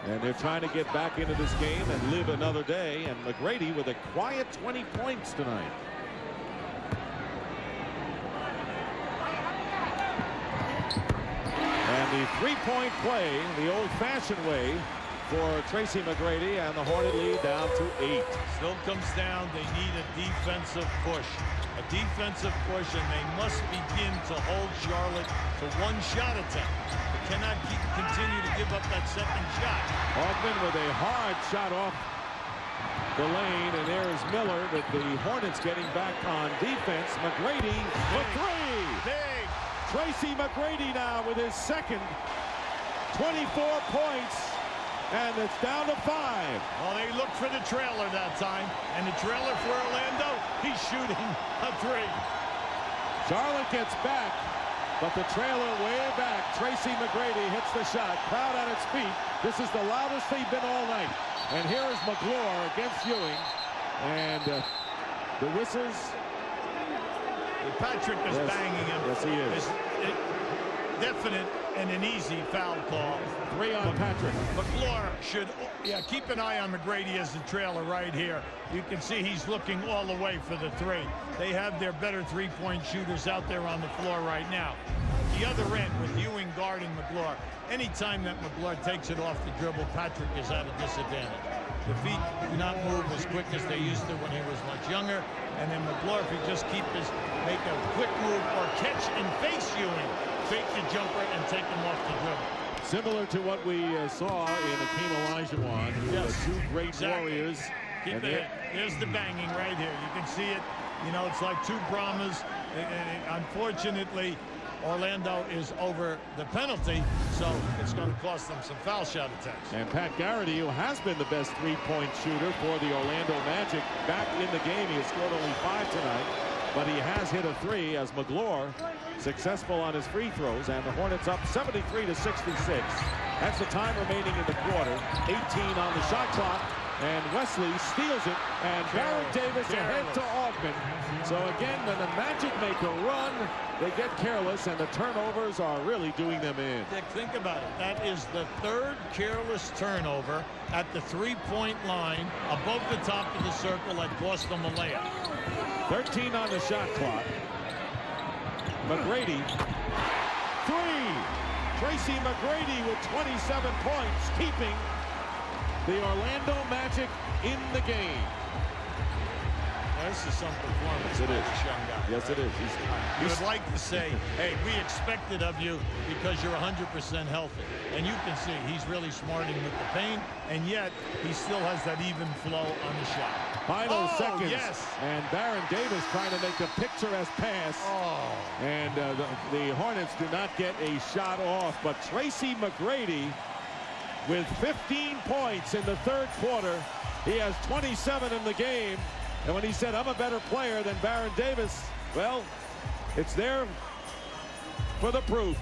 And they're trying to get back into this game and live another day. And McGrady with a quiet 20 points tonight. And the three-point play, the old-fashioned way, for Tracy McGrady, and the Hornet lead down to 8. Still comes down. They need a defensive push. A defensive push, and they must begin to hold Charlotte to 1 shot attempt. They cannot continue to give up that second shot. Ogman with a hard shot off the lane, and there is Miller with the Hornets getting back on defense. McGrady for 3. Big. Tracy McGrady now with his second. 24 points. And it's down to 5. Well, they looked for the trailer that time. And the trailer for Orlando, he's shooting a 3. Charlotte gets back, but the trailer way back. Tracy McGrady hits the shot. Crowd on its feet. This is the loudest they've been all night. And here is McGlure against Ewing. And the whistles. Patrick is banging him. Yes, he is. It's definite and an easy foul call. 3 on Patrick. McGlure should, keep an eye on McGrady as the trailer right here. You can see he's looking all the way for the 3. They have their better three-point shooters out there on the floor right now. The other end with Ewing guarding McGlure. Anytime that McGlure takes it off the dribble, Patrick is at a disadvantage. The feet do not move as quick as they used to when he was much younger. And then McGlure, if he just make a quick move or catch and face Ewing, fake the jumper and take him off the dribble. Similar to what we saw in Akeem Olajuwon, who were 2 great warriors. Keep it. There's the banging right here. You can see it. You know, it's like 2 Brahmas. Unfortunately, Orlando is over the penalty, so it's going to cost them some foul shot attempts. And Pat Garrity, who has been the best three-point shooter for the Orlando Magic, back in the game. He has scored only 5 tonight, but he has hit a 3 as McGlure successful on his free throws, and the Hornets up 73-66. That's the time remaining in the quarter. 18 on the shot clock, and Wesley steals it, and Baron Davis ahead to Ogman. So again, when the Magic make a run, they get careless, and the turnovers are really doing them in. Dick, think about it. That is the 3rd careless turnover at the three-point line above the top of the circle that cost them a layup. 13 on the shot clock. McGrady, 3. Tracy McGrady with 27 points, keeping the Orlando Magic in the game. This is some performance. It by is. this young guy. Yes, it is. You would like to say, hey, we expect it of you because you're 100% healthy. And you can see he's really smarting with the paint, and yet he still has that even flow on the shot. Final seconds. Yes. And Baron Davis trying to make a picturesque pass. And the Hornets do not get a shot off. But Tracy McGrady with 15 points in the 3rd quarter. He has 27 in the game. And when he said, I'm a better player than Baron Davis, well, it's there for the proof.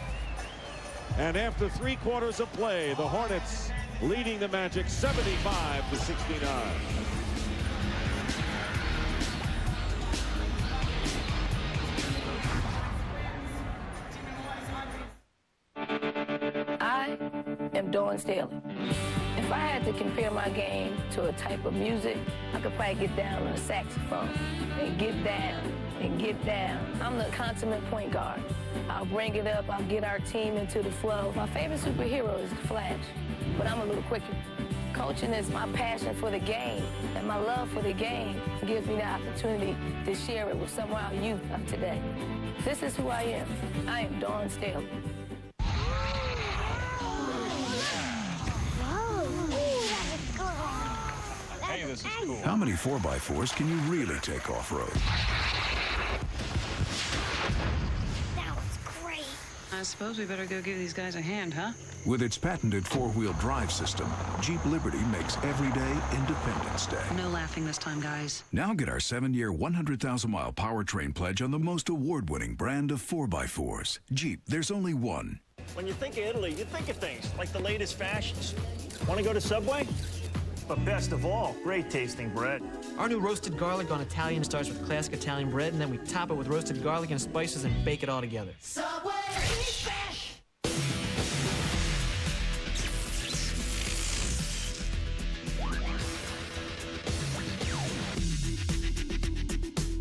And after 3 quarters of play, the Hornets leading the Magic 75-69. am Dawn Staley. If I had to compare my game to a type of music, I could probably get down on a saxophone and get down and get down. I'm the consummate point guard. I'll bring it up, I'll get our team into the flow. My favorite superhero is the Flash, but I'm a little quicker. Coaching is my passion for the game, and my love for the game gives me the opportunity to share it with some of our youth of today. This is who I am. I am Dawn Staley. Hey, this is cool. How many 4x4s can you really take off-road? That was great. I suppose we better go give these guys a hand, huh? With its patented four-wheel drive system, Jeep Liberty makes everyday Independence Day. No laughing this time, guys. Now get our 7-year, 100,000-mile powertrain pledge on the most award-winning brand of 4x4s. Jeep, there's only one. When you think of Italy, you think of things like the latest fashions. Want to go to Subway? But best of all, great tasting bread. Our new roasted garlic on Italian starts with classic Italian bread, and then we top it with roasted garlic and spices and bake it all together. Subway!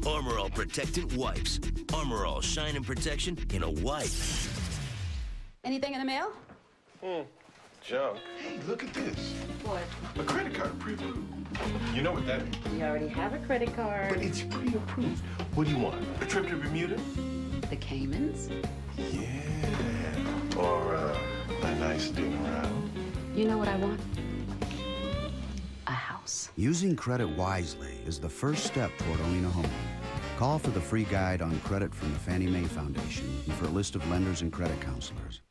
Armor All Protectant Wipes. Armor All Shine and Protection in a wipe. Anything in the mail? Junk. Hey, look at this. What? A credit card pre-approved. You know what that is? We already have a credit card. But it's pre-approved. What do you want? A trip to Bermuda? The Caymans? Yeah. Or a nice dinner out. You know what I want? A house. Using credit wisely is the first step toward owning a home. Call for the free guide on credit from the Fannie Mae Foundation and for a list of lenders and credit counselors.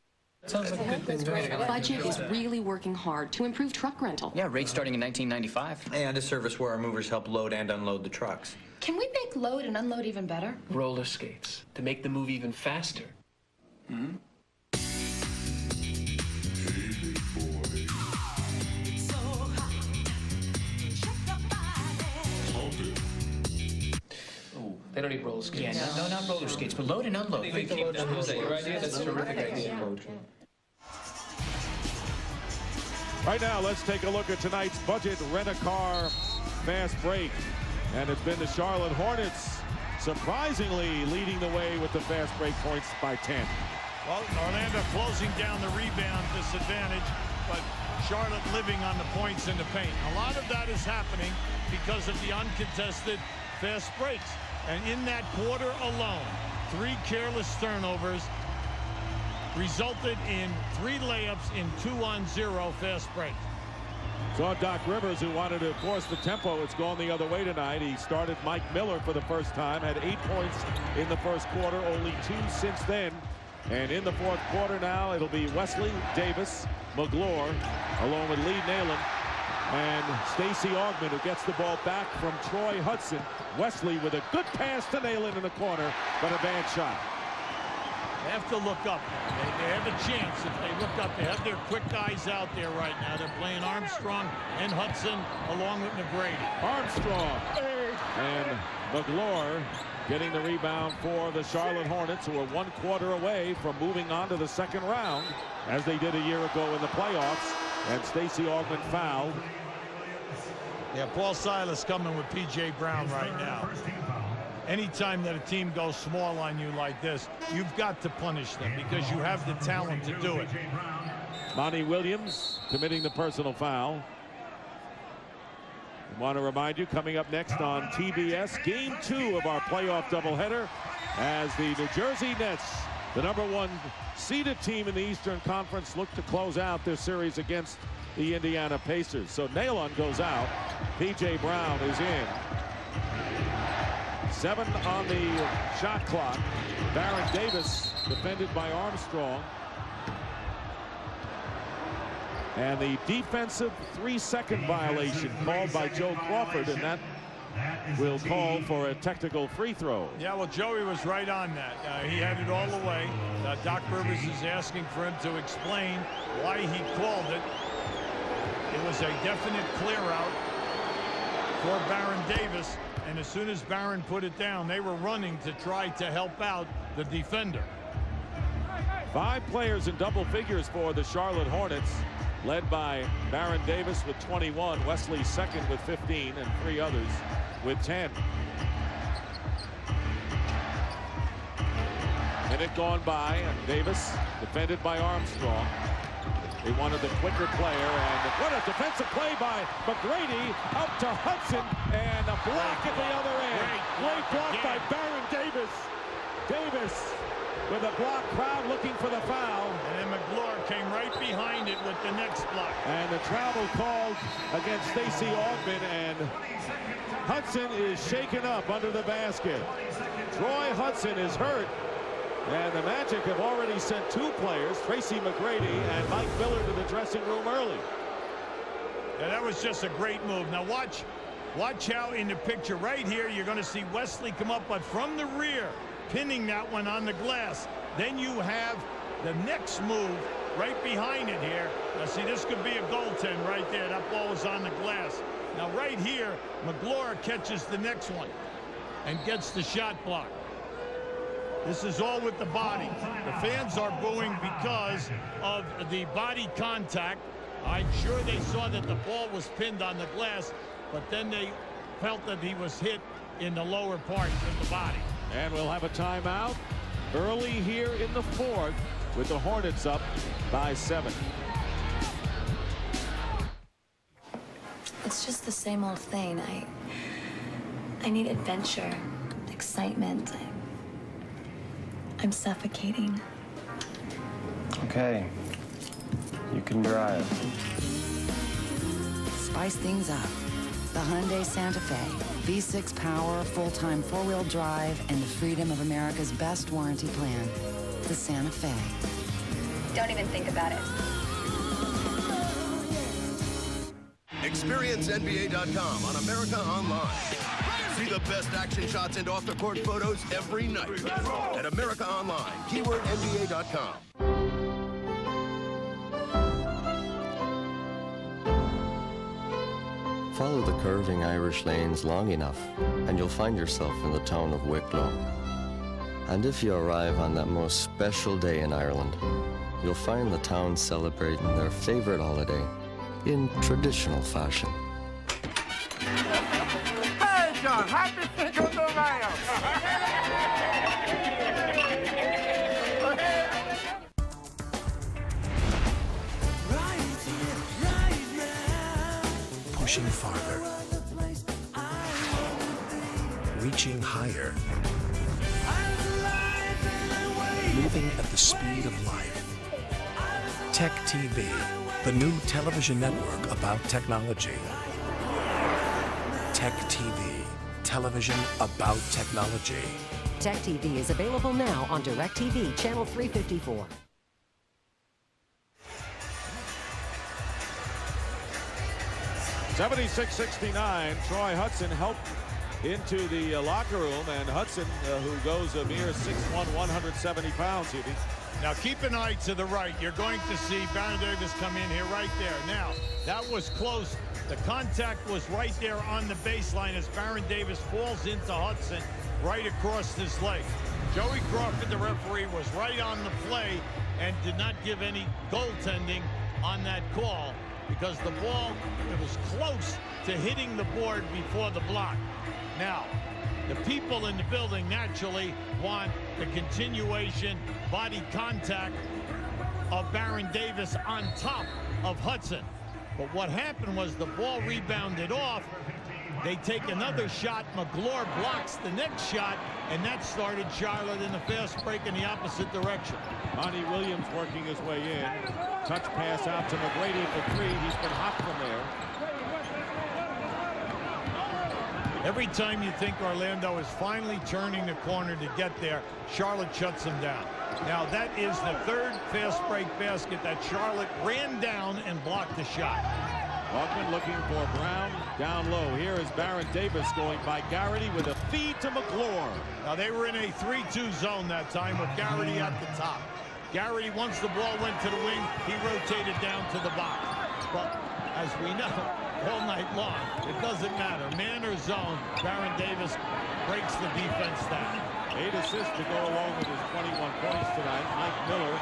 Sounds like a good thing. Budget is really working hard to improve truck rental. Yeah, rates starting in 1995. And a service where our movers help load and unload the trucks. Can we make load and unload even better? Roller skates to make the move even faster. Hmm? They don't need roller skates. Yeah, no, not roller skates, but load and unload. Make the load and unload. Your idea? That's a terrific idea. Right now, let's take a look at tonight's budget rent-a-car fast break. And it's been the Charlotte Hornets surprisingly leading the way with the fast break points by 10. Well, Orlando closing down the rebound disadvantage, but Charlotte living on the points in the paint. A lot of that is happening because of the uncontested fast breaks. And in that quarter alone, 3 careless turnovers resulted in 3 layups in 2-on-0 fast breaks. Saw Doc Rivers, who wanted to force the tempo. It's gone the other way tonight. He started Mike Miller for the first time, had 8 points in the first quarter, only 2 since then. And in the fourth quarter now, it'll be Wesley, Davis, McGlure, along with Lee Nalen, and Stacey Augmon, who gets the ball back from Troy Hudson. Wesley with a good pass to Nalen in the corner, but a bad shot. They have to look up. They have a chance if they look up. They have their quick guys out there right now. They're playing Armstrong and Hudson along with McGrady. Armstrong and McGlure getting the rebound for the Charlotte Hornets, who are 1 quarter away from moving on to the second round, as they did a year ago in the playoffs. And Stacey Augmon fouled. Yeah, Paul Silas coming with P.J. Brown right now. Anytime that a team goes small on you like this, you've got to punish them because you have the talent to do it. Monty Williams committing the personal foul. I want to remind you, coming up next on TBS, Game 2 of our playoff doubleheader, as the New Jersey Nets, the #1 seeded team in the Eastern Conference, look to close out their series against the Indiana Pacers. So Nalen goes out. P.J. Brown is in. 7 on the shot clock. Baron Davis defended by Armstrong. And the defensive 3-second violation called by Joe Crawford, and that will call for a technical free throw. Yeah, well, Joey was right on that. He had it all the way. Doc Rivers is asking for him to explain why he called it. It was a definite clear out for Baron Davis, and as soon as Baron put it down, they were running to try to help out the defender. 5 players in double figures for the Charlotte Hornets, led by Baron Davis with 21, Wesley second with 15, and 3 others with 10. Minute gone by, and Davis defended by Armstrong. They wanted the quicker player, and what a defensive play by McGrady up to Hudson, and a block at the other end. Great block by Baron Davis. Davis with a block, crowd looking for the foul. And then McGlure came right behind it with the next block. And the travel called against Stacey Augman, and Hudson is shaken up under the basket. Troy Hudson is hurt. And the Magic have already sent 2 players, Tracy McGrady and Mike Miller, to the dressing room early. And that was just a great move. Now watch how in the picture right here you're going to see Wesley come up, but from the rear, pinning that one on the glass. Then you have the next move right behind it here. Now see, this could be a goaltend right there. That ball was on the glass. Now right here, McGlure catches the next one and gets the shot block. This is all with the body. The fans are booing because of the body contact. I'm sure they saw that the ball was pinned on the glass, but then they felt that he was hit in the lower part of the body. And we'll have a timeout early here in the 4th with the Hornets up by 7. It's just the same old thing. I need adventure, excitement. I'm suffocating. Okay. You can drive. Spice things up. The Hyundai Santa Fe. V6 power, full-time 4-wheel drive, and the freedom of America's best warranty plan. The Santa Fe. Don't even think about it. Experience NBA.com on America Online. See the best action shots and off-the-court photos every night at America Online. Keyword NBA.com. Follow the curving Irish lanes long enough, and you'll find yourself in the town of Wicklow. And if you arrive on that most special day in Ireland, you'll find the town celebrating their favorite holiday in traditional fashion. Hey, John, happy Cinco de Mayo! Pushing farther, reaching higher, moving at the speed of life. Tech TV, the new television network about technology. Tech TV, television about technology. Tech TV is available now on DirecTV, channel 354. (76-69). Troy Hudson helped into the locker room, and Hudson, who goes a mere 6'1", 170 pounds, Hubie. Now keep an eye to the right. You're going to see Baron Davis come in here right there. Now, that was close. The contact was right there on the baseline as Baron Davis falls into Hudson right across this leg. Joey Crawford, the referee, was right on the play and did not give any goaltending on that call because the ball, it was close to hitting the board before the block. Now, the people in the building naturally want the continuation body contact of Baron Davis on top of Hudson. But what happened was the ball rebounded off. They take another shot. McGlure blocks the next shot, and that started Charlotte in the fast break in the opposite direction. Monty Williams working his way in. Touch pass out to McGrady for 3. He's been hot from there. Every time you think Orlando is finally turning the corner to get there, Charlotte shuts them down. Now that is the 3rd fast break basket that Charlotte ran down and blocked the shot. Augman looking for Brown down low. Here is Baron Davis going by Garrity with a feed to McGlure. Now they were in a 3-2 zone that time with Garrity at the top. Garrity, once the ball went to the wing, he rotated down to the box. But as we know, all night long. It doesn't matter. Man or zone, Baron Davis breaks the defense down. 8 assists to go along with his 21 points tonight. Mike Miller,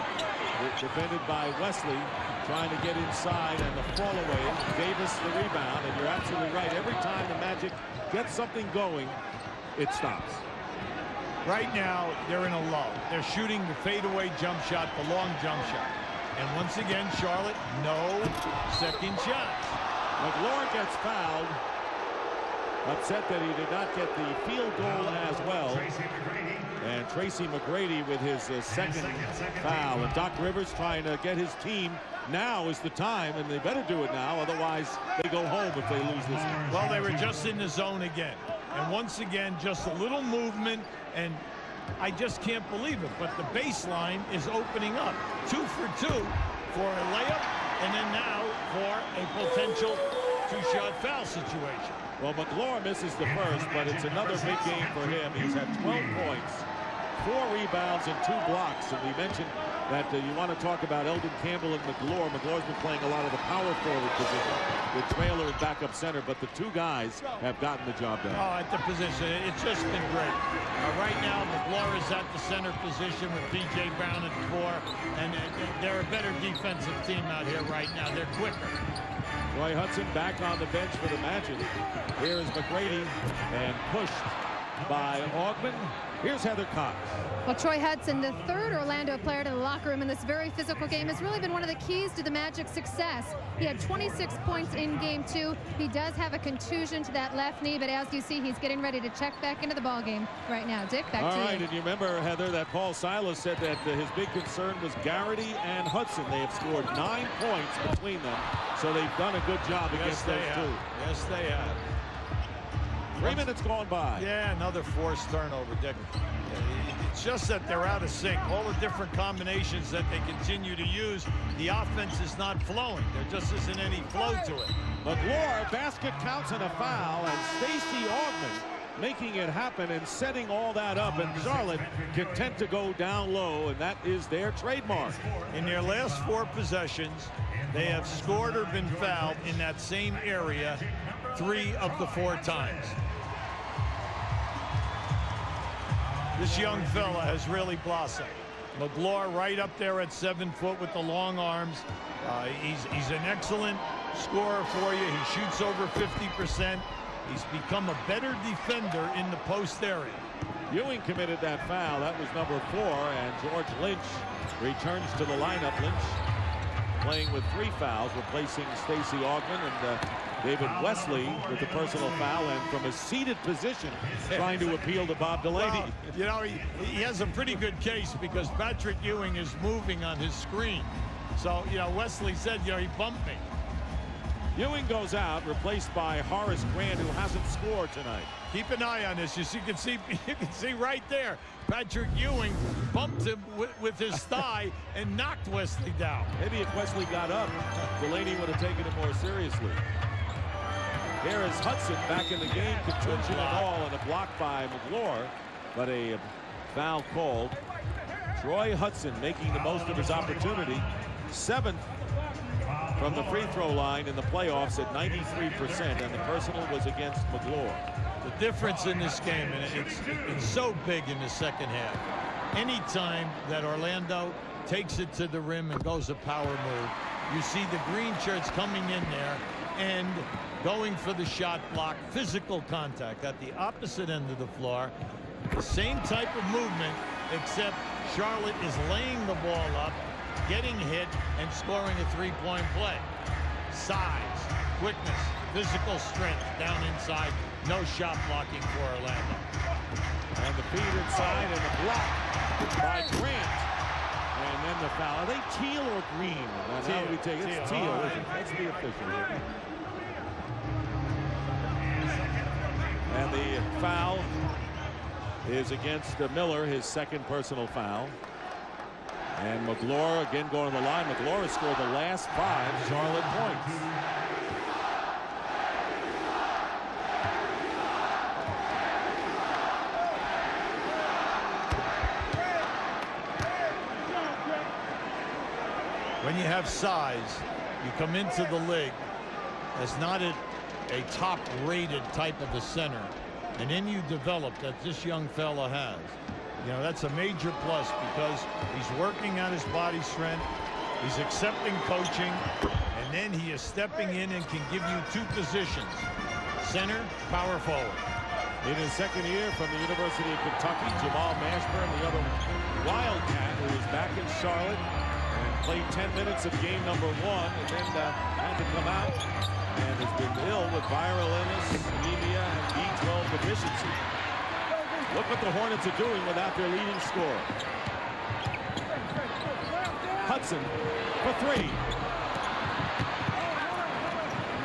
defended by Wesley, trying to get inside, and the fall away. Davis the rebound, and you're absolutely right. Every time the Magic get something going, it stops. Right now, they're in a lull. They're shooting the fadeaway jump shot, the long jump shot. And once again, Charlotte, no second shots. McLaurin gets fouled. Upset that he did not get the field goal as well. And Tracy McGrady with his second foul. And Doc Rivers trying to get his team. Now is the time, and they better do it now, otherwise they go home if they lose this one. Well, they were just in the zone again. And once again, just a little movement, and I just can't believe it, but the baseline is opening up. 2 for 2 for a layup, and then now for a potential 2-shot foul situation. Well, McLaurin misses the first, but it's another big game for him. He's had 12 points, 4 rebounds, and 2 blocks. And we mentioned that you want to talk about Eldon Campbell and McLaurin. McLaurin's been playing a lot of the power forward position with Traylor and backup center, but the 2 guys have gotten the job done. Oh, at the position, it's just been great. Right now, McLaurin is at the center position with P.J. Brown at 4, and they're a better defensive team out here right now. They're quicker. Roy Hudson back on the bench for the Magic. Here is McGrady, and pushed by Augman. Here's Heather Cox. Well, Troy Hudson, the 3rd Orlando player to the locker room in this very physical game, has really been one of the keys to the Magic's success. He had 26 points in game 2. He does have a contusion to that left knee, but as you see, he's getting ready to check back into the ball game right now. Dick, back to you. All right, and you remember, Heather, that Paul Silas said that his big concern was Garrity and Hudson. They have scored 9 points between them, so they've done a good job against those 2. Yes, they have. 3 minutes gone by. Yeah, another forced turnover, Dick. It's just that they're out of sync. All the different combinations that they continue to use, the offense is not flowing. There just isn't any flow to it. McLaurin, basket counts and a foul, and Stacey Augman making it happen and setting all that up. And Charlotte content to go down low, and that is their trademark. In their last 4 possessions, they have scored or been fouled in that same area 3 of the 4 times. This young fella has really blossomed. McLaurin right up there at 7 foot with the long arms. He's an excellent scorer for you. He shoots over 50%. He's become a better defender in the post area. Ewing committed that foul. That was number 4, and George Lynch returns to the lineup. Lynch playing with 3 fouls, replacing Stacey Augman, and David Wesley with the personal foul, and from a seated position trying to appeal to Bob Delaney. Well, you know, he has a pretty good case because Patrick Ewing is moving on his screen. So, you know, Wesley said, you know, he bumped me. Ewing goes out, replaced by Horace Grant, who hasn't scored tonight. Keep an eye on this. You can see right there. Patrick Ewing bumped him with his thigh and knocked Wesley down. Maybe if Wesley got up, Delaney would have taken it more seriously. Here is Hudson back in the game, contusion and all, and a block by McLaurin, but a foul called. Troy Hudson making the most of his opportunity. 7th from the free throw line in the playoffs at 93%, and the personal was against McLaurin. The difference in this game, and it's so big in the second half. Anytime that Orlando takes it to the rim and goes a power move, you see the green shirts coming in there and going for the shot block, physical contact at the opposite end of the floor. The same type of movement, except Charlotte is laying the ball up, getting hit, and scoring a 3-point play. Size, quickness, physical strength down inside. No shot blocking for Orlando. And the feed inside and the block by Grant. And then the foul. Are they teal or green? Teal. How do we take it? It's teal. Right. That's the official. And the foul is against Miller, his 2nd personal foul. And McLaurin again going to the line. McLaurin scored the last 5 Charlotte points. When you have size, you come into the league as not a top-rated type of a center, and then you develop that this young fella has, you know, that's a major plus because he's working on his body strength, he's accepting coaching, and then he is stepping in and can give you two positions, center, power forward. In his second year from the University of Kentucky, Jamal Mashburn, the other Wildcat, who is back in Charlotte and played 10 minutes of game number 1 and then had to come out and has been ill with viral illness, anemia, and B12 deficiency. Look what the Hornets are doing without their leading scorer. Hudson for 3.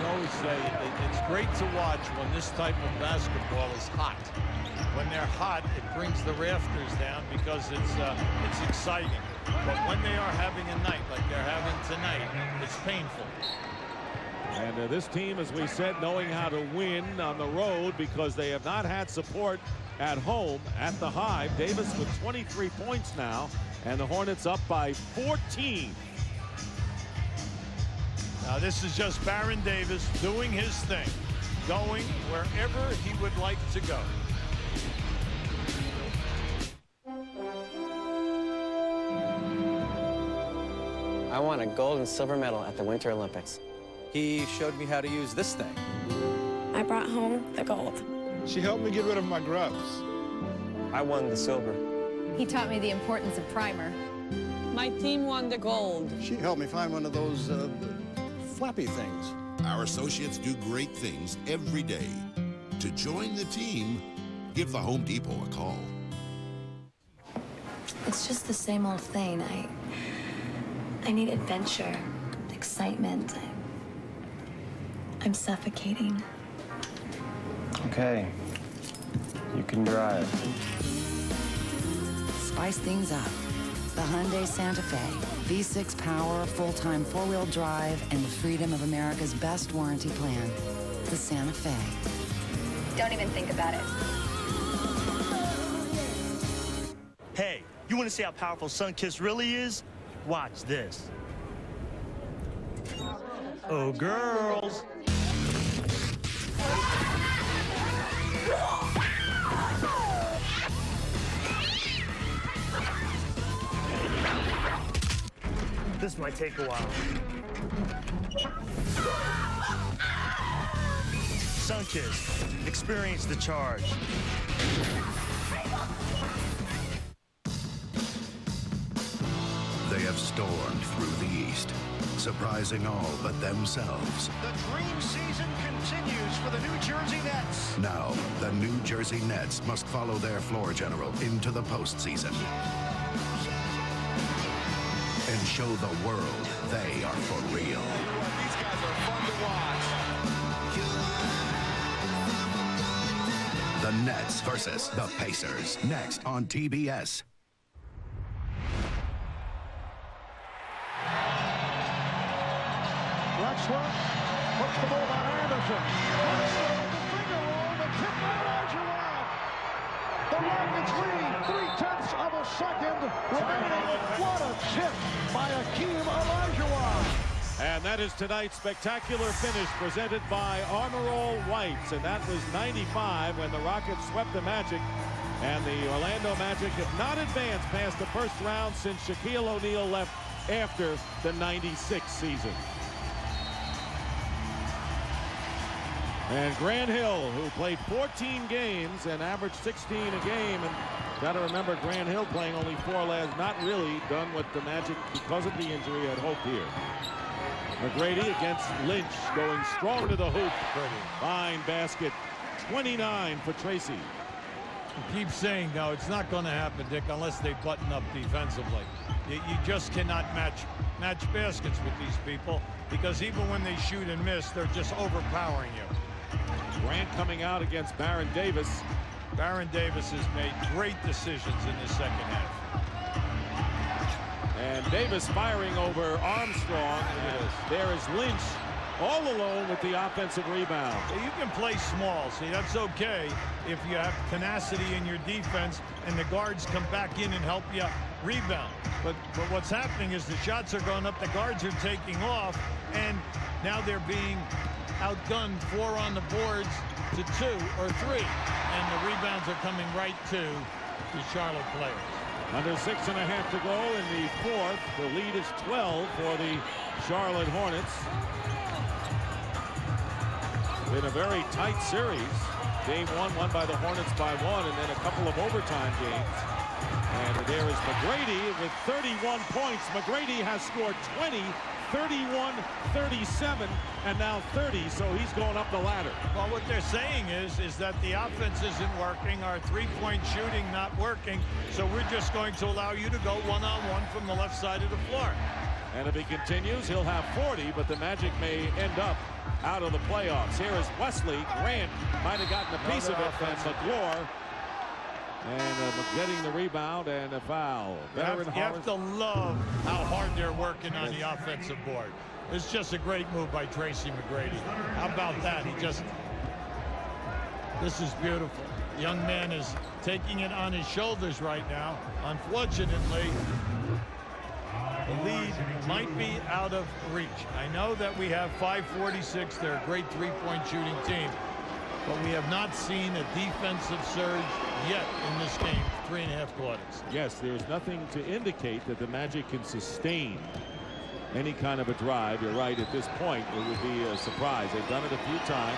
Always say it's great to watch when this type of basketball is hot. When they're hot, it brings the rafters down because it's exciting. But when they are having a night like they're having tonight, it's painful. And this team, as we said, knowing how to win on the road because they have not had support at home at the Hive. Davis with 23 points now, and the Hornets up by 14. Now this is just Baron Davis doing his thing, going wherever he would like to go. I won a gold and silver medal at the Winter Olympics. He showed me how to use this thing. I brought home the gold. She helped me get rid of my grubs. I won the silver. He taught me the importance of primer. My team won the gold. She helped me find one of those flappy things. Our associates do great things every day. To join the team, give the Home Depot a call. It's just the same old thing. I need adventure, excitement. I'm suffocating. Okay, you can drive. Spice things up. The Hyundai Santa Fe. V6 power, full-time four-wheel drive, and the freedom of America's best warranty plan. The Santa Fe. Don't even think about it. Hey, you want to see how powerful Sunkist really is? Watch this. Oh, girls. This might take a while. Sunkist, experience the charge. They have stormed through the East, surprising all but themselves. The dream season continues for the New Jersey Nets. Now, the New Jersey Nets must follow their floor general into the postseason and show the world they are for real. These guys are fun to watch. The Nets versus the Pacers, next on TBS. Drexler puts the ball on Anderson. Drexler with the finger roll, the tip by Olajuwon. The Rockets lead 0.3 of a second remaining. What a tip by Akeem Olajuwon. And that is tonight's spectacular finish presented by Armor All Whites. And that was 95 when the Rockets swept the Magic. And the Orlando Magic have not advanced past the first round since Shaquille O'Neal left after the 96 season. And Grant Hill, who played 14 games and averaged 16 a game, and got to remember Grant Hill playing only 4 last, not really done what the Magic, because of the injury, had hoped here. McGrady against Lynch, going strong to the hoop. Fine basket, 29 for Tracy. You keep saying, no, it's not going to happen, Dick, unless they button up defensively. You just cannot match baskets with these people, because even when they shoot and miss, they're just overpowering you. Grant coming out against Baron Davis. Baron Davis has made great decisions in the second half. And Davis firing over Armstrong. There is Lynch all alone with the offensive rebound. You can play small. See, that's okay if you have tenacity in your defense and the guards come back in and help you rebound. But what's happening is the shots are going up, the guards are taking off, and now they're being outgunned 4 on the boards to 2 or 3. And the rebounds are coming right to the Charlotte players. Under 6.5 to go in the fourth. The lead is 12 for the Charlotte Hornets. In a very tight series. Game 1 won by the Hornets by 1, and then a couple of overtime games. And there is McGrady with 31 points. McGrady has scored 20, 31, 37, and now 30, so he's going up the ladder. Well, what they're saying is that the offense isn't working, our three-point shooting not working, so we're just going to allow you to go one-on-one from the left side of the floor. And if he continues, he'll have 40, but the Magic may end up out of the playoffs. Here is Wesley. Grant might have gotten a piece of it, and McGlure. And getting the rebound and a foul. You have to love how hard they're working on the offensive board. It's just a great move by Tracy McGrady. How about that? This is beautiful. The young man is taking it on his shoulders right now. Unfortunately, the lead might be out of reach. I know that we have 5:46. They're a great three-point shooting team. But we have not seen a defensive surge yet in this game, 3.5 quarters. Yes, there's nothing to indicate that the Magic can sustain any kind of a drive. You're right, at this point, it would be a surprise. They've done it a few times,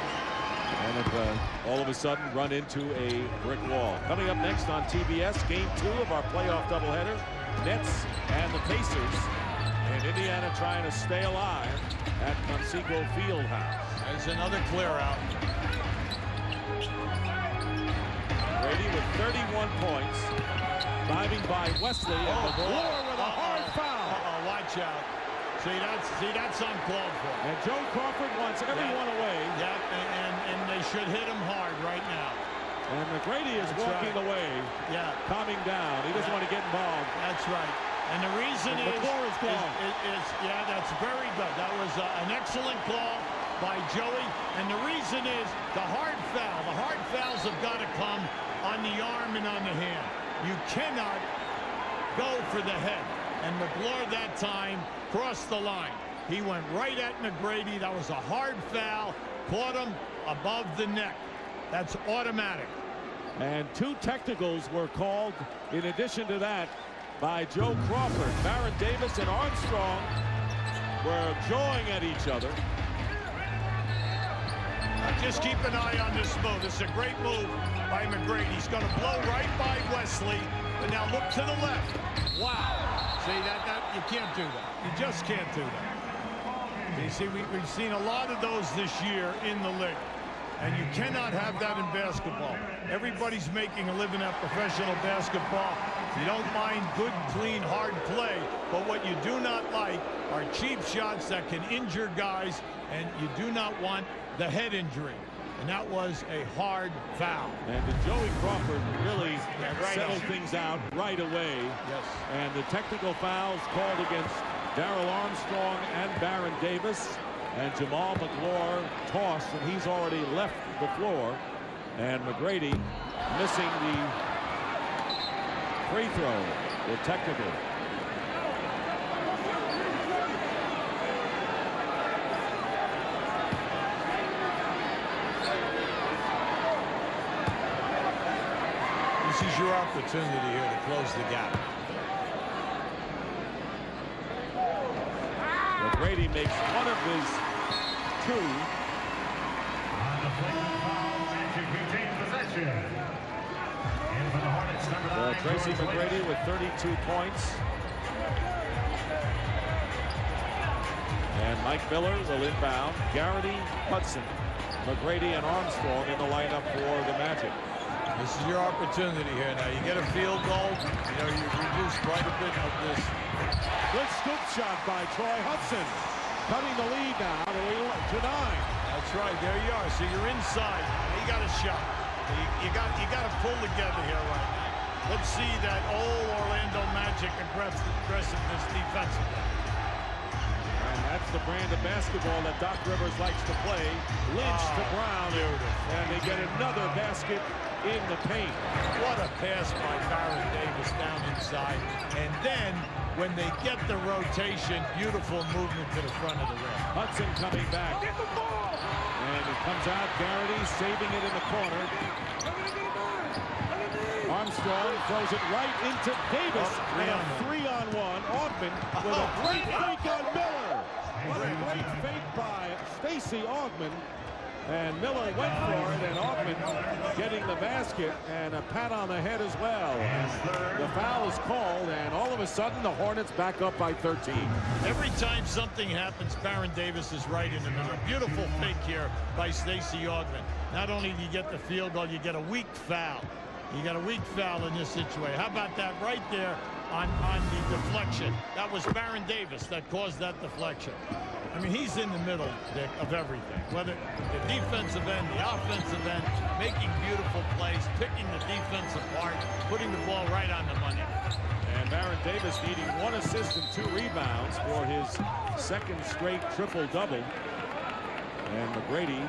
and have all of a sudden run into a brick wall. Coming up next on TBS, Game 2 of our playoff doubleheader, Nets and the Pacers, and Indiana trying to stay alive at Conseco Fieldhouse. There's another clear out. Brady with 31 points. Diving by Wesley, and McGlure with a hard foul. Watch out. See, that's uncalled for. And Joe Crawford wants everyone away. Yeah, and they should hit him hard right now. And McGrady is walking away. Yeah. Calming down. He doesn't want to get involved. That's right. And the reason is... McGlure is gone. Yeah, that's very good. That was an excellent call by Joey. And the reason is the hard foul. The hard fouls have got to come on the arm and on the hand. You cannot go for the head. And McGlure that time crossed the line. He went right at McGrady. That was a hard foul. Caught him above the neck. That's automatic. And 2 technicals were called in addition to that by Joe Crawford. Baron Davis and Armstrong were jawing at each other. Just keep an eye on this move. This is a great move by McGrady. He's going to blow right by Wesley. But now look to the left. Wow. See, that you can't do that. You just can't do that. You see, we've seen a lot of those this year in the league. And you cannot have that in basketball. Everybody's making a living at professional basketball. You don't mind good, clean, hard play. But what you do not like are cheap shots that can injure guys. And you do not want the head injury. And that was a hard foul. And Joey Crawford really settled things out right away. Yes. And the technical fouls called against Darrell Armstrong and Baron Davis. And Jamal McGlure tossed, and he's already left the floor. And McGrady missing the free throw, the technical. This is your opportunity here to close the gap. McGrady makes one of his 2. Tracy McGrady with 32 points. And Mike Miller will inbound. Garrity, Hudson, McGrady, and Armstrong in the lineup for the Magic. This is your opportunity here. Now you get a field goal. You know, you reduce quite a bit of this. Good scoop shot by Troy Hudson. Cutting the lead now to 9. That's right. There you are. So you're inside. You got a shot. You got to pull together here right now. Let's see that old Orlando Magic aggressiveness defensively. And that's the brand of basketball that Doc Rivers likes to play. Lynch to Brown. Beautiful. And they get another basket in the paint. What a pass by Baron Davis down inside. And then when they get the rotation, beautiful movement to the front of the rim. Hudson coming back. And it comes out. Garrity saving it in the corner. Armstrong throws it right into Davis. And a 3-on-1. Augman with a great fake on Miller. What a great fake by Stacey Augman. And Miller went for it, and Augman getting the basket, and a pat on the head as well. And the foul is called, and all of a sudden the Hornets back up by 13. Every time something happens, Baron Davis is right in the middle. Beautiful fake here by Stacey Augman. Not only do you get the field goal, you get a weak foul. You got a weak foul in this situation. How about that right there on the deflection? That was Baron Davis that caused that deflection. I mean, he's in the middle, Dick, of everything. Whether the defensive end, the offensive end, making beautiful plays, picking the defense apart, putting the ball right on the money. And Baron Davis needing 1 assist and 2 rebounds for his second straight triple-double. And McGrady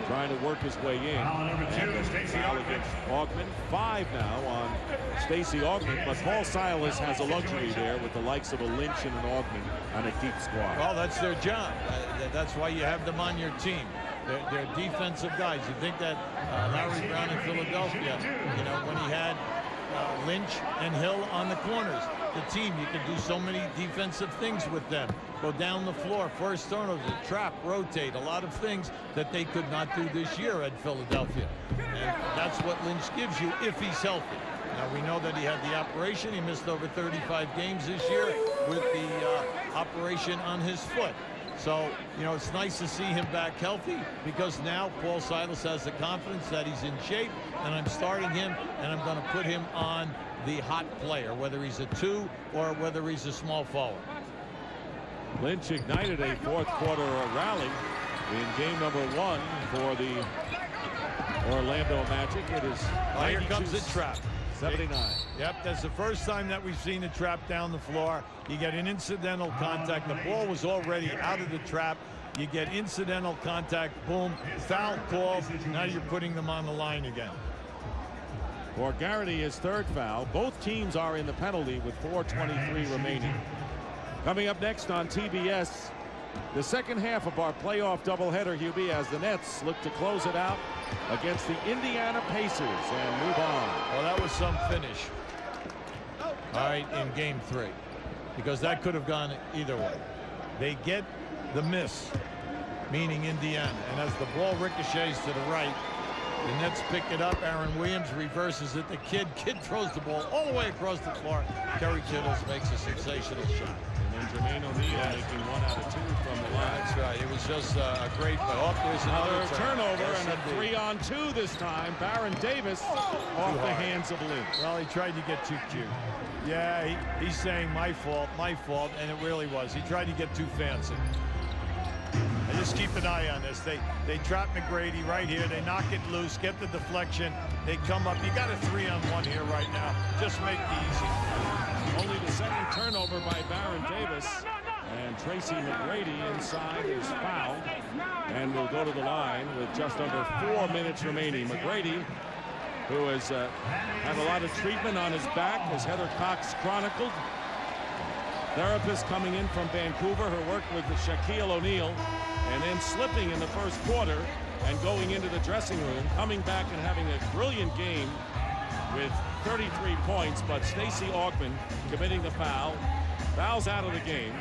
trying to work his way in. Foul against Augman. 5 now on Stacey Augman, but Paul Silas has a luxury there with the likes of a Lynch and an Augman on a deep squad. Well, that's their job. That's why you have them on your team. They're defensive guys. You think that Larry Brown in Philadelphia, you know, when he had Lynch and Hill on the corners, the team, you can do so many defensive things with them. Go down the floor, first turnovers, trap, rotate, a lot of things that they could not do this year at Philadelphia. And that's what Lynch gives you if he's healthy. Now, we know that he had the operation. He missed over 35 games this year with the operation on his foot. So, you know, it's nice to see him back healthy, because now Paul Silas has the confidence that he's in shape, and I'm starting him, and I'm going to put him on the hot player, whether he's a 2 or whether he's a small forward. Lynch ignited a fourth-quarter rally in game number 1 for the Orlando Magic. It is here comes the trap. 79. Yep, that's the first time that we've seen the trap down the floor. You get an incidental contact. The ball was already out of the trap. You get incidental contact, boom, foul call. Now you're putting them on the line again. For Garrity, his 3rd foul. Both teams are in the penalty with 4:23 remaining. Coming up next on TBS, the second half of our playoff doubleheader, Hubie, as the Nets look to close it out against the Indiana Pacers and move on. Well, that was some finish. All right, in game 3, because that could have gone either way. They get the miss, meaning Indiana, and as the ball ricochets to the right, the Nets pick it up. Aaron Williams reverses it. The kid throws the ball all the way across the floor. Kerry Kittles makes a sensational shot. And Jermaine O'Neal making 1 out of 2 from the line. That's right. It was just a great play. There's another turnover, yes, and a 3-on-2 this time. Baron Davis off the hands of Lynch. Well, he tried to get too cute. Yeah, he's saying my fault, and it really was. He tried to get too fancy. And just keep an eye on this. They trap McGrady right here. They knock it loose, get the deflection. They come up. You got a 3-on-1 here right now. Just make it easy. Only the second turnover by Baron Davis. And Tracy McGrady inside is fouled. And will go to the line with just under 4 minutes remaining. McGrady, who has had a lot of treatment on his back, as Heather Cox chronicled. Therapist coming in from Vancouver, who worked with Shaquille O'Neal, and then slipping in the first quarter and going into the dressing room, coming back and having a brilliant game with 33 points, but Stacey Augman committing the foul. Foul's out of the game.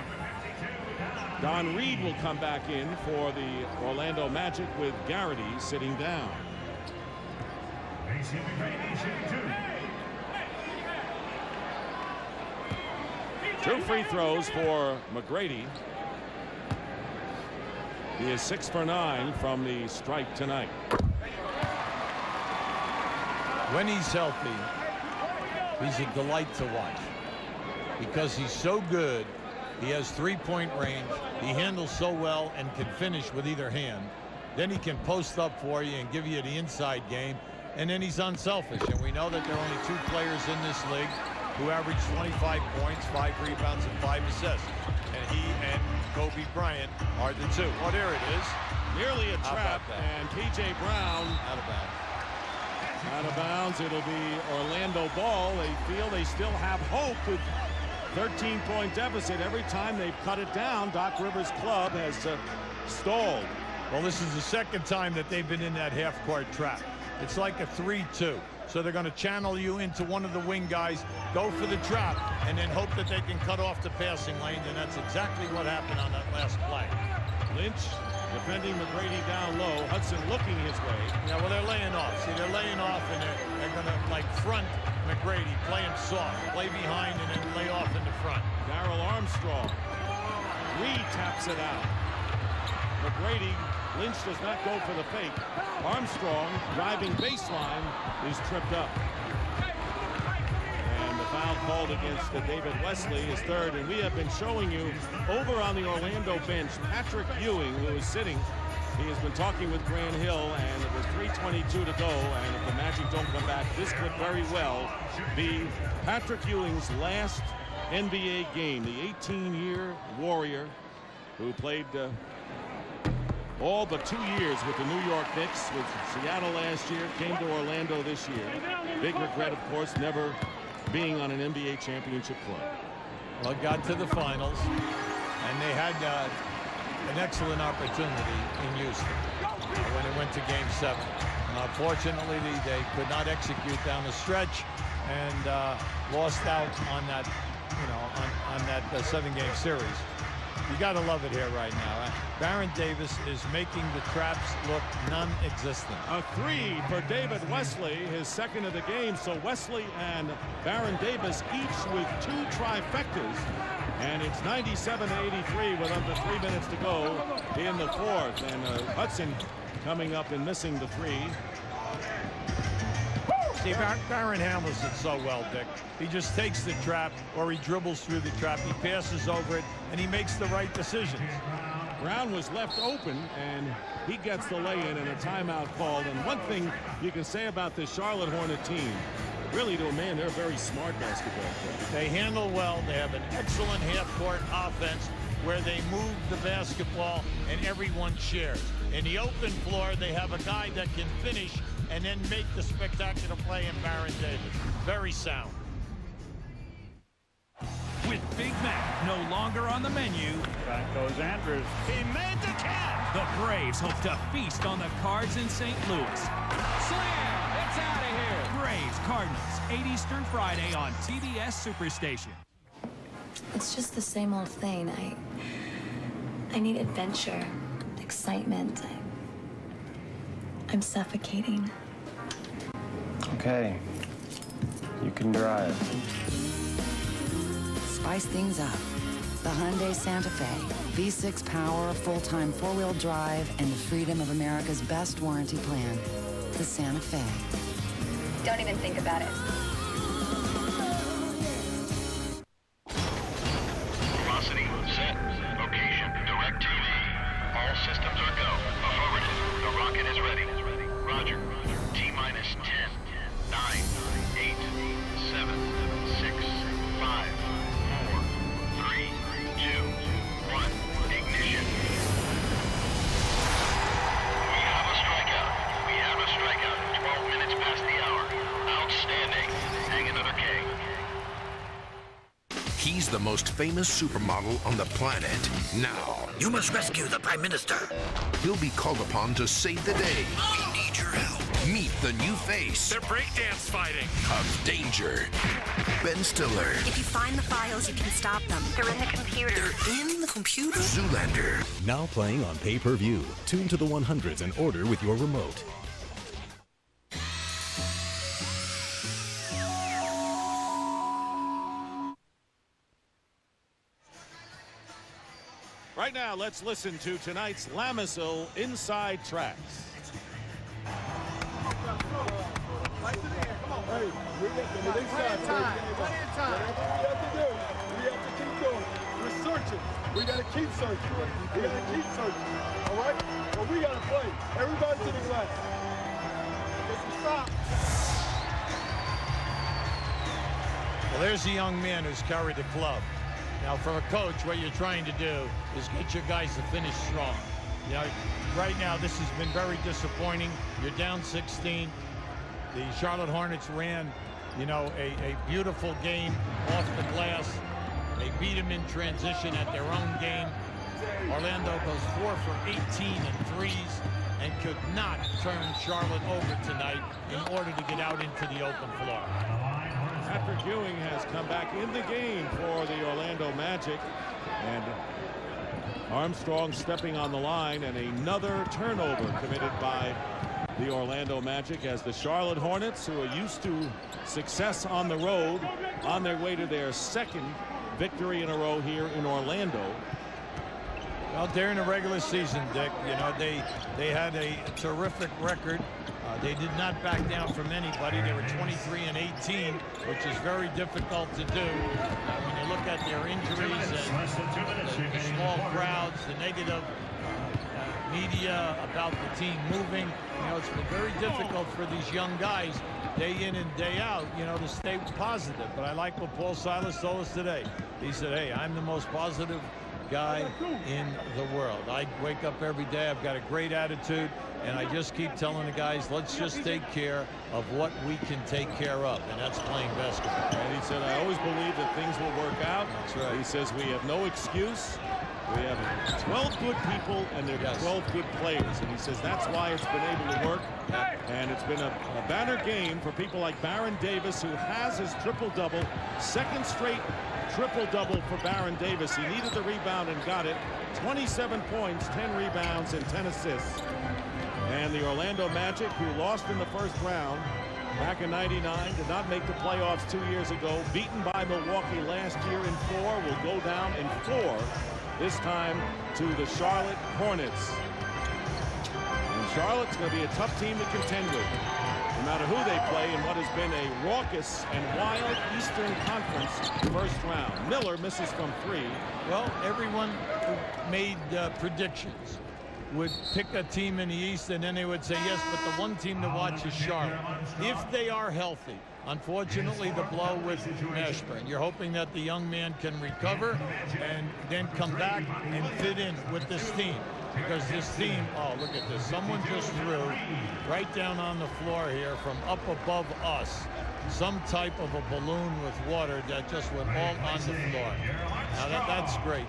Don Reed will come back in for the Orlando Magic with Garrity sitting down. 2 free throws for McGrady. He is 6 for 9 from the strike tonight. When he's healthy, he's a delight to watch, because he's so good. He has 3-point range. He handles so well and can finish with either hand. Then he can post up for you and give you the inside game. And then he's unselfish. And we know that there are only 2 players in this league who average 25 points, 5 rebounds, and 5 assists. And he and Kobe Bryant are the 2. Oh, there it is. Nearly a trap, and P.J. Brown out of bounds. Out of bounds. It'll be Orlando ball. They feel they still have hope with 13-point deficit. Every time they've cut it down, Doc Rivers' club has stalled. Well, this is the second time that they've been in that half-court trap. It's like a 3-2. So they're going to channel you into one of the wing guys, go for the trap, and then hope that they can cut off the passing lane, and that's exactly what happened on that last play. Lynch defending McGrady down low. Hudson looking his way. Yeah, well, they're laying off. See, they're laying off, and they're going to, like, front McGrady, play him soft, play behind, and then lay off in the front. Darrell Armstrong. Reed taps it out. McGrady, Lynch does not go for the fake. Armstrong, driving baseline, is tripped up. And the foul called against David Wesley is third. And we have been showing you over on the Orlando bench, Patrick Ewing, who is sitting. He has been talking with Grant Hill, and with 3:22 to go, and if the Magic don't come back, this could very well be Patrick Ewing's last NBA game. The 18-year Warrior who played all but 2 years with the New York Knicks, with Seattle last year, came to Orlando this year. Big regret, of course, never being on an NBA championship club. Well, got to the finals, and they had an excellent opportunity in Houston when it went to Game 7. Unfortunately, they could not execute down the stretch and lost out on that, on that 7-game series. You got to love it here right now. Baron Davis is making the traps look non-existent. A three for David Wesley, his second of the game. So Wesley and Baron Davis each with 2 trifectas. And it's 97-83 with under 3 minutes to go in the fourth. And Hudson coming up and missing the three. See, Baron handles it so well, Dick. He just takes the trap, or he dribbles through the trap, he passes over it, and he makes the right decisions. Brown was left open, and he gets the lay-in and a timeout called. And one thing you can say about this Charlotte Hornet team, really, to a man, they're a very smart basketball player. They handle well. They have an excellent half-court offense where they move the basketball and everyone shares. In the open floor, they have a guy that can finish and then make the spectacular play in Baron Davis. Very sound. With Big Mac no longer on the menu. Back goes Andrews. He made the catch. The Braves hope to feast on the Cards in St. Louis. Slam! It's out of here. Braves Cardinals, 8 Eastern Friday on TBS Superstation. It's just the same old thing. I need adventure, excitement. I'm suffocating. Okay. You can drive. Spice things up. The Hyundai Santa Fe. V6 power, full-time 4-wheel drive, and the freedom of America's best warranty plan. The Santa Fe. Don't even think about it. Velocity set. Location direct TV. All systems are go. Affirmative. The rocket is ready. Roger. T-minus 10, 9, 8, 7, 6, 5, 4, 3, 2, 1. Ignition. We have a strikeout. We have a strikeout. 12 minutes past the hour. Outstanding. Hang another K. He's the most famous supermodel on the planet. Now, you must rescue the Prime Minister. He'll be called upon to save the day. We need your help. Meet the new face. They're breakdance fighting. Of danger. Ben Stiller. If you find the files, you can stop them. They're in the computer. They're in the computer? Zoolander. Now playing on pay-per-view. Tune to the 100s and order with your remote. Right now, let's listen to tonight's Lamisil Inside Tracks. Hey, we got the inside time. Plenty of time. Whatever we have to keep going. We're searching. We got to keep searching. We got to keep searching. All right? But we got to play. Everybody to the glass. If you stop. Well, there's a young man who's carried the club. Now, from a coach, what you're trying to do is get your guys to finish strong. You know, right now, this has been very disappointing. You're down 16. The Charlotte Hornets ran, you know, a beautiful game off the glass. They beat them in transition at their own game. Orlando goes 4 for 18 in threes and could not turn Charlotte over tonight in order to get out into the open floor. Patrick Ewing has come back in the game for the Orlando Magic, and Armstrong stepping on the line, and another turnover committed by the Orlando Magic as the Charlotte Hornets, who are used to success on the road, on their way to their second victory in a row here in Orlando. Well, during the regular season, Dick, you know, they had a terrific record. They did not back down from anybody. They were 23 and 18, which is very difficult to do. When you look at their injuries and the small crowds, the negative media about the team moving, you know, it's been very difficult for these young guys day in and day out, you know, to stay positive. But I like what Paul Silas told us today. He said, hey, I'm the most positive guy in the world. I wake up every day, I've got a great attitude, and I just keep telling the guys, let's just take care of what we can take care of, and that's playing basketball. And he said, I always believe that things will work out. That's right. He says we have no excuse. We have 12 good people, and there are 12 good players. And he says that's why it's been able to work. And it's been a banner game for people like Baron Davis, who has his triple-double, second straight triple-double for Baron Davis. He needed the rebound and got it. 27 points, 10 rebounds, and 10 assists. And the Orlando Magic, who lost in the first round back in '99, did not make the playoffs 2 years ago, beaten by Milwaukee last year in 4, will go down in 4, this time to the Charlotte Hornets. And Charlotte's going to be a tough team to contend with, no matter who they play in what has been a raucous and wild Eastern Conference first round. Miller misses from 3. Well, everyone who made predictions would pick a team in the East, and then they would say, yes, but the one team to watch is Charlotte. If they are healthy. Unfortunately, the blow with Mashburn. You're hoping that the young man can recover and then come back and fit in with this team. Because this team, oh, look at this. Someone just threw right down on the floor here from up above us some type of a balloon with water that just went all on the floor. Now, that's great.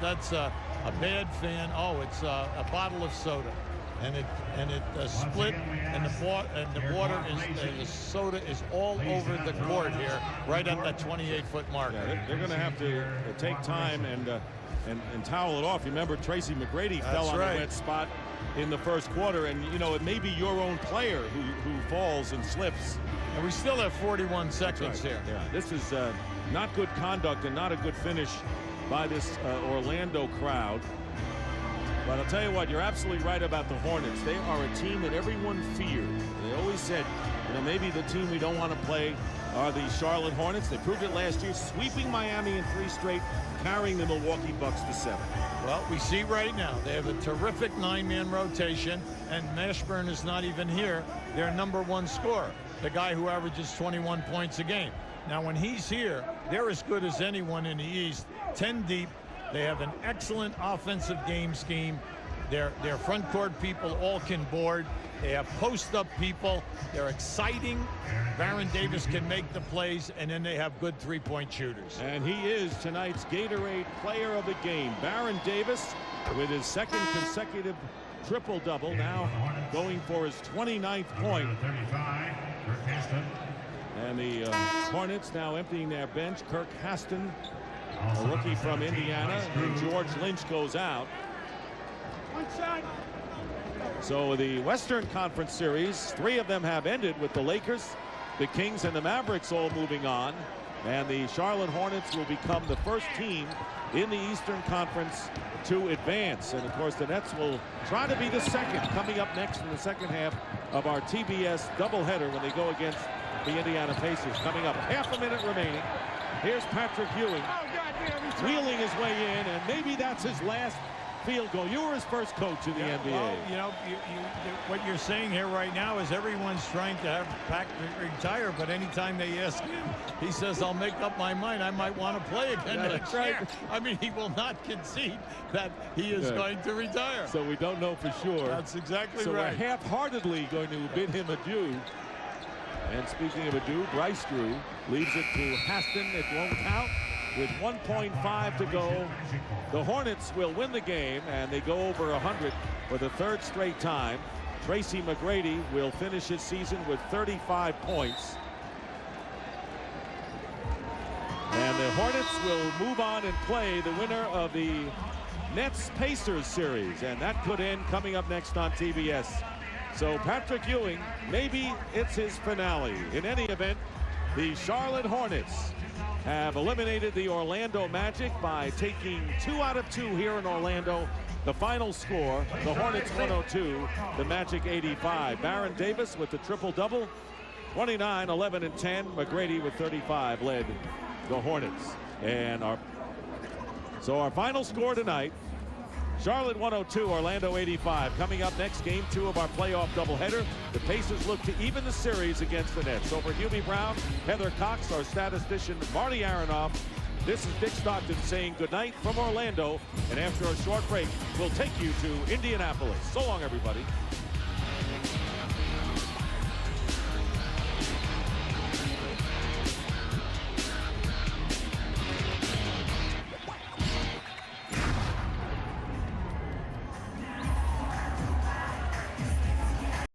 That's a bad fan. Oh, it's a bottle of soda. And it split, and the water is the soda is all over the court here, right at that 28-foot mark. Yeah, they're going to have to take time and towel it off. Remember, Tracy McGrady fell on a wet spot in the first quarter, and you know it may be your own player who falls and slips. And we still have 41 seconds here. Yeah, this is not good conduct and not a good finish by this Orlando crowd. But I'll tell you what, you're absolutely right about the Hornets. They are a team that everyone feared. They always said, you know, maybe the team we don't want to play are the Charlotte Hornets. They proved it last year, sweeping Miami in 3 straight, carrying the Milwaukee Bucks to 7. Well, we see right now they have a terrific 9-man rotation, and Mashburn is not even here. Their #1 scorer, the guy who averages 21 points a game. Now, when he's here, they're as good as anyone in the East, 10 deep. They have an excellent offensive game scheme. Their front court people all can board. They have post-up people. They're exciting. Baron Davis can make the plays, and then they have good three-point shooters. And he is tonight's Gatorade Player of the Game. Baron Davis with his second consecutive triple-double, now going for his 29th point. And the Hornets now emptying their bench. Kirk Haston, a rookie from Indiana, and George Lynch goes out. So the Western Conference Series, 3 of them have ended, with the Lakers, the Kings, and the Mavericks all moving on. And the Charlotte Hornets will become the first team in the Eastern Conference to advance. And of course, the Nets will try to be the second, coming up next in the second half of our TBS doubleheader when they go against the Indiana Pacers. Coming up, half a minute remaining. Here's Patrick Ewing wheeling his way in, and maybe that's his last field goal. You were his first coach in the NBA. Well, you know, what you're saying here right now is everyone's trying to have Patrick retire, but anytime they ask him, he says, I'll make up my mind. I might want to play again next year. I mean, he will not concede that he is going to retire. So we don't know for sure. That's exactly so right. So we're half-heartedly going to bid him adieu. And speaking of adieu, Bryce Drew leaves it to Haston. It won't count. with 1.5 to go. The Hornets will win the game, and they go over 100 for the third straight time. Tracy McGrady will finish his season with 35 points. And the Hornets will move on and play the winner of the Nets-Pacers series, and that could end coming up next on TBS. So Patrick Ewing, maybe it's his finale. In any event, the Charlotte Hornets have eliminated the Orlando Magic by taking 2 out of 2 here in Orlando. The final score, the Hornets 102, the Magic 85. Baron Davis with the triple-double, 29, 11, and 10. McGrady with 35 led the Hornets. And our final score tonight, Charlotte 102, Orlando 85. Coming up next, game 2 of our playoff doubleheader. The Pacers look to even the series against the Nets. So for Hubie Brown, Heather Cox, our statistician Marty Aronoff, this is Dick Stockton saying goodnight from Orlando. And after a short break, we'll take you to Indianapolis. So long, everybody.